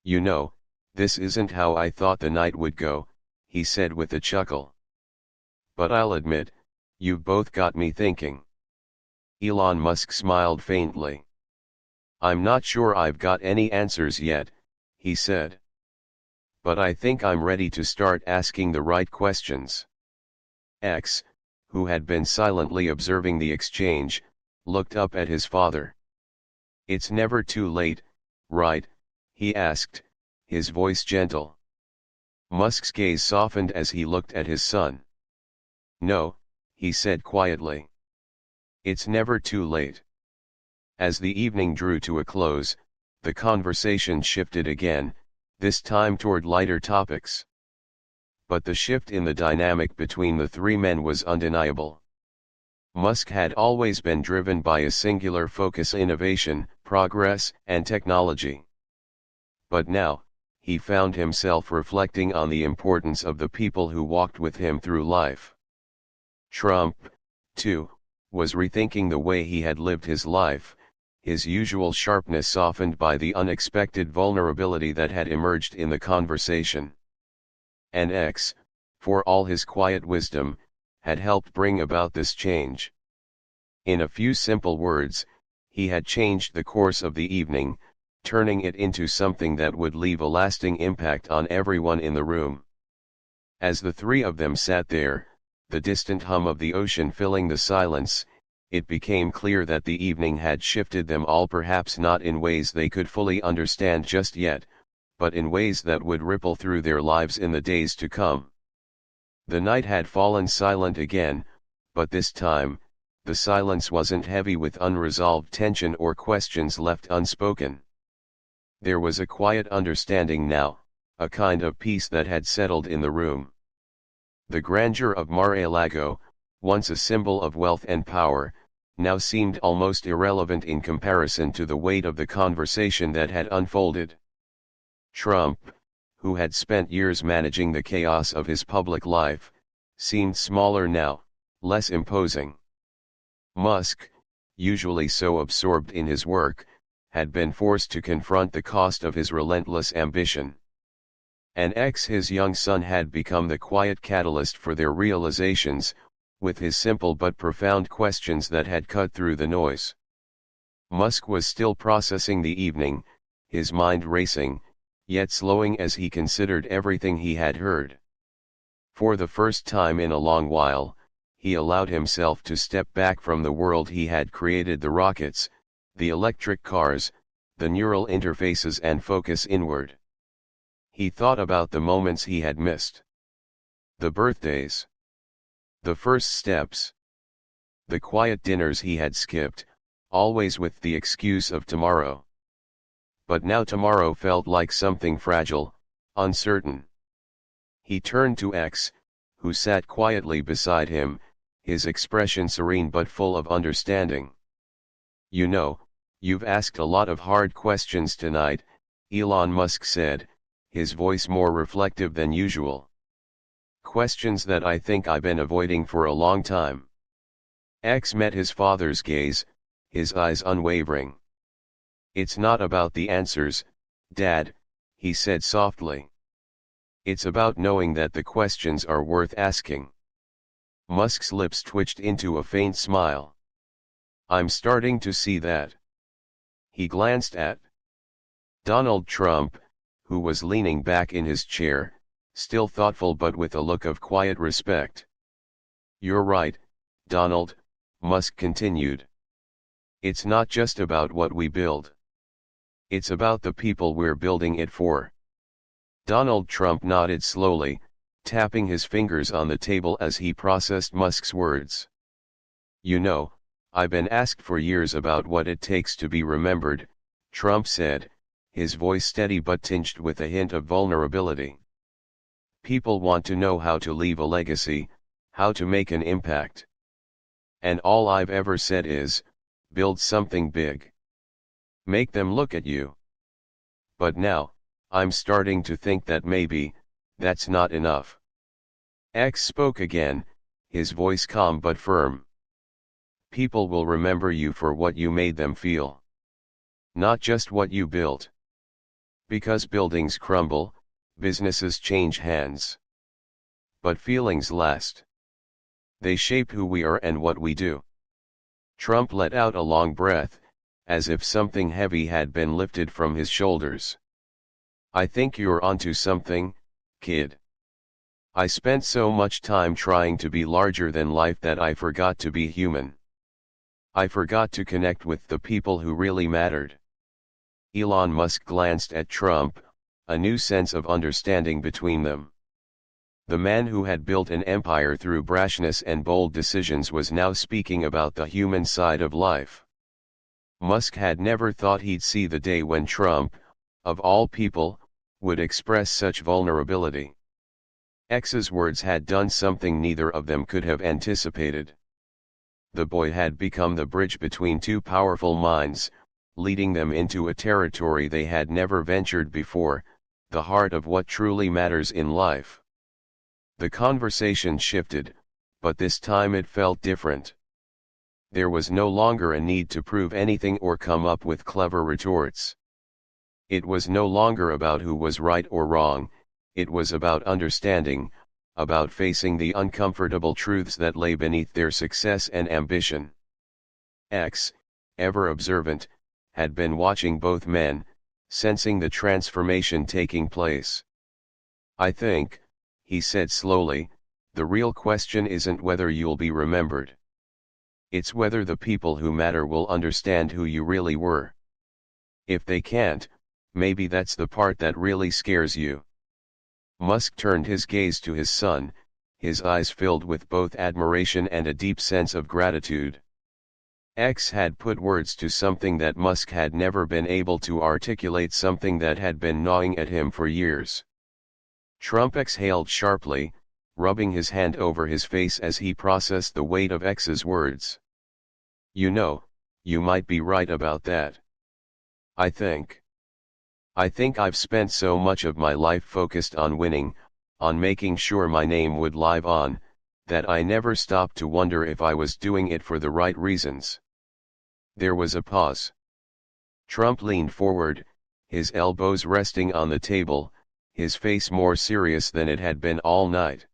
"You know, this isn't how I thought the night would go," he said with a chuckle. "But I'll admit, you've both got me thinking." Elon Musk smiled faintly. "I'm not sure I've got any answers yet," he said. "But I think I'm ready to start asking the right questions." X, who had been silently observing the exchange, looked up at his father. "It's never too late, right?" he asked, his voice gentle. Musk's gaze softened as he looked at his son. "No," he said quietly. "It's never too late." As the evening drew to a close, the conversation shifted again, this time toward lighter topics. But the shift in the dynamic between the three men was undeniable. Musk had always been driven by a singular focus: innovation, progress, and technology. But now, he found himself reflecting on the importance of the people who walked with him through life. Trump, too, was rethinking the way he had lived his life, his usual sharpness softened by the unexpected vulnerability that had emerged in the conversation. And X, for all his quiet wisdom, had helped bring about this change. In a few simple words, he had changed the course of the evening, turning it into something that would leave a lasting impact on everyone in the room. As the three of them sat there, the distant hum of the ocean filling the silence, it became clear that the evening had shifted them all, perhaps not in ways they could fully understand just yet, but in ways that would ripple through their lives in the days to come. The night had fallen silent again, but this time, the silence wasn't heavy with unresolved tension or questions left unspoken. There was a quiet understanding now, a kind of peace that had settled in the room. The grandeur of Mar-a-Lago, once a symbol of wealth and power, now seemed almost irrelevant in comparison to the weight of the conversation that had unfolded. Trump, who had spent years managing the chaos of his public life, seemed smaller now, less imposing. Musk, usually so absorbed in his work, had been forced to confront the cost of his relentless ambition. And X, his young son, had become the quiet catalyst for their realizations, with his simple but profound questions that had cut through the noise. Musk was still processing the evening, his mind racing, yet slowing as he considered everything he had heard. For the first time in a long while, he allowed himself to step back from the world he had created, the rockets, the electric cars, the neural interfaces, and focus inward. He thought about the moments he had missed. The birthdays. The first steps. The quiet dinners he had skipped, always with the excuse of tomorrow. But now tomorrow felt like something fragile, uncertain. He turned to X, who sat quietly beside him, his expression serene but full of understanding. "You know, you've asked a lot of hard questions tonight," Elon Musk said, his voice more reflective than usual. "Questions that I think I've been avoiding for a long time." X met his father's gaze, his eyes unwavering. "It's not about the answers, Dad," he said softly. "It's about knowing that the questions are worth asking." Musk's lips twitched into a faint smile. "I'm starting to see that." He glanced at Donald Trump, who was leaning back in his chair, still thoughtful but with a look of quiet respect. "You're right, Donald," Musk continued. "It's not just about what we build. It's about the people we're building it for." Donald Trump nodded slowly, tapping his fingers on the table as he processed Musk's words. "You know, I've been asked for years about what it takes to be remembered," Trump said, his voice steady but tinged with a hint of vulnerability. "People want to know how to leave a legacy, how to make an impact. And all I've ever said is, build something big. Make them look at you. But now, I'm starting to think that maybe, that's not enough." X spoke again, his voice calm but firm. "People will remember you for what you made them feel. Not just what you built. Because buildings crumble, businesses change hands. But feelings last. They shape who we are and what we do." Trump let out a long breath, as if something heavy had been lifted from his shoulders. "I think you're onto something, kid. I spent so much time trying to be larger than life that I forgot to be human. I forgot to connect with the people who really mattered." Elon Musk glanced at Trump, a new sense of understanding between them. The man who had built an empire through brashness and bold decisions was now speaking about the human side of life. Musk had never thought he'd see the day when Trump, of all people, would express such vulnerability. X's words had done something neither of them could have anticipated. The boy had become the bridge between two powerful minds, leading them into a territory they had never ventured before, the heart of what truly matters in life. The conversation shifted, but this time it felt different. There was no longer a need to prove anything or come up with clever retorts. It was no longer about who was right or wrong, it was about understanding, about facing the uncomfortable truths that lay beneath their success and ambition. X, ever observant, had been watching both men, sensing the transformation taking place. "I think," he said slowly, "the real question isn't whether you'll be remembered. It's whether the people who matter will understand who you really were. If they can't, maybe that's the part that really scares you." Musk turned his gaze to his son, his eyes filled with both admiration and a deep sense of gratitude. X had put words to something that Musk had never been able to articulate, something that had been gnawing at him for years. Trump exhaled sharply, rubbing his hand over his face as he processed the weight of X's words. "You know, you might be right about that. I think I've spent so much of my life focused on winning, on making sure my name would live on, that I never stopped to wonder if I was doing it for the right reasons." There was a pause. Trump leaned forward, his elbows resting on the table, his face more serious than it had been all night.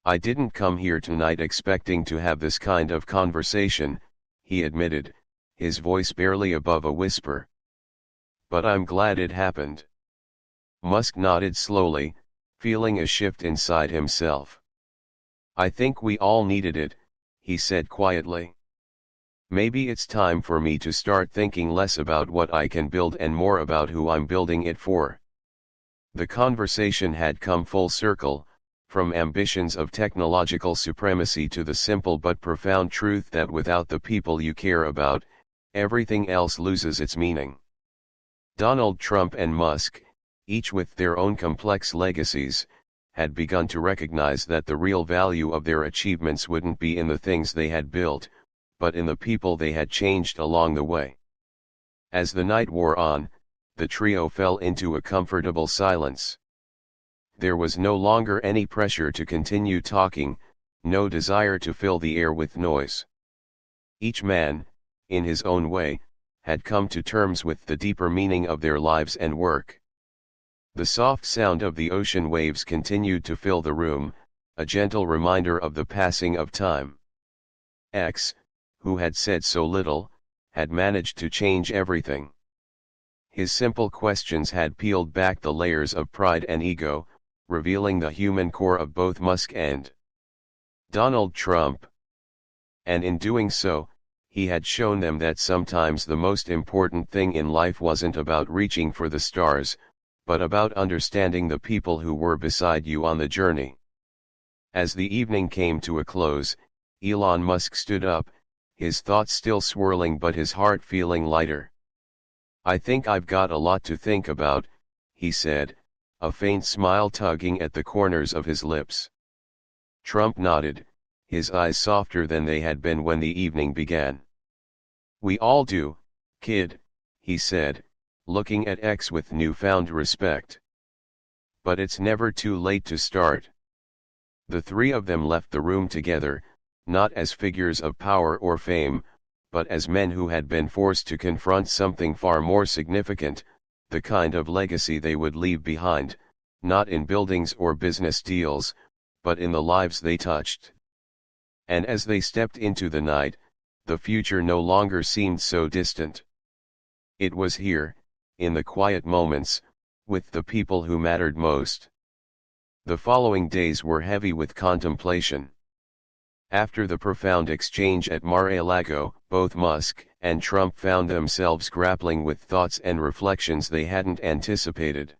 "I didn't come here tonight expecting to have this kind of conversation," he admitted, his voice barely above a whisper. "But I'm glad it happened." Musk nodded slowly, feeling a shift inside himself. "I think we all needed it," he said quietly. "Maybe it's time for me to start thinking less about what I can build and more about who I'm building it for." The conversation had come full circle, from ambitions of technological supremacy to the simple but profound truth that without the people you care about, everything else loses its meaning. Donald Trump and Musk, each with their own complex legacies, had begun to recognize that the real value of their achievements wouldn't be in the things they had built, but in the people they had changed along the way. As the night wore on, the trio fell into a comfortable silence. There was no longer any pressure to continue talking, no desire to fill the air with noise. Each man, in his own way, had come to terms with the deeper meaning of their lives and work. The soft sound of the ocean waves continued to fill the room, a gentle reminder of the passing of time. X, who had said so little, had managed to change everything. His simple questions had peeled back the layers of pride and ego, revealing the human core of both Musk and Donald Trump. And in doing so, he had shown them that sometimes the most important thing in life wasn't about reaching for the stars, but about understanding the people who were beside you on the journey. As the evening came to a close, Elon Musk stood up, his thoughts still swirling but his heart feeling lighter. "I think I've got a lot to think about," he said, a faint smile tugging at the corners of his lips. Trump nodded, his eyes softer than they had been when the evening began. "We all do, kid," he said, looking at X with newfound respect. "But it's never too late to start." The three of them left the room together, not as figures of power or fame, but as men who had been forced to confront something far more significant, the kind of legacy they would leave behind, not in buildings or business deals, but in the lives they touched. And as they stepped into the night, the future no longer seemed so distant. It was here, in the quiet moments, with the people who mattered most. The following days were heavy with contemplation. After the profound exchange at Mar-a-Lago, both Musk and Trump found themselves grappling with thoughts and reflections they hadn't anticipated.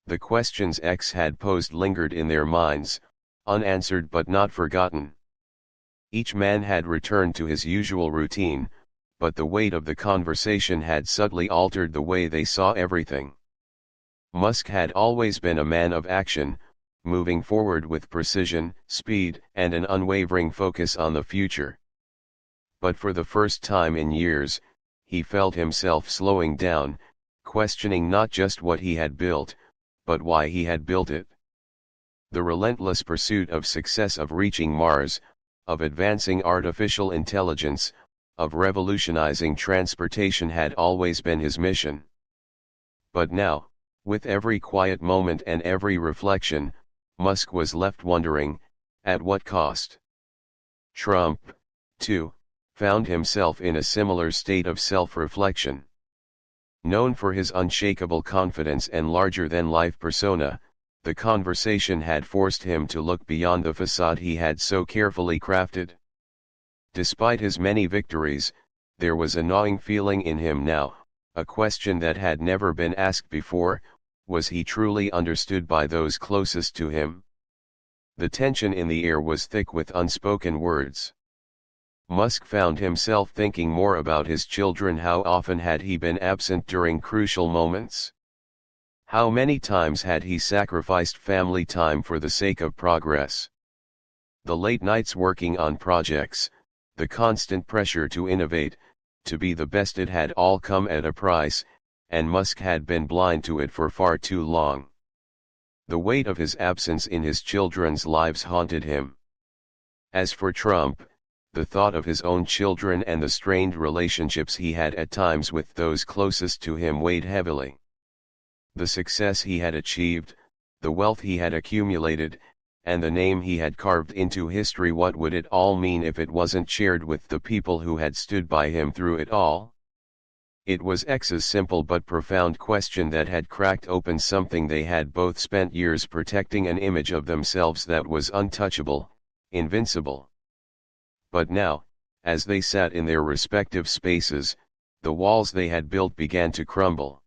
The questions X had posed lingered in their minds, unanswered but not forgotten. Each man had returned to his usual routine, but the weight of the conversation had subtly altered the way they saw everything. Musk had always been a man of action, moving forward with precision, speed, and an unwavering focus on the future. But for the first time in years, he felt himself slowing down, questioning not just what he had built, but why he had built it. The relentless pursuit of success, of reaching Mars, of advancing artificial intelligence, of revolutionizing transportation had always been his mission. But now, with every quiet moment and every reflection, Musk was left wondering, at what cost? Trump, too, found himself in a similar state of self-reflection. Known for his unshakable confidence and larger-than-life persona, the conversation had forced him to look beyond the facade he had so carefully crafted. Despite his many victories, there was a gnawing feeling in him now, a question that had never been asked before: was he truly understood by those closest to him? The tension in the air was thick with unspoken words. Musk found himself thinking more about his children. How often had he been absent during crucial moments? How many times had he sacrificed family time for the sake of progress? The late nights working on projects, the constant pressure to innovate, to be the best, it had all come at a price, and Musk had been blind to it for far too long. The weight of his absence in his children's lives haunted him. As for Trump, the thought of his own children and the strained relationships he had at times with those closest to him weighed heavily. The success he had achieved, the wealth he had accumulated, and the name he had carved into history, what would it all mean if it wasn't shared with the people who had stood by him through it all? It was X's simple but profound question that had cracked open something they had both spent years protecting, an image of themselves that was untouchable, invincible. But now, as they sat in their respective spaces, the walls they had built began to crumble.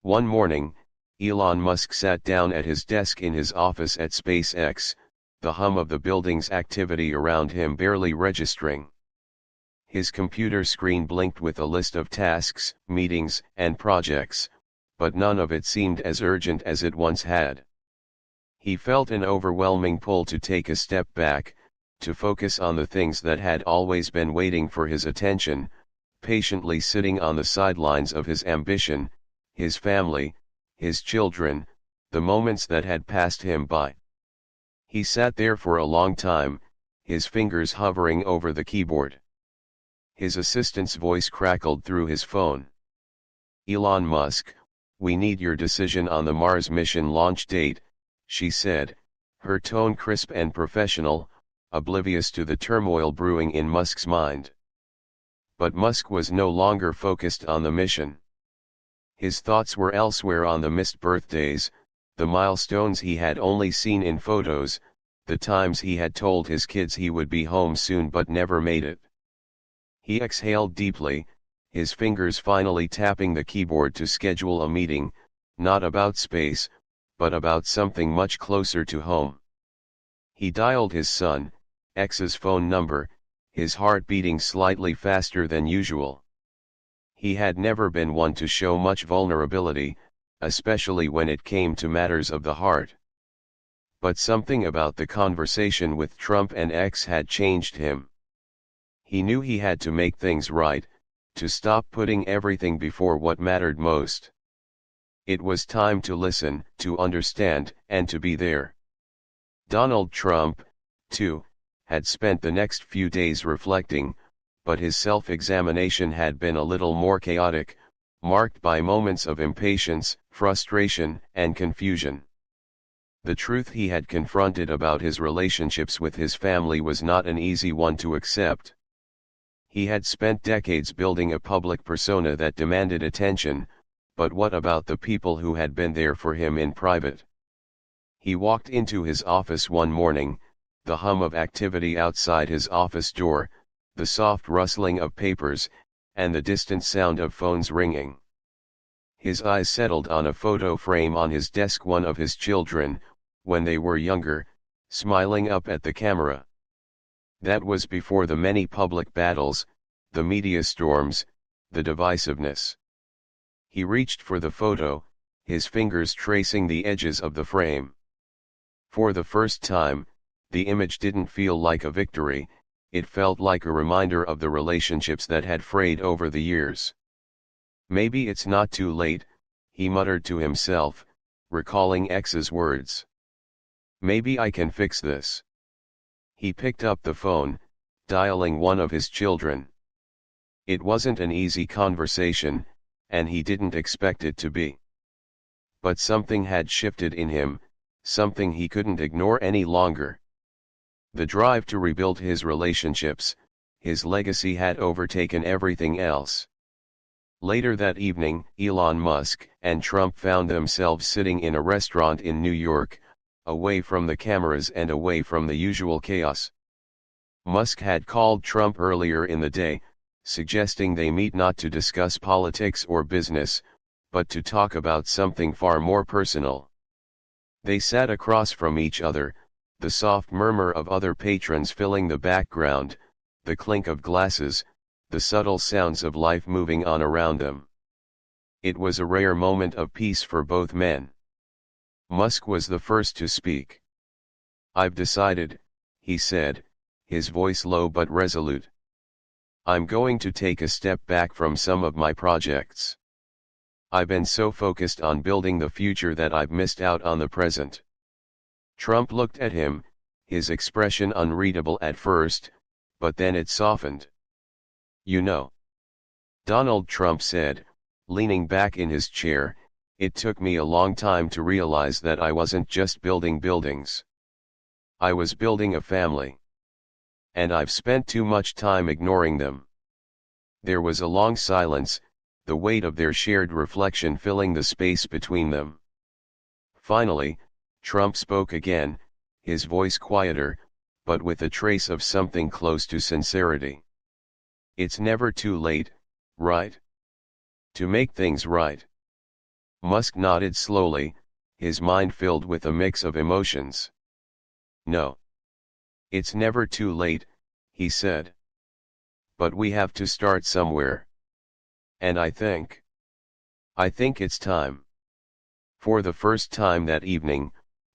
One morning, Elon Musk sat down at his desk in his office at SpaceX, the hum of the building's activity around him barely registering. His computer screen blinked with a list of tasks, meetings, and projects, but none of it seemed as urgent as it once had. He felt an overwhelming pull to take a step back, to focus on the things that had always been waiting for his attention, patiently sitting on the sidelines of his ambition, his family, his children, the moments that had passed him by. He sat there for a long time, his fingers hovering over the keyboard. His assistant's voice crackled through his phone. "Elon Musk, we need your decision on the Mars mission launch date," she said, her tone crisp and professional, oblivious to the turmoil brewing in Musk's mind. But Musk was no longer focused on the mission. His thoughts were elsewhere, on the missed birthdays, the milestones he had only seen in photos, the times he had told his kids he would be home soon but never made it. He exhaled deeply, his fingers finally tapping the keyboard to schedule a meeting, not about space, but about something much closer to home. He dialed his son, X's phone number, his heart beating slightly faster than usual. He had never been one to show much vulnerability, especially when it came to matters of the heart. But something about the conversation with Trump and X had changed him. He knew he had to make things right, to stop putting everything before what mattered most. It was time to listen, to understand, and to be there. Donald Trump, too, had spent the next few days reflecting, but his self-examination had been a little more chaotic, marked by moments of impatience, frustration, and confusion. The truth he had confronted about his relationships with his family was not an easy one to accept. He had spent decades building a public persona that demanded attention, but what about the people who had been there for him in private? He walked into his office one morning, the hum of activity outside his office door, the soft rustling of papers, and the distant sound of phones ringing. His eyes settled on a photo frame on his desk, one of his children, when they were younger, smiling up at the camera. That was before the many public battles, the media storms, the divisiveness. He reached for the photo, his fingers tracing the edges of the frame. For the first time, the image didn't feel like a victory, it felt like a reminder of the relationships that had frayed over the years. Maybe it's not too late, he muttered to himself, recalling X's words. Maybe I can fix this. He picked up the phone, dialing one of his children. It wasn't an easy conversation, and he didn't expect it to be. But something had shifted in him, something he couldn't ignore any longer. The drive to rebuild his relationships, his legacy had overtaken everything else. Later that evening, Elon Musk and Trump found themselves sitting in a restaurant in New York, away from the cameras and away from the usual chaos. Musk had called Trump earlier in the day, suggesting they meet not to discuss politics or business, but to talk about something far more personal. They sat across from each other, the soft murmur of other patrons filling the background, the clink of glasses, the subtle sounds of life moving on around them. It was a rare moment of peace for both men. Musk was the first to speak. "I've decided," he said, his voice low but resolute. "I'm going to take a step back from some of my projects. I've been so focused on building the future that I've missed out on the present." Trump looked at him, his expression unreadable at first, but then it softened. "You know," Donald Trump said, leaning back in his chair, "it took me a long time to realize that I wasn't just building buildings. I was building a family. And I've spent too much time ignoring them." There was a long silence, the weight of their shared reflection filling the space between them. Finally, Trump spoke again, his voice quieter, but with a trace of something close to sincerity. "It's never too late, right? To make things right." Musk nodded slowly, his mind filled with a mix of emotions. "No. It's never too late," he said. "But we have to start somewhere. And I think it's time." For the first time that evening,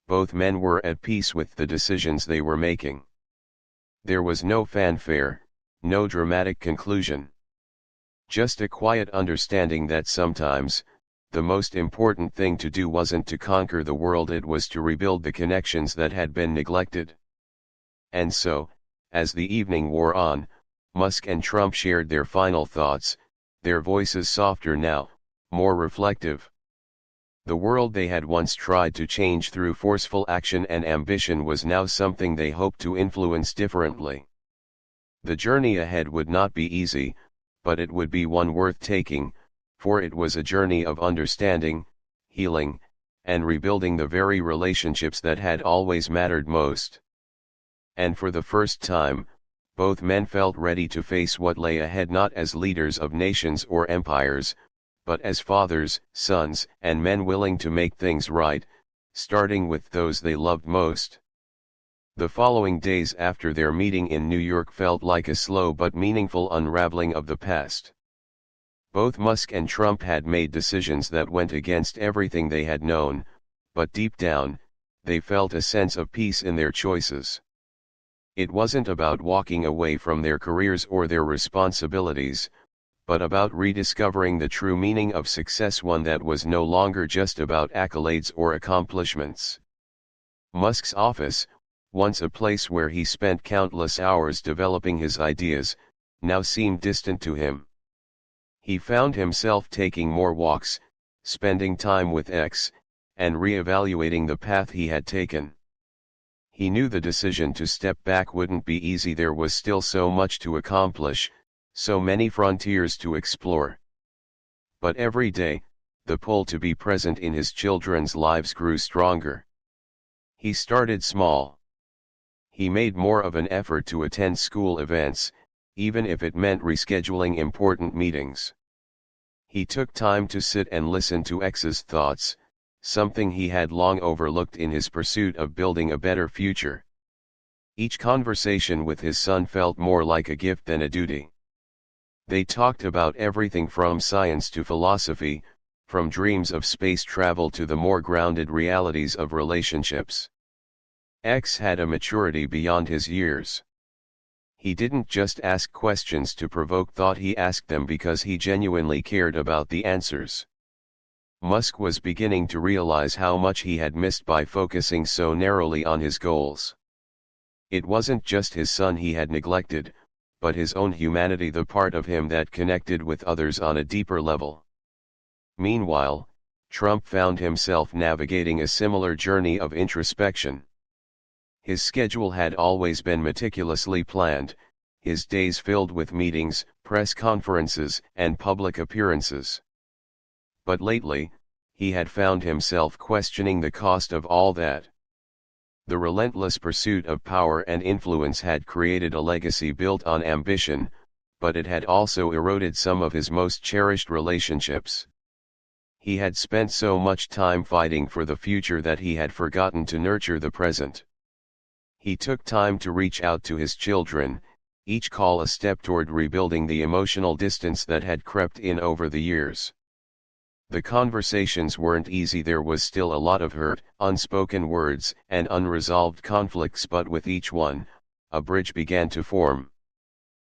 both men were at peace with the decisions they were making. There was no fanfare, no dramatic conclusion. Just a quiet understanding that sometimes, the most important thing to do wasn't to conquer the world, it was to rebuild the connections that had been neglected. And so, as the evening wore on, Musk and Trump shared their final thoughts, their voices softer now, more reflective. The world they had once tried to change through forceful action and ambition was now something they hoped to influence differently. The journey ahead would not be easy, but it would be one worth taking, for it was a journey of understanding, healing, and rebuilding the very relationships that had always mattered most. And for the first time, both men felt ready to face what lay ahead, not as leaders of nations or empires, but as fathers, sons, and men willing to make things right, starting with those they loved most. The following days after their meeting in New York felt like a slow but meaningful unraveling of the past. Both Musk and Trump had made decisions that went against everything they had known, but deep down, they felt a sense of peace in their choices. It wasn't about walking away from their careers or their responsibilities, but about rediscovering the true meaning of success, one that was no longer just about accolades or accomplishments. Musk's office, once a place where he spent countless hours developing his ideas, now seemed distant to him. He found himself taking more walks, spending time with X, and re-evaluating the path he had taken. He knew the decision to step back wouldn't be easy. There was still so much to accomplish, so many frontiers to explore. But every day, the pull to be present in his children's lives grew stronger. He started small. He made more of an effort to attend school events, even if it meant rescheduling important meetings. He took time to sit and listen to X's thoughts, something he had long overlooked in his pursuit of building a better future. Each conversation with his son felt more like a gift than a duty. They talked about everything from science to philosophy, from dreams of space travel to the more grounded realities of relationships. X had a maturity beyond his years. He didn't just ask questions to provoke thought, he asked them because he genuinely cared about the answers. Musk was beginning to realize how much he had missed by focusing so narrowly on his goals. It wasn't just his son he had neglected, but his own humanity, the part of him that connected with others on a deeper level. Meanwhile, Trump found himself navigating a similar journey of introspection. His schedule had always been meticulously planned, his days filled with meetings, press conferences, and public appearances. But lately, he had found himself questioning the cost of all that. The relentless pursuit of power and influence had created a legacy built on ambition, but it had also eroded some of his most cherished relationships. He had spent so much time fighting for the future that he had forgotten to nurture the present. He took time to reach out to his children, each call a step toward rebuilding the emotional distance that had crept in over the years. The conversations weren't easy, there was still a lot of hurt, unspoken words, and unresolved conflicts, but with each one, a bridge began to form.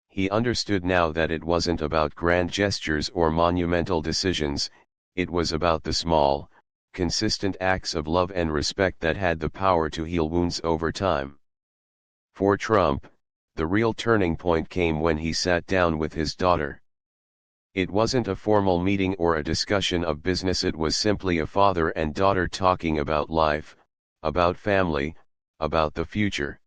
He understood now that it wasn't about grand gestures or monumental decisions, it was about the small, consistent acts of love and respect that had the power to heal wounds over time. For Trump, the real turning point came when he sat down with his daughter. It wasn't a formal meeting or a discussion of business, it was simply a father and daughter talking about life, about family, about the future.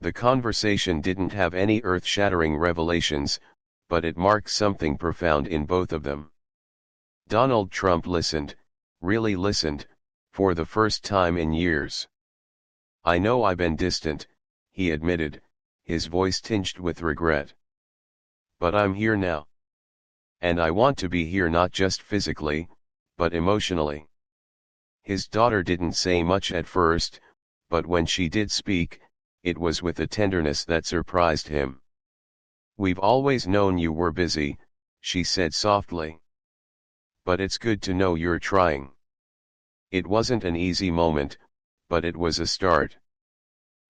The conversation didn't have any earth-shattering revelations, but it marked something profound in both of them. Donald Trump listened, really listened, for the first time in years. "I know I've been distant," he admitted, his voice tinged with regret. "But I'm here now. And I want to be here not just physically, but emotionally." His daughter didn't say much at first, but when she did speak, it was with a tenderness that surprised him. "We've always known you were busy," she said softly. "But it's good to know you're trying." It wasn't an easy moment, but it was a start.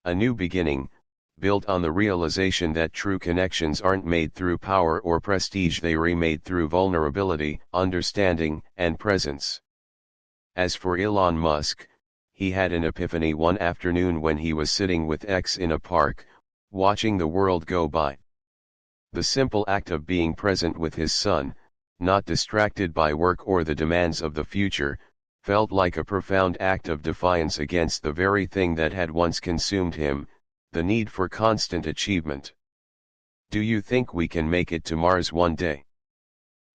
A new beginning, built on the realization that true connections aren't made through power or prestige, they are made through vulnerability, understanding, and presence. As for Elon Musk, he had an epiphany one afternoon when he was sitting with X in a park, watching the world go by. The simple act of being present with his son, not distracted by work or the demands of the future, felt like a profound act of defiance against the very thing that had once consumed him, the need for constant achievement. "Do you think we can make it to Mars one day?"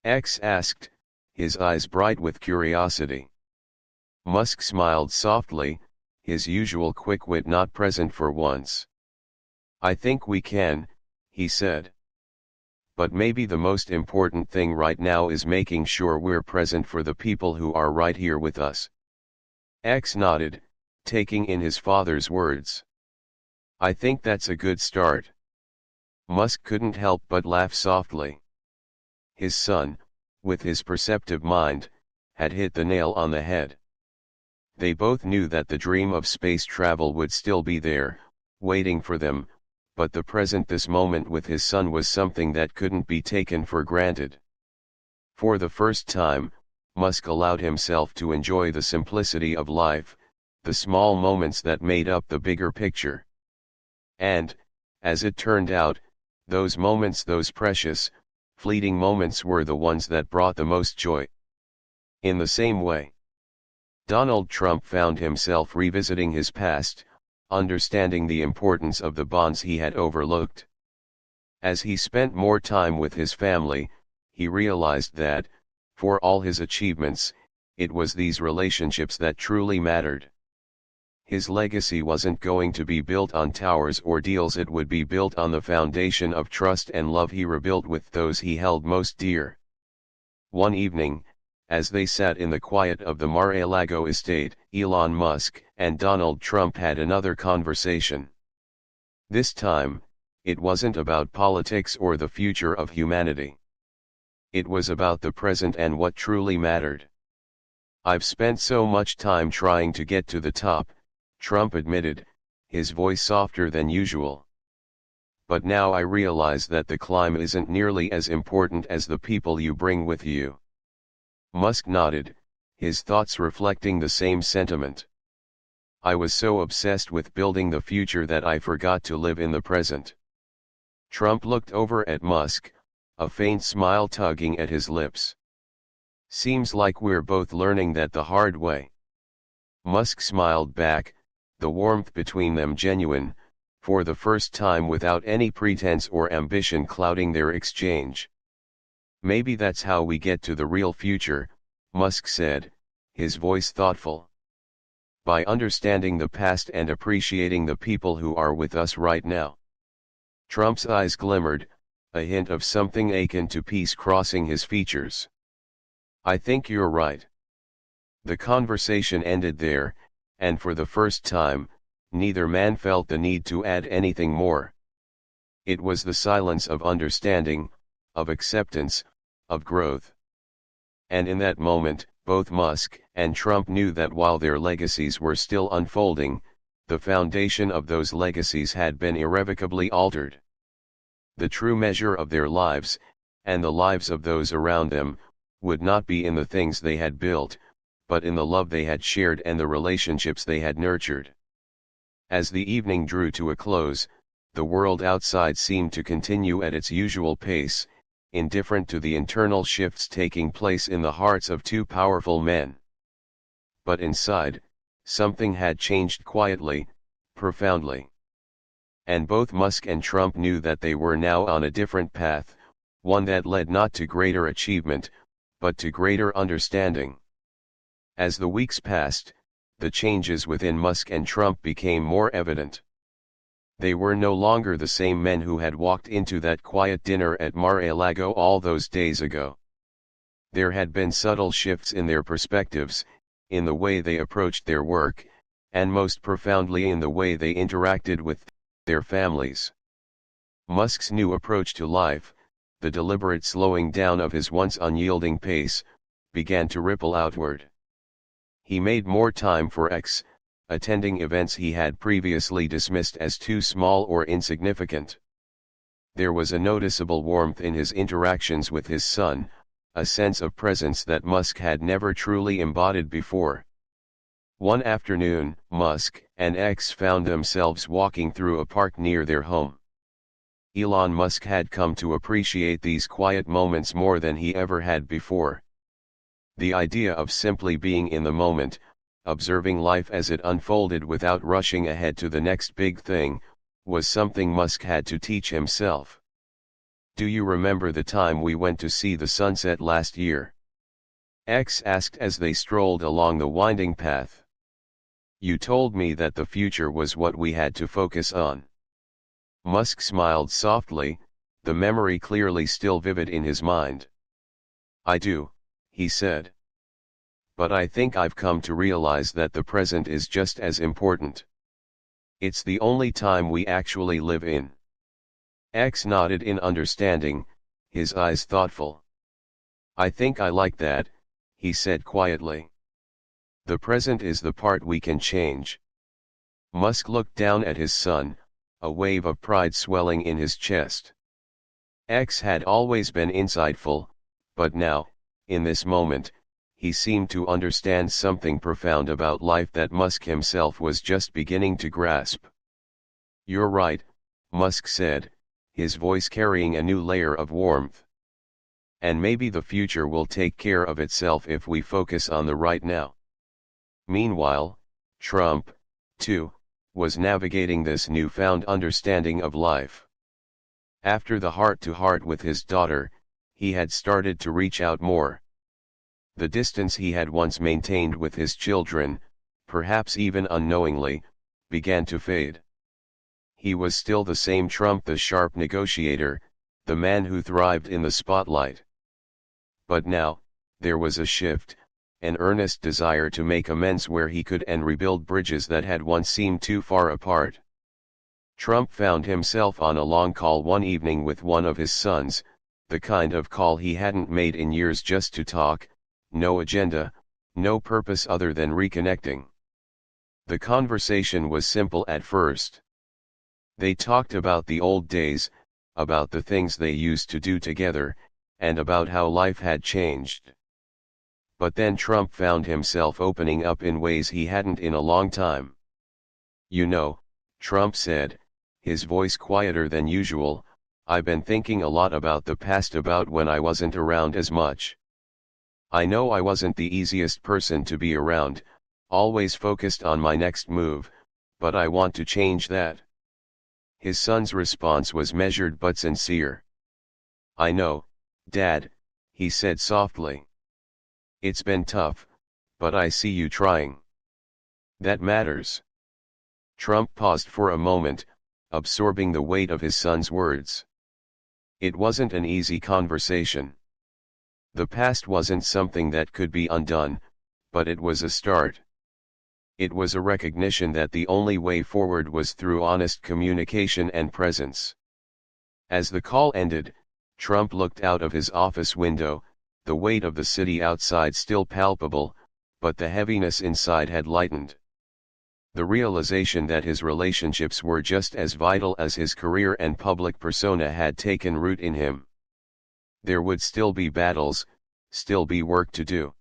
X asked, his eyes bright with curiosity. Musk smiled softly, his usual quick wit not present for once. "I think we can," he said. "But maybe the most important thing right now is making sure we're present for the people who are right here with us." X nodded, taking in his father's words. "I think that's a good start." Musk couldn't help but laugh softly. His son, with his perceptive mind, had hit the nail on the head. They both knew that the dream of space travel would still be there, waiting for them, but the present, this moment with his son, was something that couldn't be taken for granted. For the first time, Musk allowed himself to enjoy the simplicity of life, the small moments that made up the bigger picture. And, as it turned out, those moments, those precious, fleeting moments, were the ones that brought the most joy. In the same way, Donald Trump found himself revisiting his past, understanding the importance of the bonds he had overlooked. As he spent more time with his family, he realized that, for all his achievements, it was these relationships that truly mattered. His legacy wasn't going to be built on towers or deals, it would be built on the foundation of trust and love he rebuilt with those he held most dear. One evening, as they sat in the quiet of the Mar-a-Lago estate, Elon Musk and Donald Trump had another conversation. This time, it wasn't about politics or the future of humanity. It was about the present and what truly mattered. "I've spent so much time trying to get to the top," Trump admitted, his voice softer than usual. "But now I realize that the climb isn't nearly as important as the people you bring with you." Musk nodded, his thoughts reflecting the same sentiment. I was so obsessed with building the future that I forgot to live in the present. Trump looked over at Musk, a faint smile tugging at his lips. Seems like we're both learning that the hard way. Musk smiled back, the warmth between them genuine, for the first time without any pretense or ambition clouding their exchange. Maybe that's how we get to the real future, Musk said, his voice thoughtful. By understanding the past and appreciating the people who are with us right now. Trump's eyes glimmered, a hint of something akin to peace crossing his features. I think you're right. The conversation ended there, and for the first time, neither man felt the need to add anything more. It was the silence of understanding, of acceptance, of growth. And in that moment, both Musk and Trump knew that while their legacies were still unfolding, the foundation of those legacies had been irrevocably altered. The true measure of their lives, and the lives of those around them, would not be in the things they had built, but in the love they had shared and the relationships they had nurtured. As the evening drew to a close, the world outside seemed to continue at its usual pace, indifferent to the internal shifts taking place in the hearts of two powerful men. But inside, something had changed quietly, profoundly. And both Musk and Trump knew that they were now on a different path, one that led not to greater achievement, but to greater understanding. As the weeks passed, the changes within Musk and Trump became more evident. They were no longer the same men who had walked into that quiet dinner at Mar-a-Lago all those days ago. There had been subtle shifts in their perspectives, in the way they approached their work, and most profoundly in the way they interacted with their families. Musk's new approach to life, the deliberate slowing down of his once unyielding pace, began to ripple outward. He made more time for attending events he had previously dismissed as too small or insignificant. There was a noticeable warmth in his interactions with his son, a sense of presence that Musk had never truly embodied before. One afternoon, Musk and X found themselves walking through a park near their home. Elon Musk had come to appreciate these quiet moments more than he ever had before. The idea of simply being in the moment, observing life as it unfolded without rushing ahead to the next big thing, was something Musk had to teach himself. Do you remember the time we went to see the sunset last year? X asked as they strolled along the winding path. You told me that the future was what we had to focus on. Musk smiled softly, the memory clearly still vivid in his mind. I do, he said. But I think I've come to realize that the present is just as important. It's the only time we actually live in. X nodded in understanding, his eyes thoughtful. I think I like that, he said quietly. The present is the part we can change. Musk looked down at his son, a wave of pride swelling in his chest. X had always been insightful, but now, in this moment, he seemed to understand something profound about life that Musk himself was just beginning to grasp. You're right, Musk said, his voice carrying a new layer of warmth. And maybe the future will take care of itself if we focus on the right now. Meanwhile, Trump, too, was navigating this newfound understanding of life. After the heart-to-heart with his daughter, he had started to reach out more. The distance he had once maintained with his children, perhaps even unknowingly, began to fade. He was still the same Trump, the sharp negotiator, the man who thrived in the spotlight. But now, there was a shift, an earnest desire to make amends where he could and rebuild bridges that had once seemed too far apart. Trump found himself on a long call one evening with one of his sons, the kind of call he hadn't made in years, just to talk, no agenda, no purpose other than reconnecting. The conversation was simple at first. They talked about the old days, about the things they used to do together, and about how life had changed. But then Trump found himself opening up in ways he hadn't in a long time. "You know," Trump said, his voice quieter than usual, "I've been thinking a lot about the past, about when I wasn't around as much. I know I wasn't the easiest person to be around, always focused on my next move, but I want to change that." His son's response was measured but sincere. "I know, Dad," he said softly. "It's been tough, but I see you trying. That matters." Trump paused for a moment, absorbing the weight of his son's words. It wasn't an easy conversation. The past wasn't something that could be undone, but it was a start. It was a recognition that the only way forward was through honest communication and presence. As the call ended, Trump looked out of his office window, the weight of the city outside still palpable, but the heaviness inside had lightened. The realization that his relationships were just as vital as his career and public persona had taken root in him. There would still be battles, still be work to do.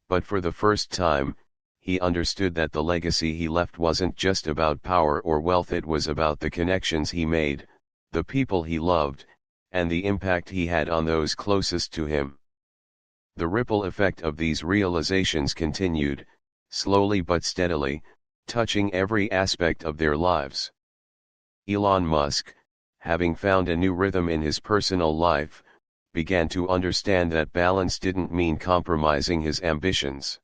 But for the first time, he understood that the legacy he left wasn't just about power or wealth, it was about the connections he made, the people he loved, and the impact he had on those closest to him. The ripple effect of these realizations continued, slowly but steadily, touching every aspect of their lives. Elon Musk, having found a new rhythm in his personal life, began to understand that balance didn't mean compromising his ambitions.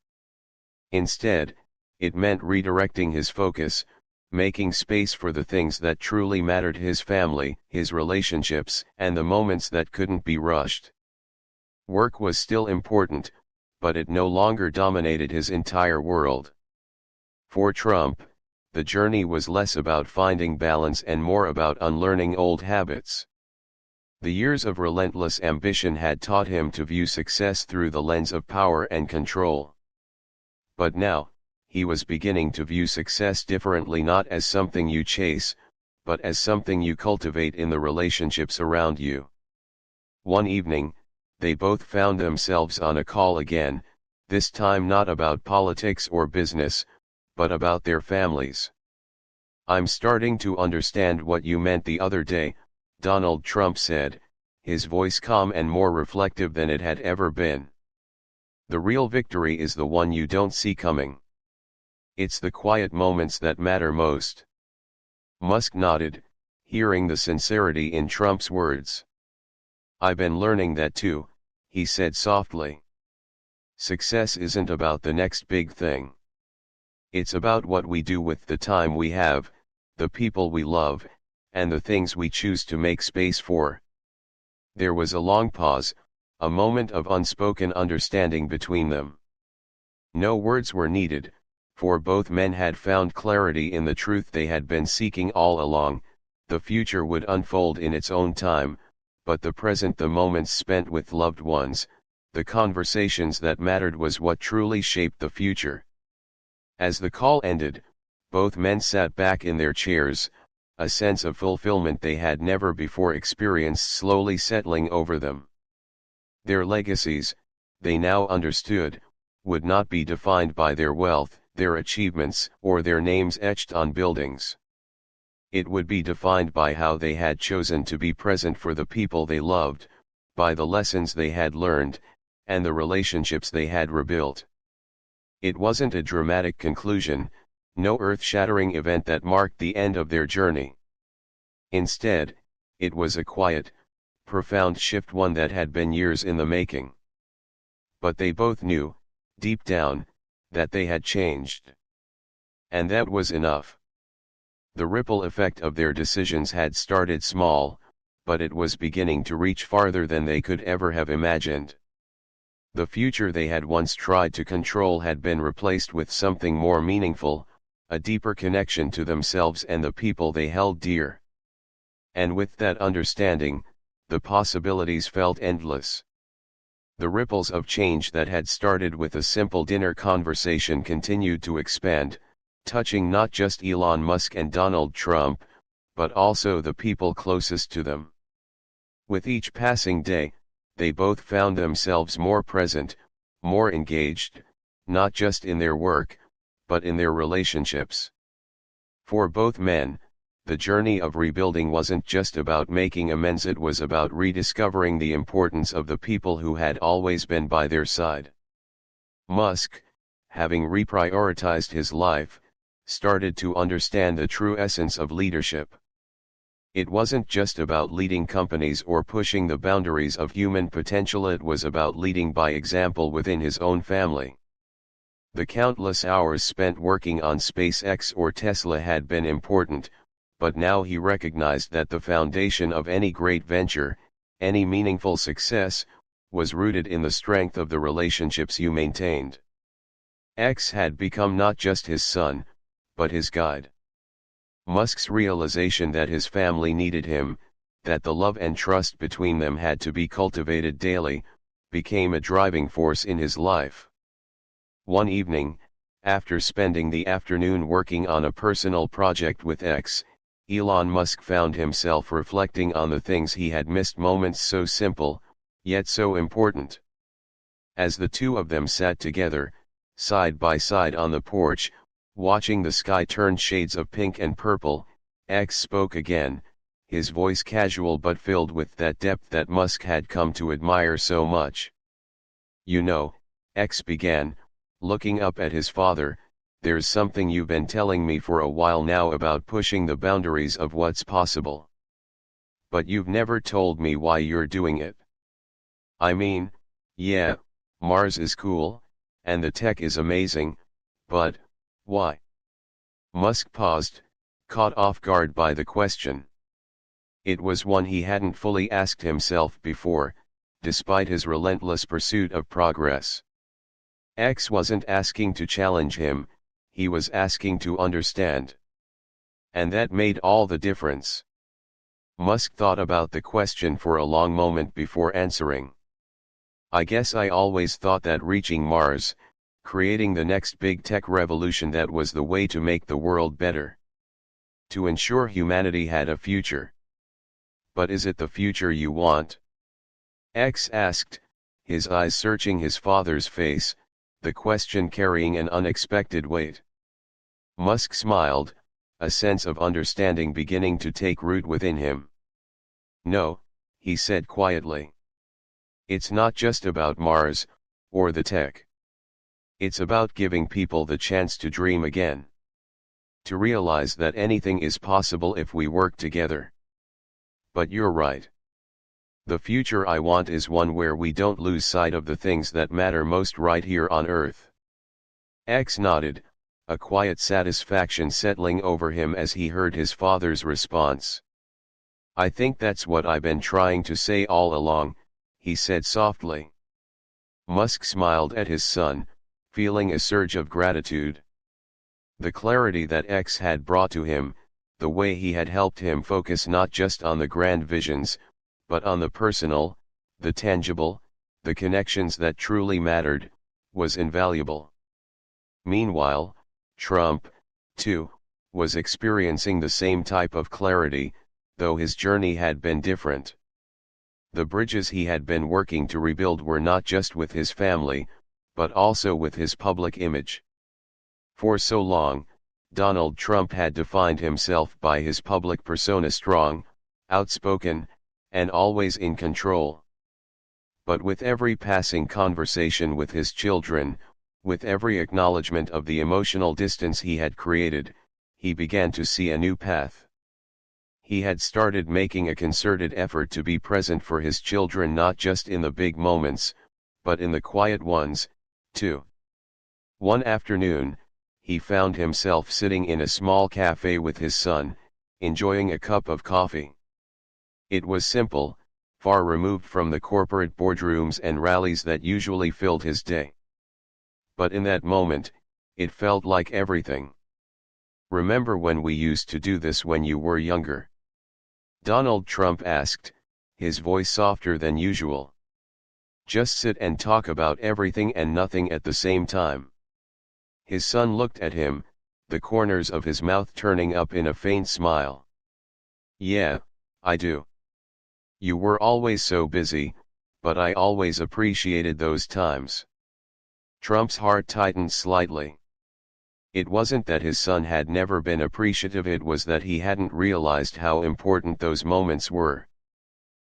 Instead, it meant redirecting his focus, making space for the things that truly mattered: his family, his relationships, and the moments that couldn't be rushed. Work was still important, but it no longer dominated his entire world. For Trump, the journey was less about finding balance and more about unlearning old habits. The years of relentless ambition had taught him to view success through the lens of power and control. But now, he was beginning to view success differently, not as something you chase, but as something you cultivate in the relationships around you. One evening, they both found themselves on a call again, this time not about politics or business, but about their families. "I'm starting to understand what you meant the other day," Donald Trump said, his voice calm and more reflective than it had ever been. "The real victory is the one you don't see coming. It's the quiet moments that matter most." Musk nodded, hearing the sincerity in Trump's words. "I've been learning that too," he said softly. "Success isn't about the next big thing. It's about what we do with the time we have, the people we love, and the things we choose to make space for." There was a long pause, a moment of unspoken understanding between them. No words were needed, for both men had found clarity in the truth they had been seeking all along: the future would unfold in its own time, but the present, the moments spent with loved ones, the conversations that mattered, was what truly shaped the future. As the call ended, both men sat back in their chairs, a sense of fulfillment they had never before experienced slowly settling over them. Their legacies, they now understood, would not be defined by their wealth, their achievements, or their names etched on buildings. It would be defined by how they had chosen to be present for the people they loved, by the lessons they had learned, and the relationships they had rebuilt. It wasn't a dramatic conclusion, no earth-shattering event that marked the end of their journey. Instead, it was a quiet, profound shift, one that had been years in the making. But they both knew, deep down, that they had changed. And that was enough. The ripple effect of their decisions had started small, but it was beginning to reach farther than they could ever have imagined. The future they had once tried to control had been replaced with something more meaningful, a deeper connection to themselves and the people they held dear. And with that understanding, the possibilities felt endless. The ripples of change that had started with a simple dinner conversation continued to expand, touching not just Elon Musk and Donald Trump, but also the people closest to them. With each passing day, they both found themselves more present, more engaged, not just in their work, but in their relationships. For both men, the journey of rebuilding wasn't just about making amends, it was about rediscovering the importance of the people who had always been by their side. Musk, having reprioritized his life, started to understand the true essence of leadership. It wasn't just about leading companies or pushing the boundaries of human potential, it was about leading by example within his own family. The countless hours spent working on SpaceX or Tesla had been important, but now he recognized that the foundation of any great venture, any meaningful success, was rooted in the strength of the relationships you maintained. X had become not just his son, but his guide. Musk's realization that his family needed him, that the love and trust between them had to be cultivated daily, became a driving force in his life. One evening, after spending the afternoon working on a personal project with X, Elon Musk found himself reflecting on the things he had missed, moments so simple, yet so important. As the two of them sat together, side by side on the porch, watching the sky turn shades of pink and purple, X spoke again, his voice casual but filled with that depth that Musk had come to admire so much. "You know," X began, looking up at his father, "there's something you've been telling me for a while now about pushing the boundaries of what's possible. But you've never told me why you're doing it. I mean, yeah, Mars is cool, and the tech is amazing, but why?" Musk paused, caught off guard by the question. It was one he hadn't fully asked himself before, despite his relentless pursuit of progress. X wasn't asking to challenge him, he was asking to understand. And that made all the difference. Musk thought about the question for a long moment before answering. "I guess I always thought that reaching Mars, creating the next big tech revolution, that was the way to make the world better. To ensure humanity had a future. But is it the future you want?" X asked, his eyes searching his father's face, the question carrying an unexpected weight. Musk smiled, a sense of understanding beginning to take root within him. "No," he said quietly. "It's not just about Mars, or the tech. It's about giving people the chance to dream again. To realize that anything is possible if we work together. But you're right. The future I want is one where we don't lose sight of the things that matter most right here on Earth." X nodded, a quiet satisfaction settling over him as he heard his father's response. "I think that's what I've been trying to say all along," he said softly. Musk smiled at his son, feeling a surge of gratitude. The clarity that X had brought to him, the way he had helped him focus not just on the grand visions, but on the personal, the tangible, the connections that truly mattered, was invaluable. Meanwhile, Trump, too, was experiencing the same type of clarity, though his journey had been different. The bridges he had been working to rebuild were not just with his family, but also with his public image. For so long, Donald Trump had defined himself by his public persona: strong, outspoken, and always in control. But with every passing conversation with his children, with every acknowledgement of the emotional distance he had created, he began to see a new path. He had started making a concerted effort to be present for his children, not just in the big moments, but in the quiet ones, too. One afternoon, he found himself sitting in a small cafe with his son, enjoying a cup of coffee. It was simple, far removed from the corporate boardrooms and rallies that usually filled his day. But in that moment, it felt like everything. "Remember when we used to do this when you were younger?" Donald Trump asked, his voice softer than usual. "Just sit and talk about everything and nothing at the same time." His son looked at him, the corners of his mouth turning up in a faint smile. "Yeah, I do. You were always so busy, but I always appreciated those times." Trump's heart tightened slightly. It wasn't that his son had never been appreciative, it was that he hadn't realized how important those moments were.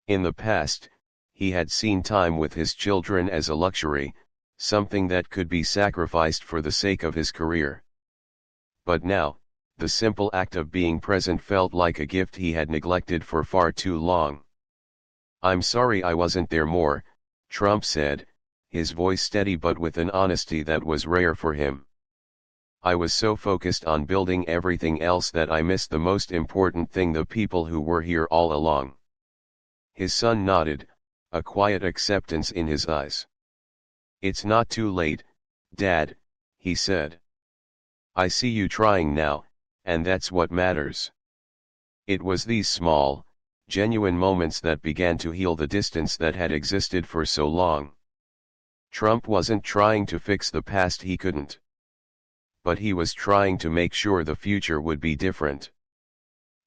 In the past, he had seen time with his children as a luxury, something that could be sacrificed for the sake of his career. But now, the simple act of being present felt like a gift he had neglected for far too long. "I'm sorry I wasn't there more," Trump said, his voice steady but with an honesty that was rare for him. "I was so focused on building everything else that I missed the most important thing, the people who were here all along." His son nodded, a quiet acceptance in his eyes. "It's not too late, Dad," he said. "I see you trying now, and that's what matters." It was these small, genuine moments that began to heal the distance that had existed for so long. Trump wasn't trying to fix the past, he couldn't. But he was trying to make sure the future would be different.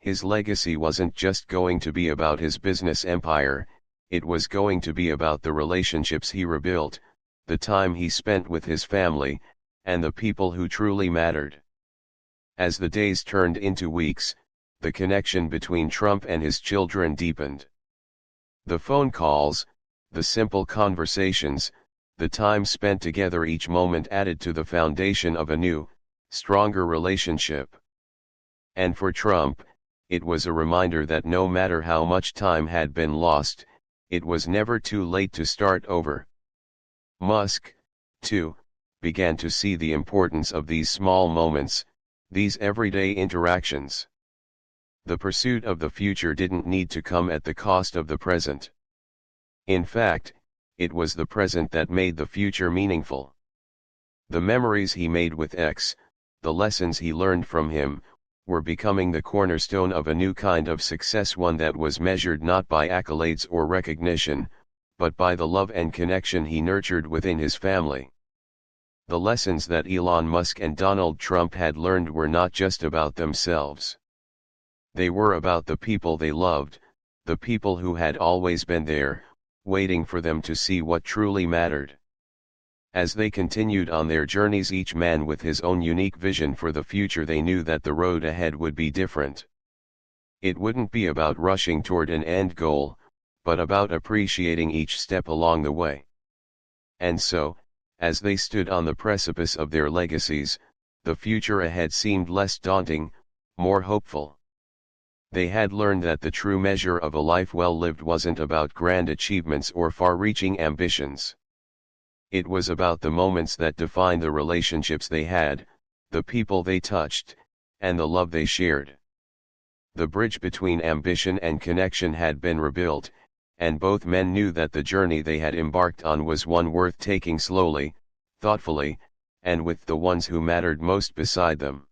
His legacy wasn't just going to be about his business empire, it was going to be about the relationships he rebuilt, the time he spent with his family, and the people who truly mattered. As the days turned into weeks, the connection between Trump and his children deepened. The phone calls, the simple conversations, the time spent together, each moment added to the foundation of a new, stronger relationship. And for Trump, it was a reminder that no matter how much time had been lost, it was never too late to start over. Musk, too, began to see the importance of these small moments, these everyday interactions. The pursuit of the future didn't need to come at the cost of the present. In fact, it was the present that made the future meaningful. The memories he made with X, the lessons he learned from him, were becoming the cornerstone of a new kind of success, one that was measured not by accolades or recognition, but by the love and connection he nurtured within his family. The lessons that Elon Musk and Donald Trump had learned were not just about themselves. They were about the people they loved, the people who had always been there, waiting for them to see what truly mattered. As they continued on their journeys, each man with his own unique vision for the future, they knew that the road ahead would be different. It wouldn't be about rushing toward an end goal, but about appreciating each step along the way. And so, as they stood on the precipice of their legacies, the future ahead seemed less daunting, more hopeful. They had learned that the true measure of a life well lived wasn't about grand achievements or far-reaching ambitions. It was about the moments that defined the relationships they had, the people they touched, and the love they shared. The bridge between ambition and connection had been rebuilt, and both men knew that the journey they had embarked on was one worth taking slowly, thoughtfully, and with the ones who mattered most beside them.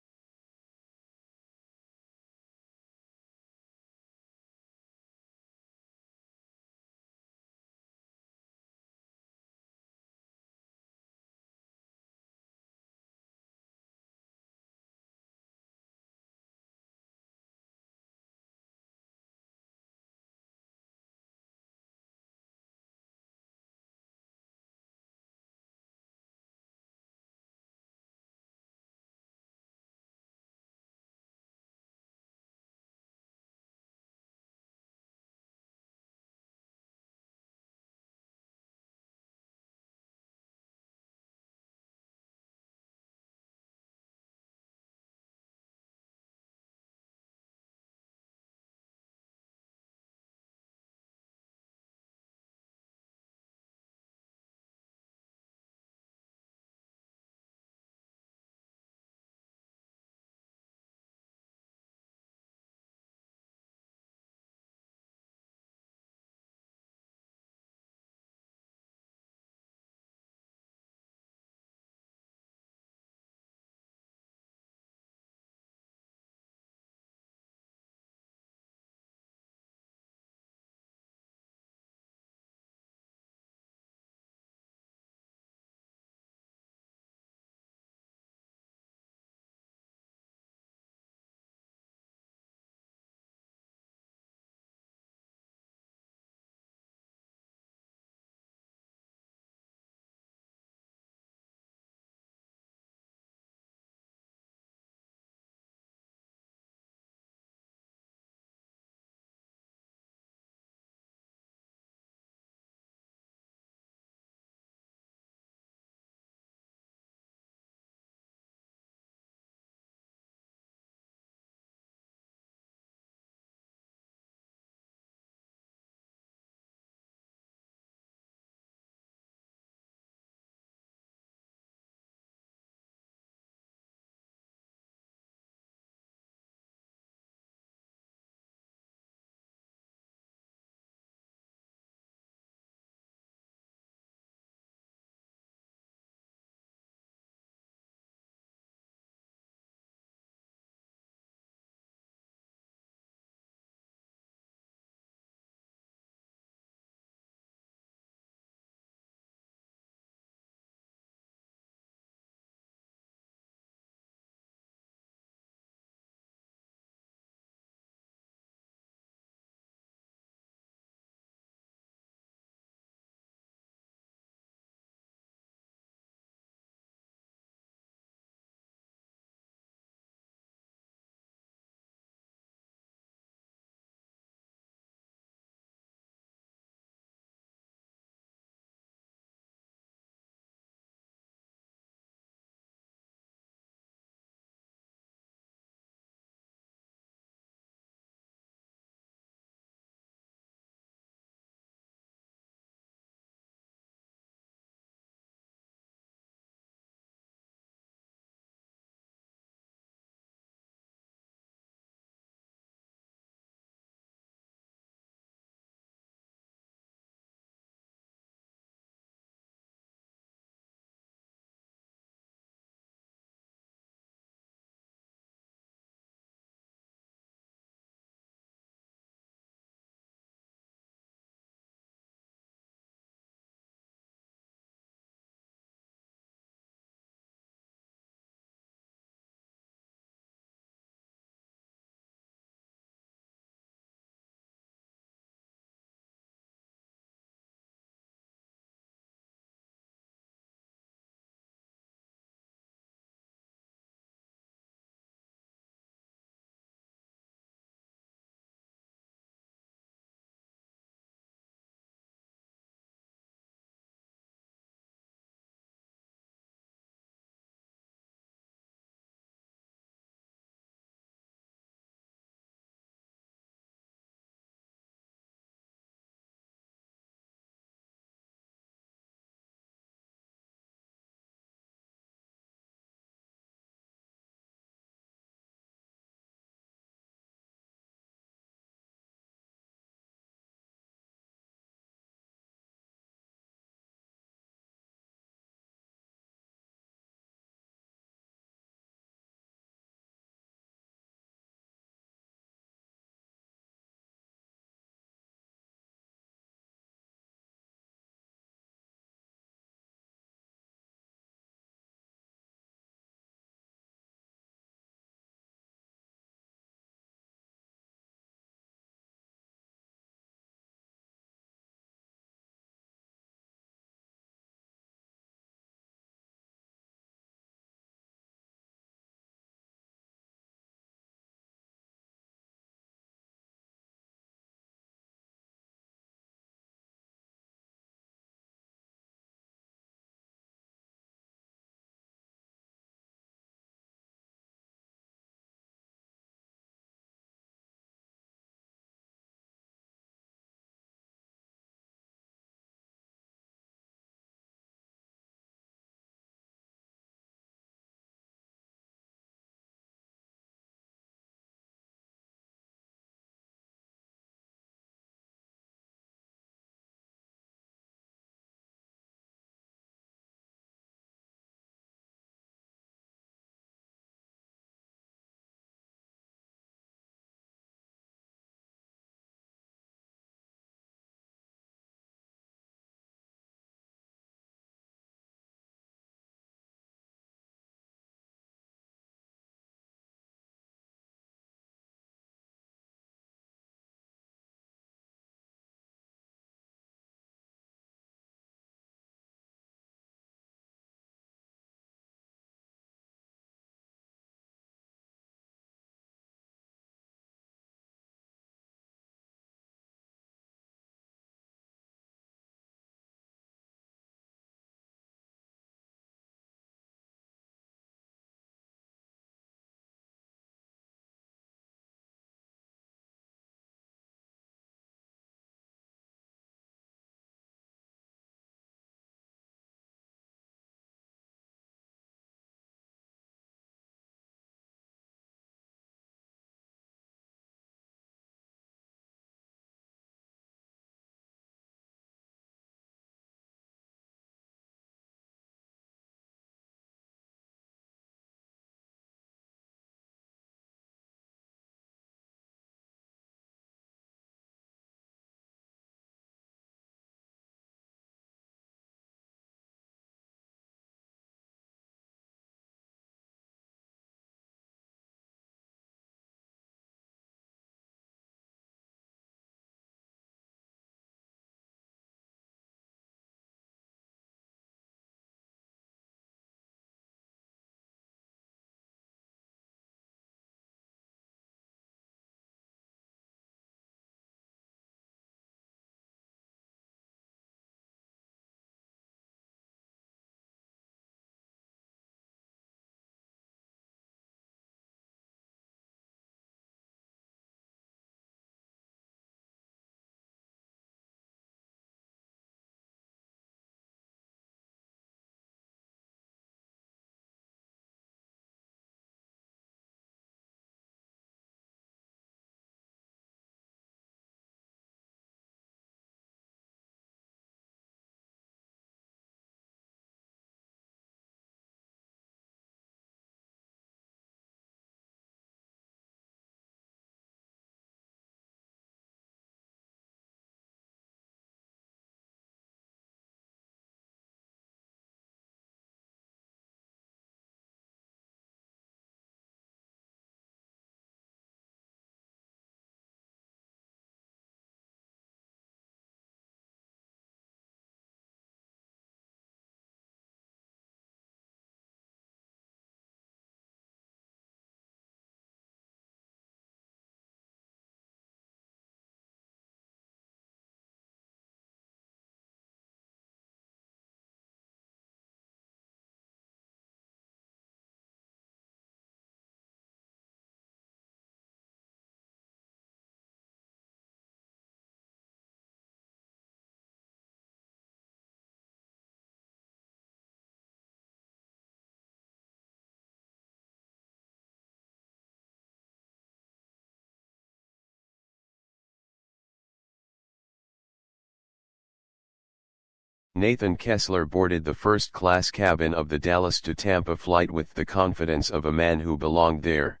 Nathan Kessler boarded the first-class cabin of the Dallas to Tampa flight with the confidence of a man who belonged there.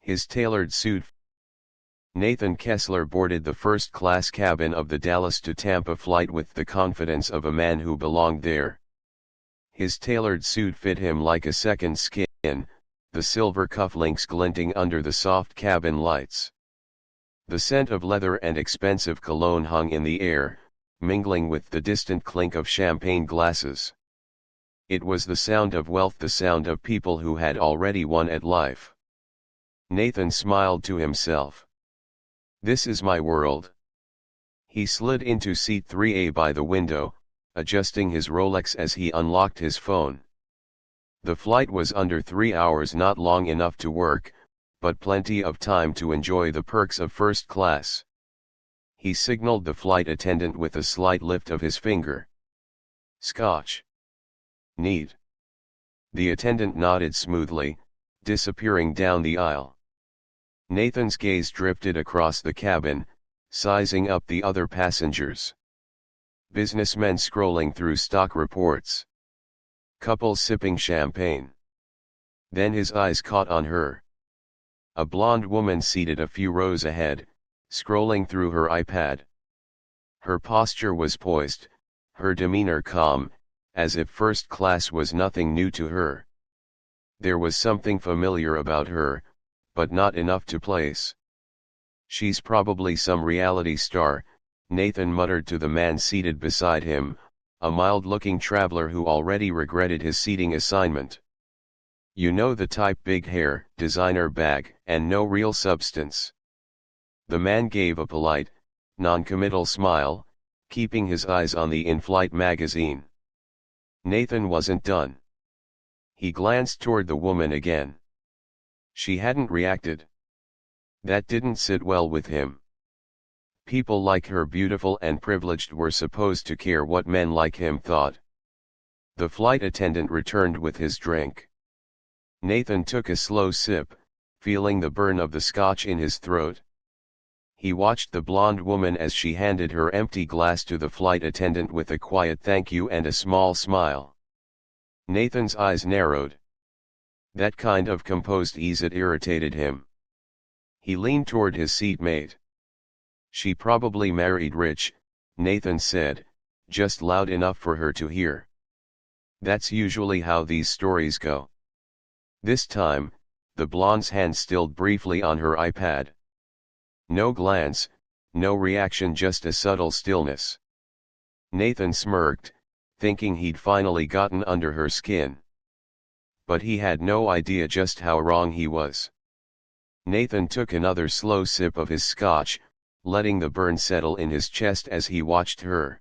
His tailored suit. Nathan Kessler boarded the first-class cabin of the Dallas to Tampa flight with the confidence of a man who belonged there. His tailored suit fit him like a second skin, the silver cufflinks glinting under the soft cabin lights. The scent of leather and expensive cologne hung in the air, mingling with the distant clink of champagne glasses. It was the sound of wealth, the sound of people who had already won at life. Nathan smiled to himself. This is my world. He slid into seat 3A by the window, adjusting his Rolex as he unlocked his phone. The flight was under 3 hours, not long enough to work, but plenty of time to enjoy the perks of first class. He signaled the flight attendant with a slight lift of his finger. Scotch. Need. The attendant nodded smoothly, disappearing down the aisle. Nathan's gaze drifted across the cabin, sizing up the other passengers. Businessmen scrolling through stock reports. Couples sipping champagne. Then his eyes caught on her. A blonde woman seated a few rows ahead, scrolling through her iPad. Her posture was poised, her demeanor calm, as if first class was nothing new to her. There was something familiar about her, but not enough to place. She's probably some reality star, Nathan muttered to the man seated beside him, a mild-looking traveler who already regretted his seating assignment. You know the type: big hair, designer bag, and no real substance. The man gave a polite, non-committal smile, keeping his eyes on the in-flight magazine. Nathan wasn't done. He glanced toward the woman again. She hadn't reacted. That didn't sit well with him. People like her, beautiful and privileged, were supposed to care what men like him thought. The flight attendant returned with his drink. Nathan took a slow sip, feeling the burn of the scotch in his throat. He watched the blonde woman as she handed her empty glass to the flight attendant with a quiet thank you and a small smile. Nathan's eyes narrowed. That kind of composed ease, it irritated him. He leaned toward his seatmate. She probably married rich, Nathan said, just loud enough for her to hear. That's usually how these stories go. This time, the blonde's hand stilled briefly on her iPad. No glance, no reaction, just a subtle stillness. Nathan smirked, thinking he'd finally gotten under her skin. But he had no idea just how wrong he was. Nathan took another slow sip of his scotch, letting the burn settle in his chest as he watched her.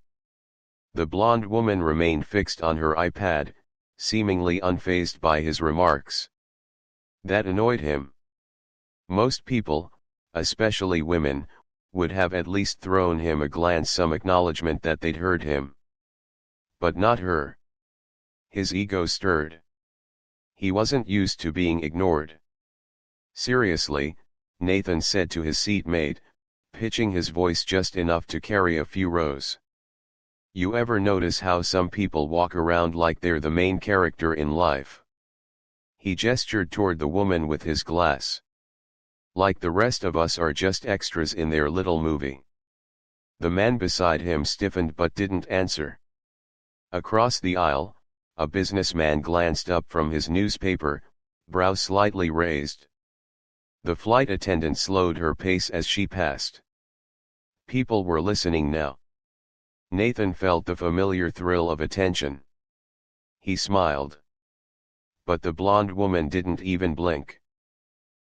The blonde woman remained fixed on her iPad, seemingly unfazed by his remarks. That annoyed him. Most people, especially women, would have at least thrown him a glance, some acknowledgement that they'd heard him. But not her. His ego stirred. He wasn't used to being ignored. Seriously, Nathan said to his seatmate, pitching his voice just enough to carry a few rows. You ever notice how some people walk around like they're the main character in life? He gestured toward the woman with his glass. Like the rest of us are just extras in their little movie. The man beside him stiffened but didn't answer. Across the aisle, a businessman glanced up from his newspaper, brow slightly raised. The flight attendant slowed her pace as she passed. People were listening now. Nathan felt the familiar thrill of attention. He smiled. But the blonde woman didn't even blink.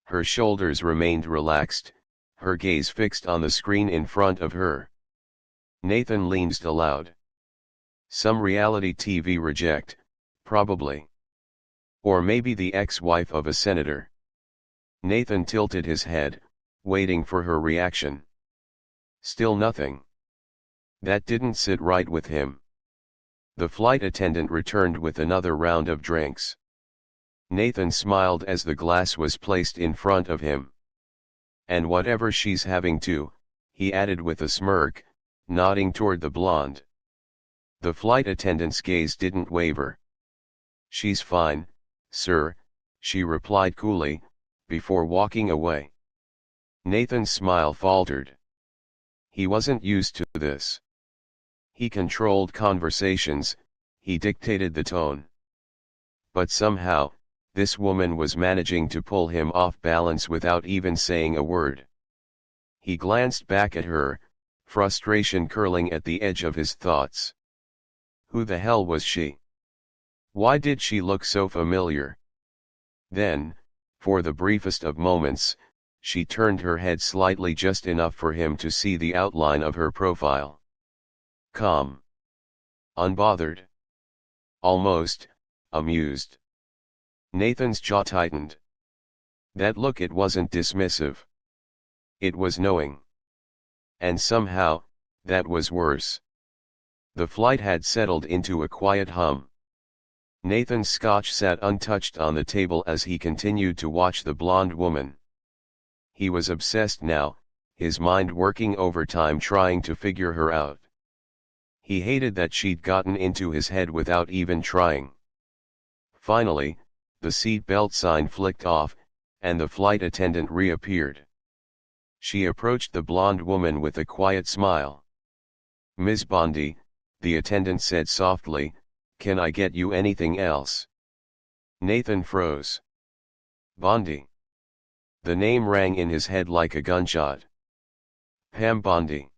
Her shoulders remained relaxed, her gaze fixed on the screen in front of her. Nathan leaned aloud. Some reality TV reject, probably. Or maybe the ex-wife of a senator. Nathan tilted his head, waiting for her reaction. Still nothing. That didn't sit right with him. The flight attendant returned with another round of drinks. Nathan smiled as the glass was placed in front of him. And whatever she's having too, he added with a smirk, nodding toward the blonde. The flight attendant's gaze didn't waver. "She's fine, sir," she replied coolly, before walking away. Nathan's smile faltered. He wasn't used to this. He controlled conversations, he dictated the tone. But somehow, this woman was managing to pull him off balance without even saying a word. He glanced back at her, frustration curling at the edge of his thoughts. Who the hell was she? Why did she look so familiar? Then, for the briefest of moments, she turned her head slightly, just enough for him to see the outline of her profile. Calm. Unbothered. Almost amused. Nathan's jaw tightened. That look, it wasn't dismissive. It was knowing. And somehow, that was worse. The flight had settled into a quiet hum. Nathan's scotch sat untouched on the table as he continued to watch the blonde woman. He was obsessed now, his mind working overtime trying to figure her out. He hated that she'd gotten into his head without even trying. Finally, the seat belt sign flicked off, and the flight attendant reappeared. She approached the blonde woman with a quiet smile. "Miss Bondi," the attendant said softly, "can I get you anything else?" Nathan froze. Bondi. The name rang in his head like a gunshot. Pam Bondi.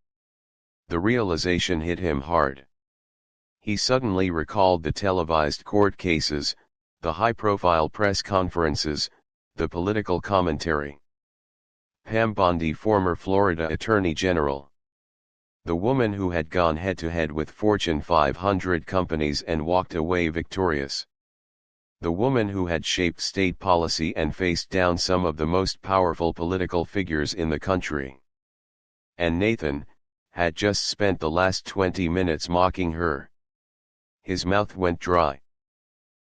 The realization hit him hard. He suddenly recalled the televised court cases, the high-profile press conferences, the political commentary. Pam Bondi, former Florida Attorney General. The woman who had gone head-to-head with Fortune 500 companies and walked away victorious. The woman who had shaped state policy and faced down some of the most powerful political figures in the country. And Nathan had just spent the last 20 minutes mocking her. His mouth went dry.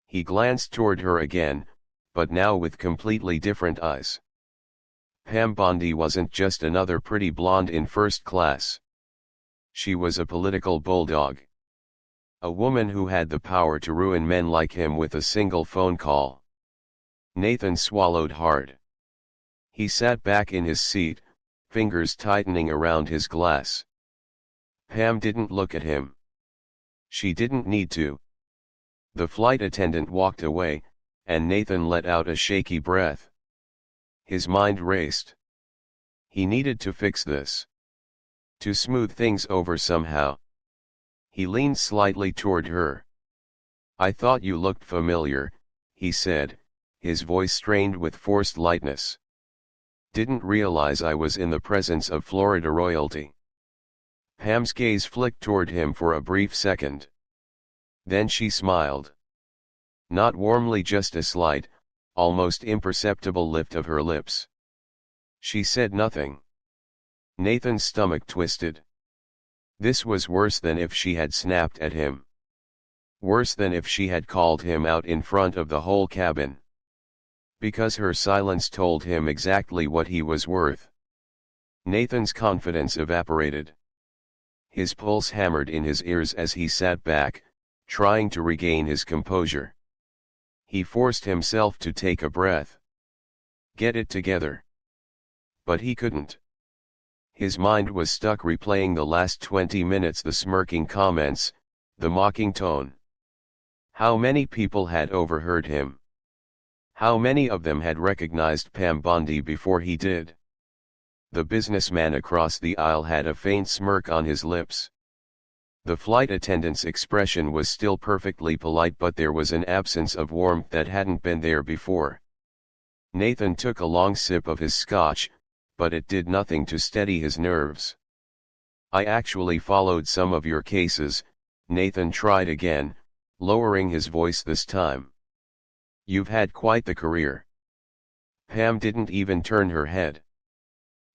He glanced toward her again, but now with completely different eyes. Pam Bondi wasn't just another pretty blonde in first class. She was a political bulldog. A woman who had the power to ruin men like him with a single phone call. Nathan swallowed hard. He sat back in his seat, fingers tightening around his glass. Pam didn't look at him. She didn't need to. The flight attendant walked away, and Nathan let out a shaky breath. His mind raced. He needed to fix this. To smooth things over somehow. He leaned slightly toward her. "I thought you looked familiar," he said, his voice strained with forced lightness. "Didn't realize I was in the presence of Florida royalty." Pam's gaze flicked toward him for a brief second. Then she smiled. Not warmly, just a slight, almost imperceptible lift of her lips. She said nothing. Nathan's stomach twisted. This was worse than if she had snapped at him. Worse than if she had called him out in front of the whole cabin. Because her silence told him exactly what he was worth. Nathan's confidence evaporated. His pulse hammered in his ears as he sat back, trying to regain his composure. He forced himself to take a breath. Get it together. But he couldn't. His mind was stuck replaying the last 20 minutes, the smirking comments, the mocking tone. How many people had overheard him? How many of them had recognized Pam Bondi before he did? The businessman across the aisle had a faint smirk on his lips. The flight attendant's expression was still perfectly polite, but there was an absence of warmth that hadn't been there before. Nathan took a long sip of his scotch, but it did nothing to steady his nerves. "I actually followed some of your cases," Nathan tried again, lowering his voice this time. "You've had quite the career." Pam didn't even turn her head.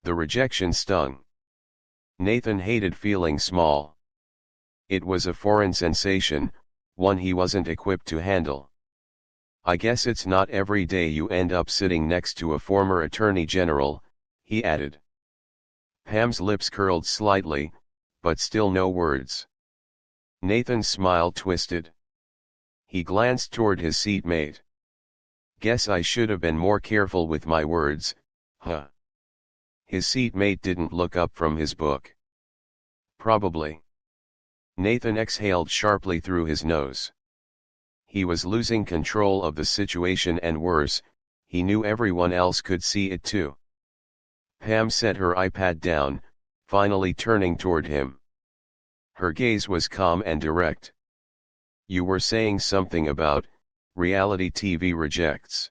The rejection stung. Nathan hated feeling small. It was a foreign sensation, one he wasn't equipped to handle. "I guess it's not every day you end up sitting next to a former attorney general," he added. Pam's lips curled slightly, but still no words. Nathan's smile twisted. He glanced toward his seatmate. Guess I should have been more careful with my words, huh? His seatmate didn't look up from his book. Probably. Nathan exhaled sharply through his nose. He was losing control of the situation, and worse, he knew everyone else could see it too. Pam set her iPad down, finally turning toward him. Her gaze was calm and direct. You were saying something about reality TV rejects.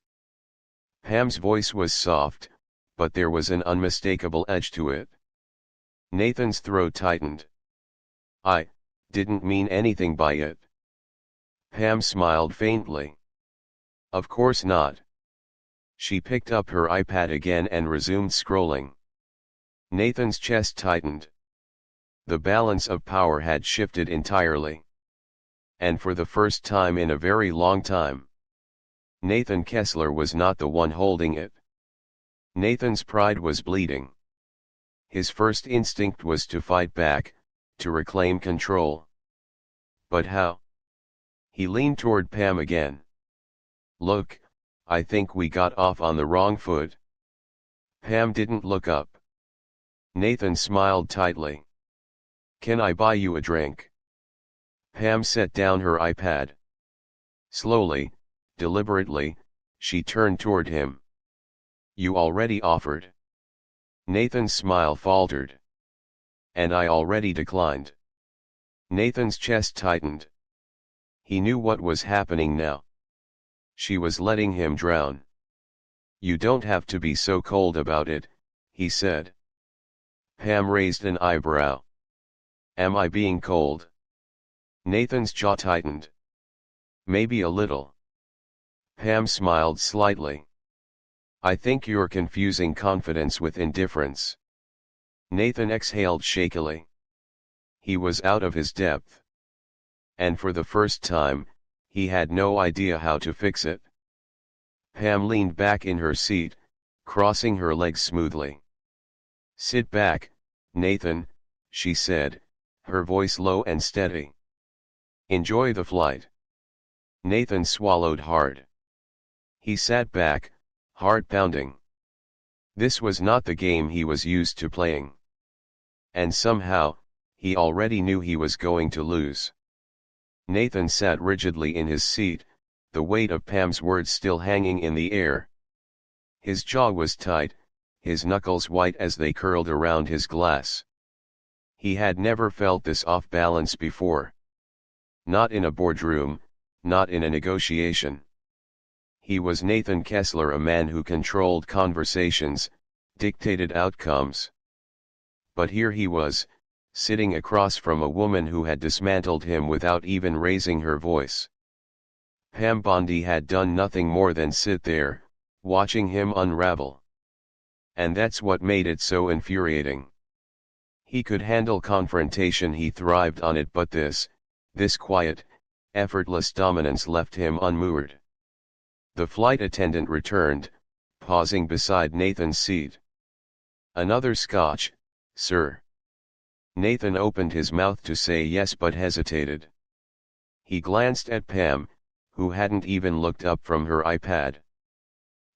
Pam's voice was soft, but there was an unmistakable edge to it. Nathan's throat tightened. I didn't mean anything by it. Pam smiled faintly. Of course not. She picked up her iPad again and resumed scrolling. Nathan's chest tightened. The balance of power had shifted entirely. And for the first time in a very long time, Nathan Kessler was not the one holding it. Nathan's pride was bleeding. His first instinct was to fight back, to reclaim control. But how? He leaned toward Pam again. Look, I think we got off on the wrong foot. Pam didn't look up. Nathan smiled tightly. Can I buy you a drink? Pam set down her iPad. Slowly, deliberately, she turned toward him. You already offered. Nathan's smile faltered. And I already declined. Nathan's chest tightened. He knew what was happening now. She was letting him drown. You don't have to be so cold about it, he said. Pam raised an eyebrow. Am I being cold? Nathan's jaw tightened. Maybe a little. Pam smiled slightly. I think you're confusing confidence with indifference. Nathan exhaled shakily. He was out of his depth. And for the first time, he had no idea how to fix it. Pam leaned back in her seat, crossing her legs smoothly. Sit back, Nathan, she said, her voice low and steady. Enjoy the flight. Nathan swallowed hard. He sat back, heart pounding. This was not the game he was used to playing. And somehow, he already knew he was going to lose. Nathan sat rigidly in his seat, the weight of Pam's words still hanging in the air. His jaw was tight, his knuckles white as they curled around his glass. He had never felt this off balance before. Not in a boardroom, not in a negotiation. He was Nathan Kessler, a man who controlled conversations, dictated outcomes. But here he was, sitting across from a woman who had dismantled him without even raising her voice. Pam Bondi had done nothing more than sit there, watching him unravel. And that's what made it so infuriating. He could handle confrontation, he thrived on it, but this quiet, effortless dominance left him unmoored. The flight attendant returned, pausing beside Nathan's seat. Another scotch, sir. Nathan opened his mouth to say yes but hesitated. He glanced at Pam, who hadn't even looked up from her iPad.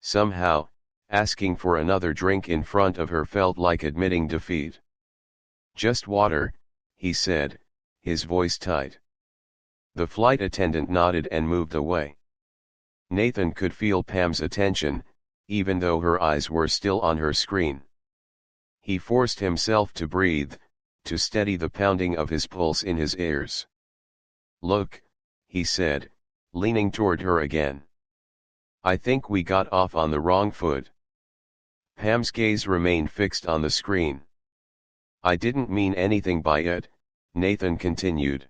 Somehow, asking for another drink in front of her felt like admitting defeat. Just water, he said, his voice tight. The flight attendant nodded and moved away. Nathan could feel Pam's attention, even though her eyes were still on her screen. He forced himself to breathe, to steady the pounding of his pulse in his ears. Look, he said, leaning toward her again. I think we got off on the wrong foot. Pam's gaze remained fixed on the screen. I didn't mean anything by it, Nathan continued.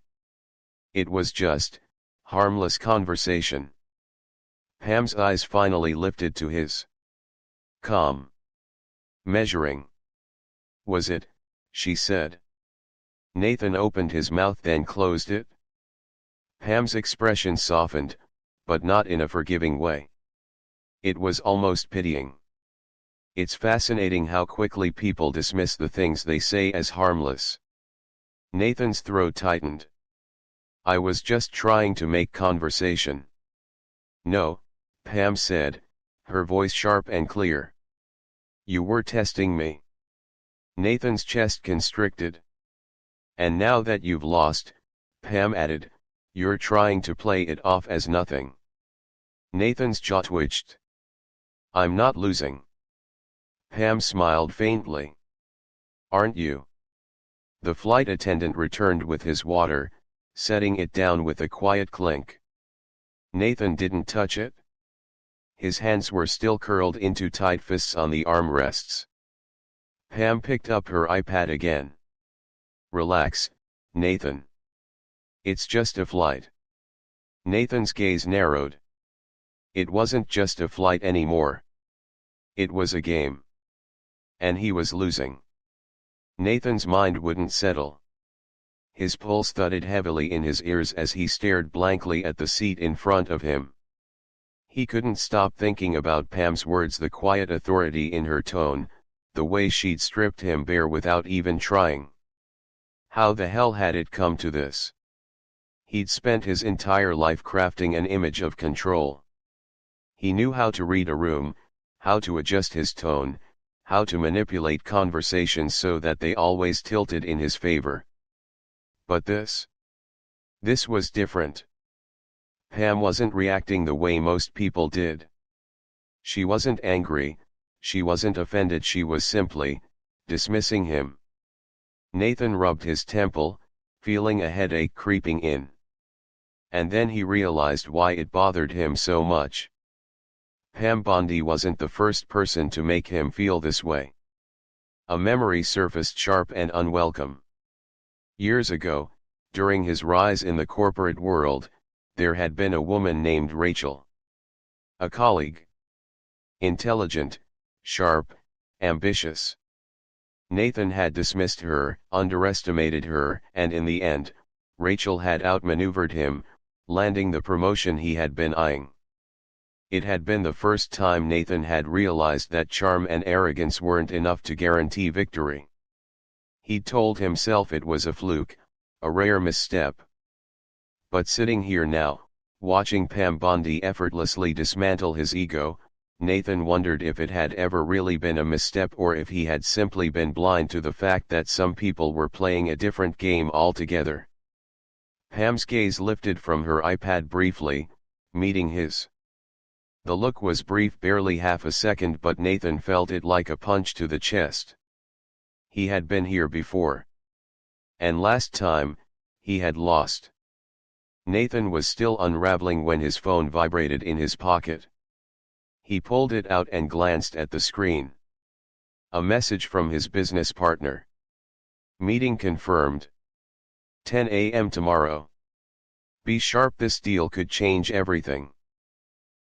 It was just harmless conversation. Pam's eyes finally lifted to his. Calm. Measuring. Was it? She said. Nathan opened his mouth then closed it. Pam's expression softened, but not in a forgiving way. It was almost pitying. It's fascinating how quickly people dismiss the things they say as harmless. Nathan's throat tightened. I was just trying to make conversation. No, Pam said, her voice sharp and clear. You were testing me. Nathan's chest constricted. And now that you've lost, Pam added, you're trying to play it off as nothing. Nathan's jaw twitched. I'm not losing. Pam smiled faintly. Aren't you? The flight attendant returned with his water, setting it down with a quiet clink. Nathan didn't touch it. His hands were still curled into tight fists on the armrests. Pam picked up her iPad again. Relax, Nathan. It's just a flight. Nathan's gaze narrowed. It wasn't just a flight anymore. It was a game. And he was losing. Nathan's mind wouldn't settle. His pulse thudded heavily in his ears as he stared blankly at the seat in front of him. He couldn't stop thinking about Pam's words, the quiet authority in her tone, the way she'd stripped him bare without even trying. How the hell had it come to this? He'd spent his entire life crafting an image of control. He knew how to read a room, how to adjust his tone, how to manipulate conversations so that they always tilted in his favor. But this was different. Pam wasn't reacting the way most people did. She wasn't angry, she wasn't offended, she was simply dismissing him. Nathan rubbed his temple, feeling a headache creeping in. And then he realized why it bothered him so much. Pam Bondi wasn't the first person to make him feel this way. A memory surfaced sharp and unwelcome. Years ago, during his rise in the corporate world, there had been a woman named Rachel. A colleague. Intelligent, sharp, ambitious. Nathan had dismissed her, underestimated her, and in the end, Rachel had outmaneuvered him, landing the promotion he had been eyeing. It had been the first time Nathan had realized that charm and arrogance weren't enough to guarantee victory. He'd told himself it was a fluke, a rare misstep. But sitting here now, watching Pam Bondi effortlessly dismantle his ego, Nathan wondered if it had ever really been a misstep or if he had simply been blind to the fact that some people were playing a different game altogether. Pam's gaze lifted from her iPad briefly, meeting his. The look was brief, barely half a second, but Nathan felt it like a punch to the chest. He had been here before. And last time, he had lost. Nathan was still unraveling when his phone vibrated in his pocket. He pulled it out and glanced at the screen. A message from his business partner. Meeting confirmed. 10 a.m. tomorrow. Be sharp, this deal could change everything.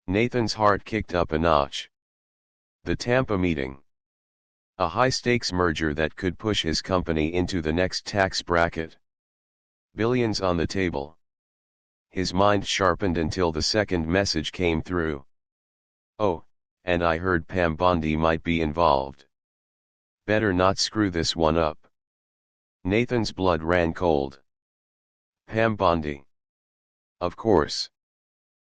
Nathan's heart kicked up a notch. The Tampa meeting. A high-stakes merger that could push his company into the next tax bracket. Billions on the table. His mind sharpened until the second message came through. Oh, and I heard Pam Bondi might be involved. Better not screw this one up. Nathan's blood ran cold. Pam Bondi. Of course.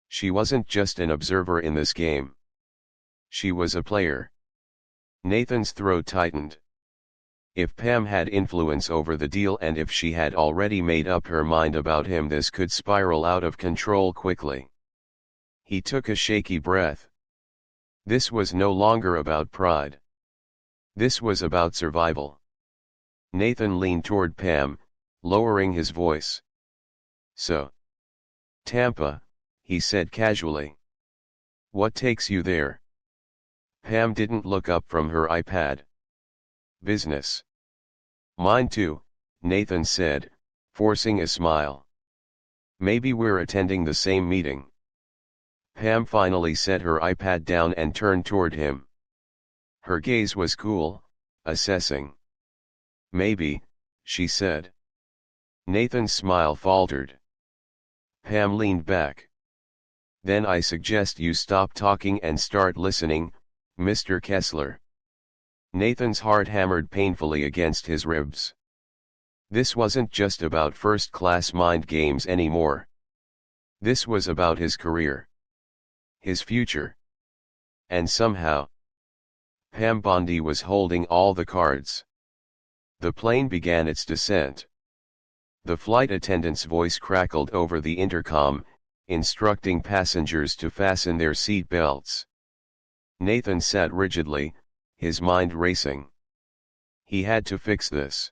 She wasn't just an observer in this game. She was a player. Nathan's throat tightened. If Pam had influence over the deal and if she had already made up her mind about him, this could spiral out of control quickly. He took a shaky breath. This was no longer about pride. This was about survival. Nathan leaned toward Pam, lowering his voice. So. Tampa, he said casually. What takes you there? Pam didn't look up from her iPad. Business. Mine too, Nathan said, forcing a smile. Maybe we're attending the same meeting. Pam finally set her iPad down and turned toward him. Her gaze was cool, assessing. Maybe, she said. Nathan's smile faltered. Pam leaned back. Then I suggest you stop talking and start listening, Mr. Kessler. Nathan's heart hammered painfully against his ribs. This wasn't just about first-class mind games anymore. This was about his career. His future. And somehow, Pam Bondi was holding all the cards. The plane began its descent. The flight attendant's voice crackled over the intercom, instructing passengers to fasten their seat belts. Nathan sat rigidly, his mind racing. He had to fix this.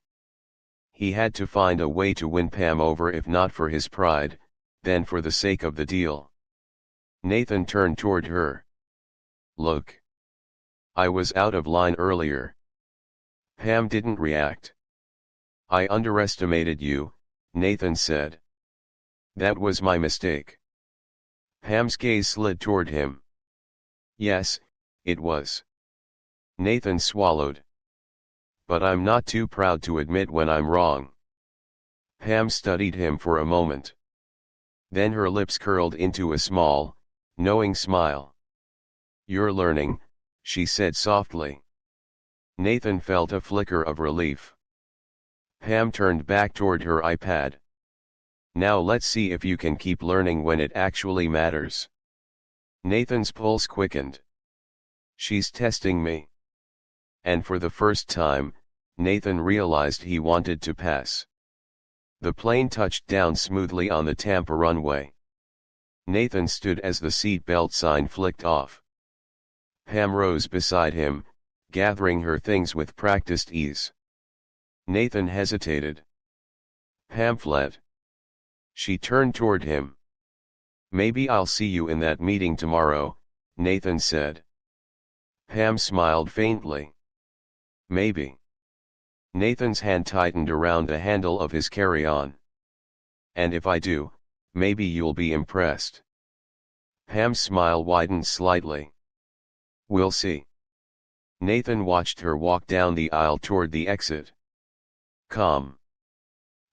He had to find a way to win Pam over, if not for his pride, then for the sake of the deal. Nathan turned toward her. Look. I was out of line earlier. Pam didn't react. I underestimated you, Nathan said. That was my mistake. Pam's gaze slid toward him. Yes, it was. Nathan swallowed. But I'm not too proud to admit when I'm wrong. Pam studied him for a moment. Then her lips curled into a small, knowing smile. You're learning, she said softly. Nathan felt a flicker of relief. Pam turned back toward her iPad. Now let's see if you can keep learning when it actually matters. Nathan's pulse quickened. She's testing me. And for the first time, Nathan realized he wanted to pass. The plane touched down smoothly on the Tampa runway. Nathan stood as the seat belt sign flicked off. Pam rose beside him, gathering her things with practiced ease. Nathan hesitated. Pamphlet. She turned toward him. Maybe I'll see you in that meeting tomorrow, Nathan said. Pam smiled faintly. Maybe. Nathan's hand tightened around the handle of his carry-on. And if I do, maybe you'll be impressed. Pam's smile widened slightly. We'll see. Nathan watched her walk down the aisle toward the exit. Calm.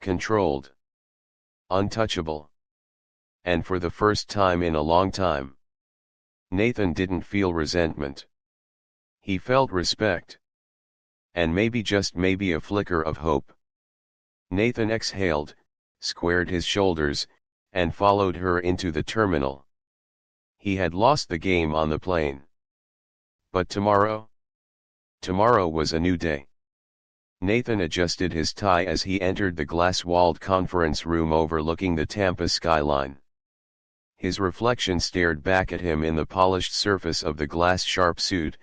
Controlled. Untouchable. And for the first time in a long time, Nathan didn't feel resentment. He felt respect. And maybe, just maybe, a flicker of hope. Nathan exhaled, squared his shoulders, and followed her into the terminal. He had lost the game on the plane. But tomorrow? Tomorrow was a new day. Nathan adjusted his tie as he entered the glass-walled conference room overlooking the Tampa skyline. His reflection stared back at him in the polished surface of the glass-sharp suit,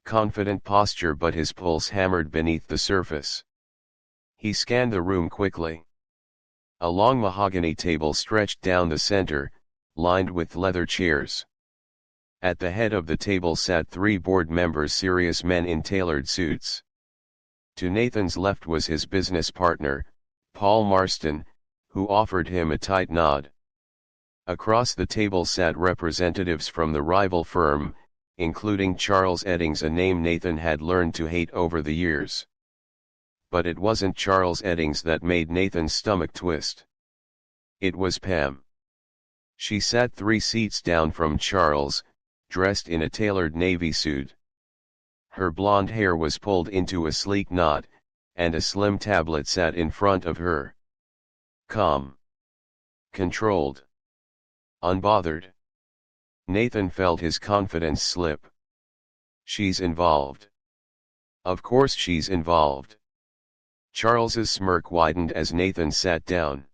confident posture, but his pulse hammered beneath the surface. He scanned the room quickly. A long mahogany table stretched down the center, lined with leather chairs. At the head of the table sat 3 board members, serious men in tailored suits. To Nathan's left was his business partner, Paul Marston, who offered him a tight nod. Across the table sat representatives from the rival firm, including Charles Eddings, a name Nathan had learned to hate over the years. But it wasn't Charles Eddings that made Nathan's stomach twist. It was Pam. She sat 3 seats down from Charles, dressed in a tailored navy suit. Her blonde hair was pulled into a sleek knot, and a slim tablet sat in front of her. Calm. Controlled. Unbothered. Nathan felt his confidence slip. She's involved. Of course she's involved. Charles's smirk widened as Nathan sat down.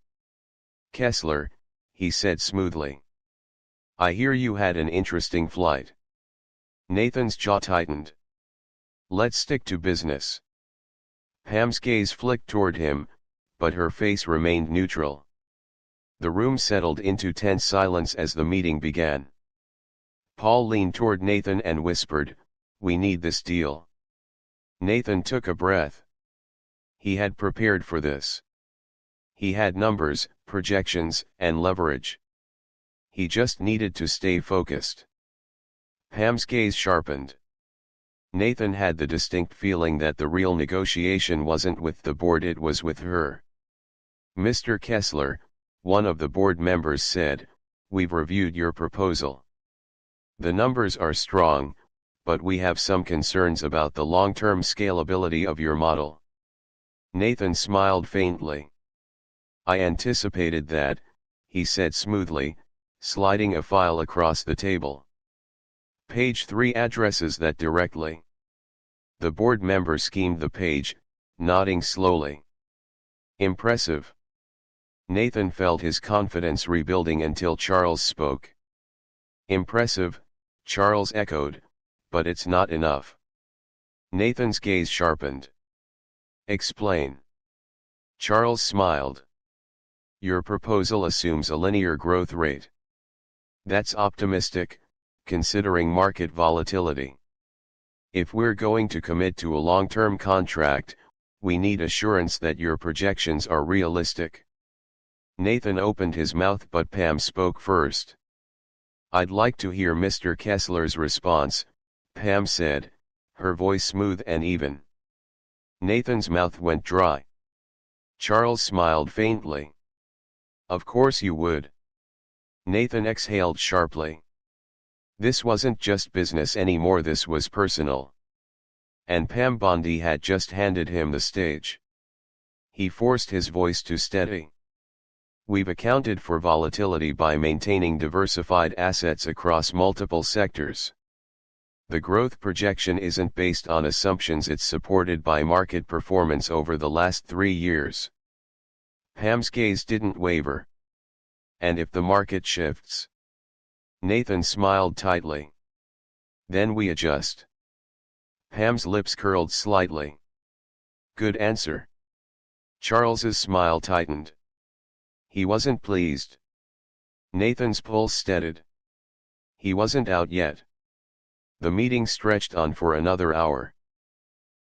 Kessler, he said smoothly. I hear you had an interesting flight. Nathan's jaw tightened. Let's stick to business. Pam's gaze flicked toward him, but her face remained neutral. The room settled into tense silence as the meeting began. Paul leaned toward Nathan and whispered, "We need this deal." Nathan took a breath. He had prepared for this. He had numbers, projections, and leverage. He just needed to stay focused. Pam's gaze sharpened. Nathan had the distinct feeling that the real negotiation wasn't with the board, it was with her. Mr. Kessler, one of the board members said, we've reviewed your proposal. The numbers are strong, but we have some concerns about the long-term scalability of your model. Nathan smiled faintly. I anticipated that, he said smoothly, sliding a file across the table. Page 3 addresses that directly. The board member schemed the page, nodding slowly. Impressive. Nathan felt his confidence rebuilding until Charles spoke. Impressive, Charles echoed, but it's not enough. Nathan's gaze sharpened. Explain. Charles smiled. Your proposal assumes a linear growth rate. That's optimistic, considering market volatility. If we're going to commit to a long-term contract, we need assurance that your projections are realistic. Nathan opened his mouth but Pam spoke first. I'd like to hear Mr. Kessler's response, Pam said, her voice smooth and even. Nathan's mouth went dry. Charles smiled faintly. Of course you would. Nathan exhaled sharply. This wasn't just business anymore, this was personal. And Pam Bondi had just handed him the stage. He forced his voice to steady. We've accounted for volatility by maintaining diversified assets across multiple sectors. The growth projection isn't based on assumptions, it's supported by market performance over the last 3 years. Pam's gaze didn't waver. And if the market shifts? Nathan smiled tightly. Then we adjust. Pam's lips curled slightly. Good answer. Charles's smile tightened. He wasn't pleased. Nathan's pulse steadied. He wasn't out yet. The meeting stretched on for another hour.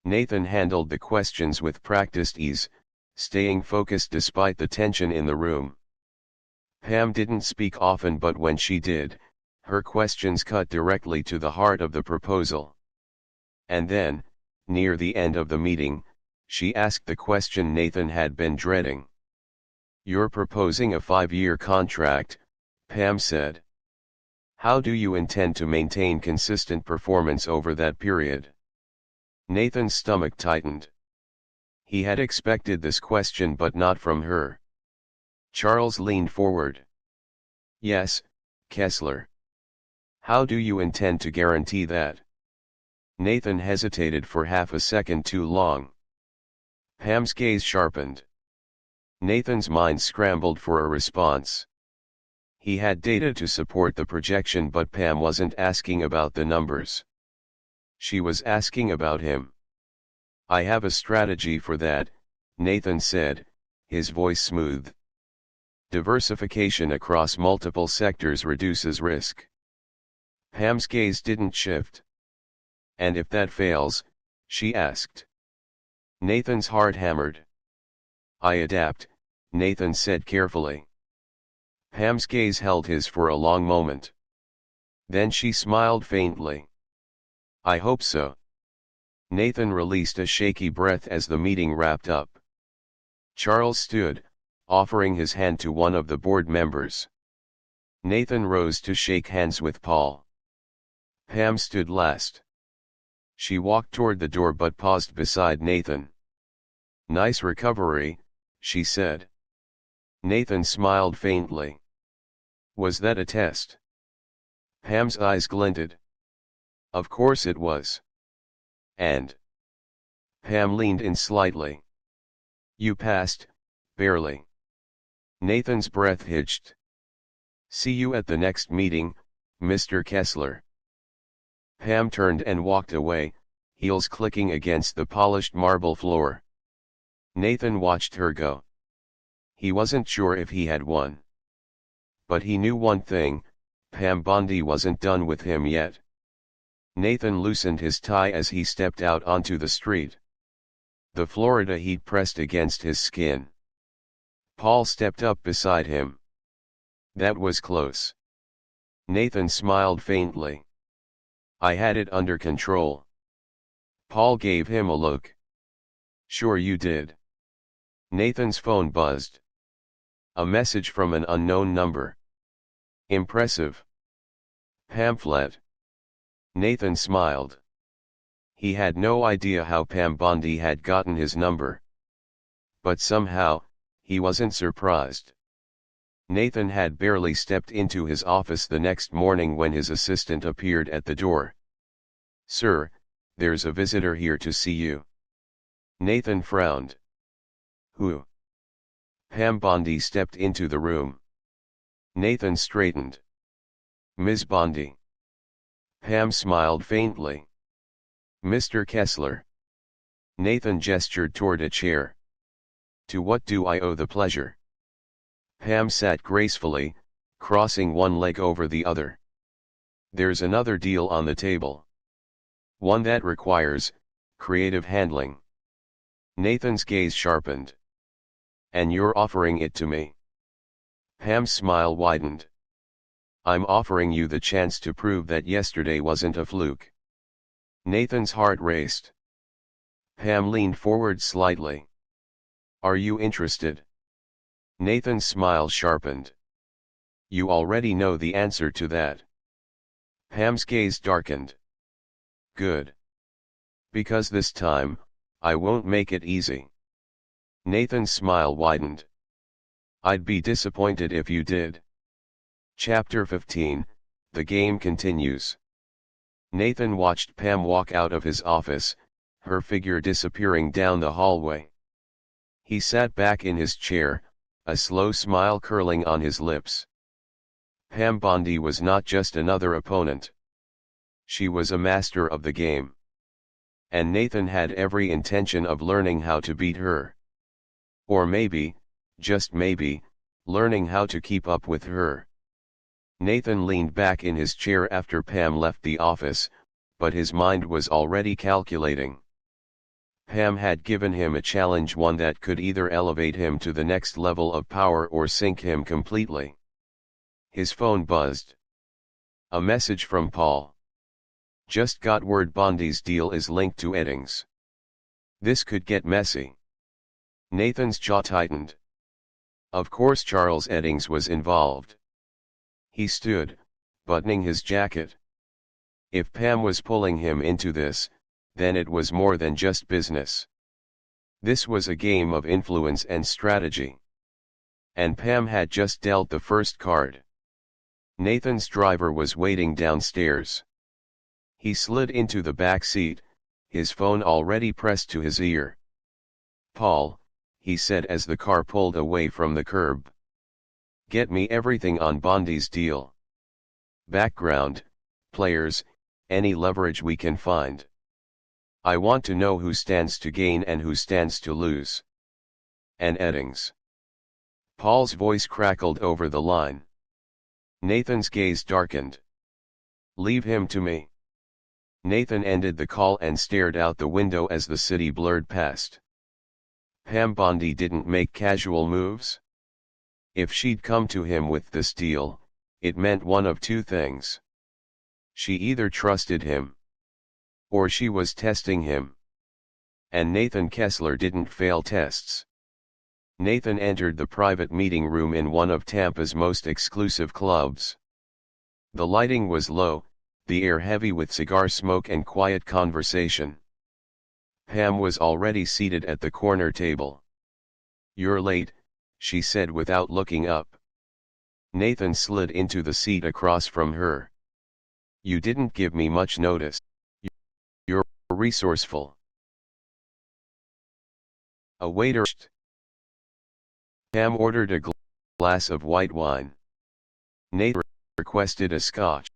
Nathan handled the questions with practiced ease, staying focused despite the tension in the room. Pam didn't speak often, but when she did, her questions cut directly to the heart of the proposal. And then, near the end of the meeting, she asked the question Nathan had been dreading. You're proposing a 5-year contract, Pam said. How do you intend to maintain consistent performance over that period? Nathan's stomach tightened. He had expected this question, but not from her. Charles leaned forward. Yes, Kessler. How do you intend to guarantee that? Nathan hesitated for half a second too long. Pam's gaze sharpened. Nathan's mind scrambled for a response. He had data to support the projection, but Pam wasn't asking about the numbers. She was asking about him. I have a strategy for that, Nathan said, his voice smooth. Diversification across multiple sectors reduces risk. Pam's gaze didn't shift. And if that fails, she asked. Nathan's heart hammered. I adapt, Nathan said carefully. Pam's gaze held his for a long moment. Then she smiled faintly. I hope so. Nathan released a shaky breath as the meeting wrapped up. Charles stood, offering his hand to one of the board members. Nathan rose to shake hands with Paul. Pam stood last. She walked toward the door but paused beside Nathan. Nice recovery, she said. Nathan smiled faintly. Was that a test? Pam's eyes glinted. Of course it was. And? Pam leaned in slightly. You passed, barely. Nathan's breath hitched. See you at the next meeting, Mr. Kessler. Pam turned and walked away, heels clicking against the polished marble floor. Nathan watched her go. He wasn't sure if he had won. But he knew one thing, Pam Bondi wasn't done with him yet. Nathan loosened his tie as he stepped out onto the street. The Florida heat pressed against his skin. Paul stepped up beside him. That was close. Nathan smiled faintly. I had it under control. Paul gave him a look. Sure you did. Nathan's phone buzzed. A message from an unknown number. Impressive. Pamphlet. Nathan smiled. He had no idea how Pam Bondi had gotten his number. But somehow, he wasn't surprised. Nathan had barely stepped into his office the next morning when his assistant appeared at the door. "Sir, there's a visitor here to see you." Nathan frowned. "Who?" Pam Bondi stepped into the room. Nathan straightened. "Ms. Bondi." Pam smiled faintly. "Mr. Kessler." Nathan gestured toward a chair. "To what do I owe the pleasure?" Pam sat gracefully, crossing one leg over the other. "There's another deal on the table. One that requires creative handling." Nathan's gaze sharpened. "And you're offering it to me?" Pam's smile widened. "I'm offering you the chance to prove that yesterday wasn't a fluke." Nathan's heart raced. Pam leaned forward slightly. "Are you interested?" Nathan's smile sharpened. "You already know the answer to that." Pam's gaze darkened. "Good. Because this time, I won't make it easy." Nathan's smile widened. "I'd be disappointed if you did." Chapter 15, The Game Continues. Nathan watched Pam walk out of his office, her figure disappearing down the hallway. He sat back in his chair, a slow smile curling on his lips. Pam Bondi was not just another opponent. She was a master of the game. And Nathan had every intention of learning how to beat her. Or maybe, just maybe, learning how to keep up with her. Nathan leaned back in his chair after Pam left the office, but his mind was already calculating. Pam had given him a challenge, one that could either elevate him to the next level of power or sink him completely. His phone buzzed. A message from Paul. "Just got word Bondi's deal is linked to Eddings. This could get messy." Nathan's jaw tightened. Of course Charles Eddings was involved. He stood, buttoning his jacket. If Pam was pulling him into this, then it was more than just business. This was a game of influence and strategy. And Pam had just dealt the first card. Nathan's driver was waiting downstairs. He slid into the back seat, his phone already pressed to his ear. "Paul," he said as the car pulled away from the curb. "Get me everything on Bondi's deal. Background, players, any leverage we can find. I want to know who stands to gain and who stands to lose. And Eddings." Paul's voice crackled over the line. Nathan's gaze darkened. "Leave him to me." Nathan ended the call and stared out the window as the city blurred past. Pam Bondi didn't make casual moves. If she'd come to him with this deal, it meant one of two things. She either trusted him, or she was testing him. And Nathan Kessler didn't fail tests. Nathan entered the private meeting room in one of Tampa's most exclusive clubs. The lighting was low, the air heavy with cigar smoke and quiet conversation. Pam was already seated at the corner table. "You're late," she said without looking up. Nathan slid into the seat across from her. "You didn't give me much notice. You're resourceful." A waiter. Pam ordered a glass of white wine. Nathan requested a scotch.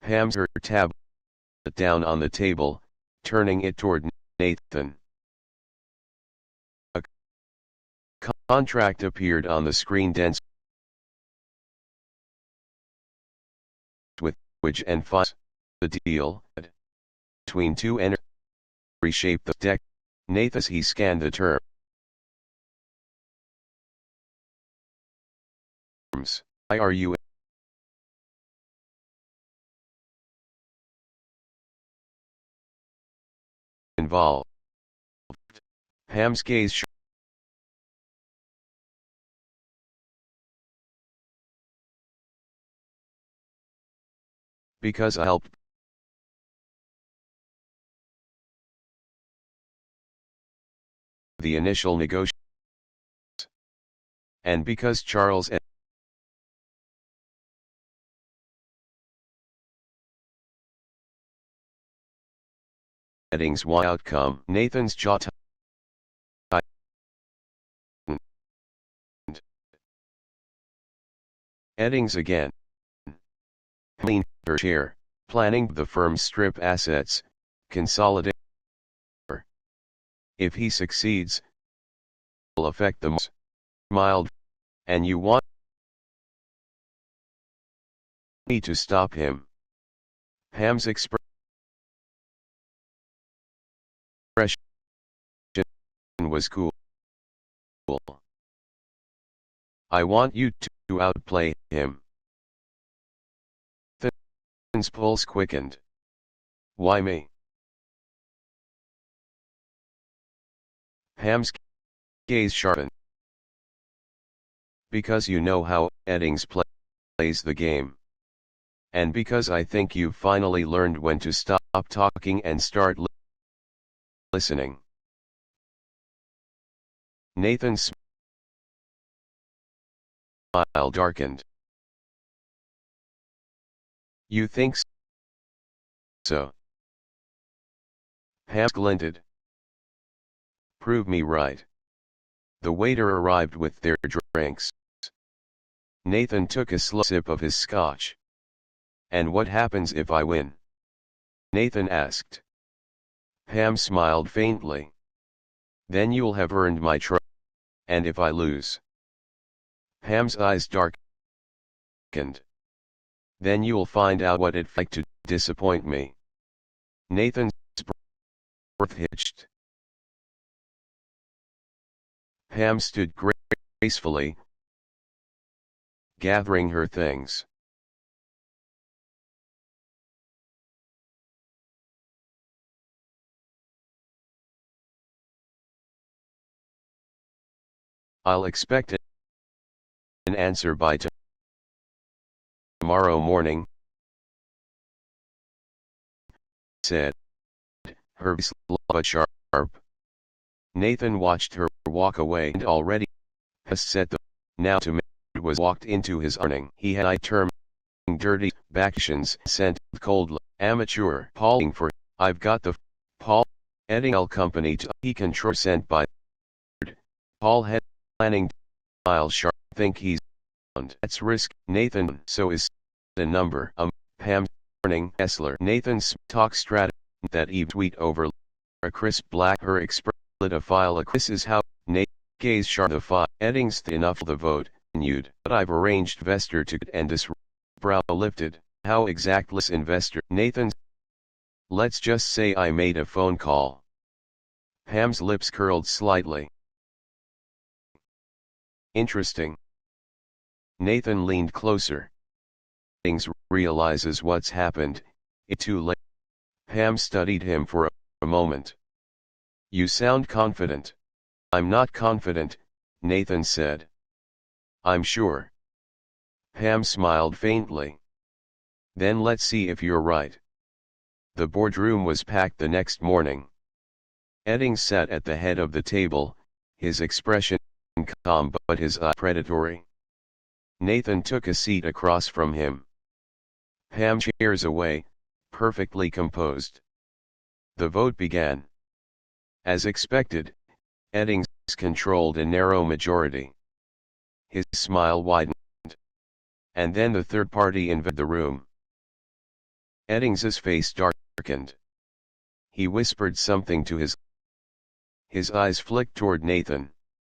Pam set her tablet down on the table, turning it toward Nathan. A contract appeared on the screen, dense with language and fonts. The deal between two entities reshaped the deck. Nathan, he scanned the terms. Why are you involved? Pam's gaze "Because I helped the initial negotiations. And because Charles Eddings' outcome, Nathan's jaw tightened. Eddings again leaned her chair, planning the firm's strip assets, consolidate. If he succeeds, it will affect the mild, and you want me to stop him. Ham's expression was cool. I want you to outplay him. Nathan's pulse quickened. Why me? Ham's gaze sharpened. Because you know how Eddings plays the game. And because I think you've finally learned when to stop talking and start listening. Nathan's smile darkened. You think so? Ham glinted. Prove me right. The waiter arrived with their drinks. Nathan took a slow sip of his scotch. And what happens if I win? Nathan asked. Ham smiled faintly. Then you'll have earned my trust. And if I lose? Ham's eyes darkened. Then you'll find out what it's like to disappoint me. Nathan's breath hitched. Ham stood gracefully, gathering her things. I'll expect an answer by tomorrow morning, said, her voice low but sharp. Nathan watched her walk away and already has set the now to make was walked into his earning. He had termed dirty bactions sent coldly. Amateur Pauling for I've got the Paul Edding company to he control sent by Paul had planning I'll sharp think he's on. That's risk. Nathan so is the number Pam warning Essler. Nathan's talk strategy that Eve tweet over a crisp black her express a file. This is how Nate gaze sharp the file. Eddings enough the vote continued. But I've arranged Vester to and this brow lifted. How exactless investor Nathan's. Let's just say I made a phone call. Ham's lips curled slightly. Interesting. Nathan leaned closer. Eddings realizes what's happened. It's too late. Ham studied him for a moment. You sound confident. I'm not confident, Nathan said. I'm sure. Ham smiled faintly. Then let's see if you're right. The boardroom was packed the next morning. Eddings sat at the head of the table, his expression calm but his eye predatory. Nathan took a seat across from him. Ham chairs away, perfectly composed. The vote began. As expected, Eddings controlled a narrow majority. His smile widened. And then the third party invaded the room. Eddings's face darkened. He whispered something to his eyes flicked toward Nathan.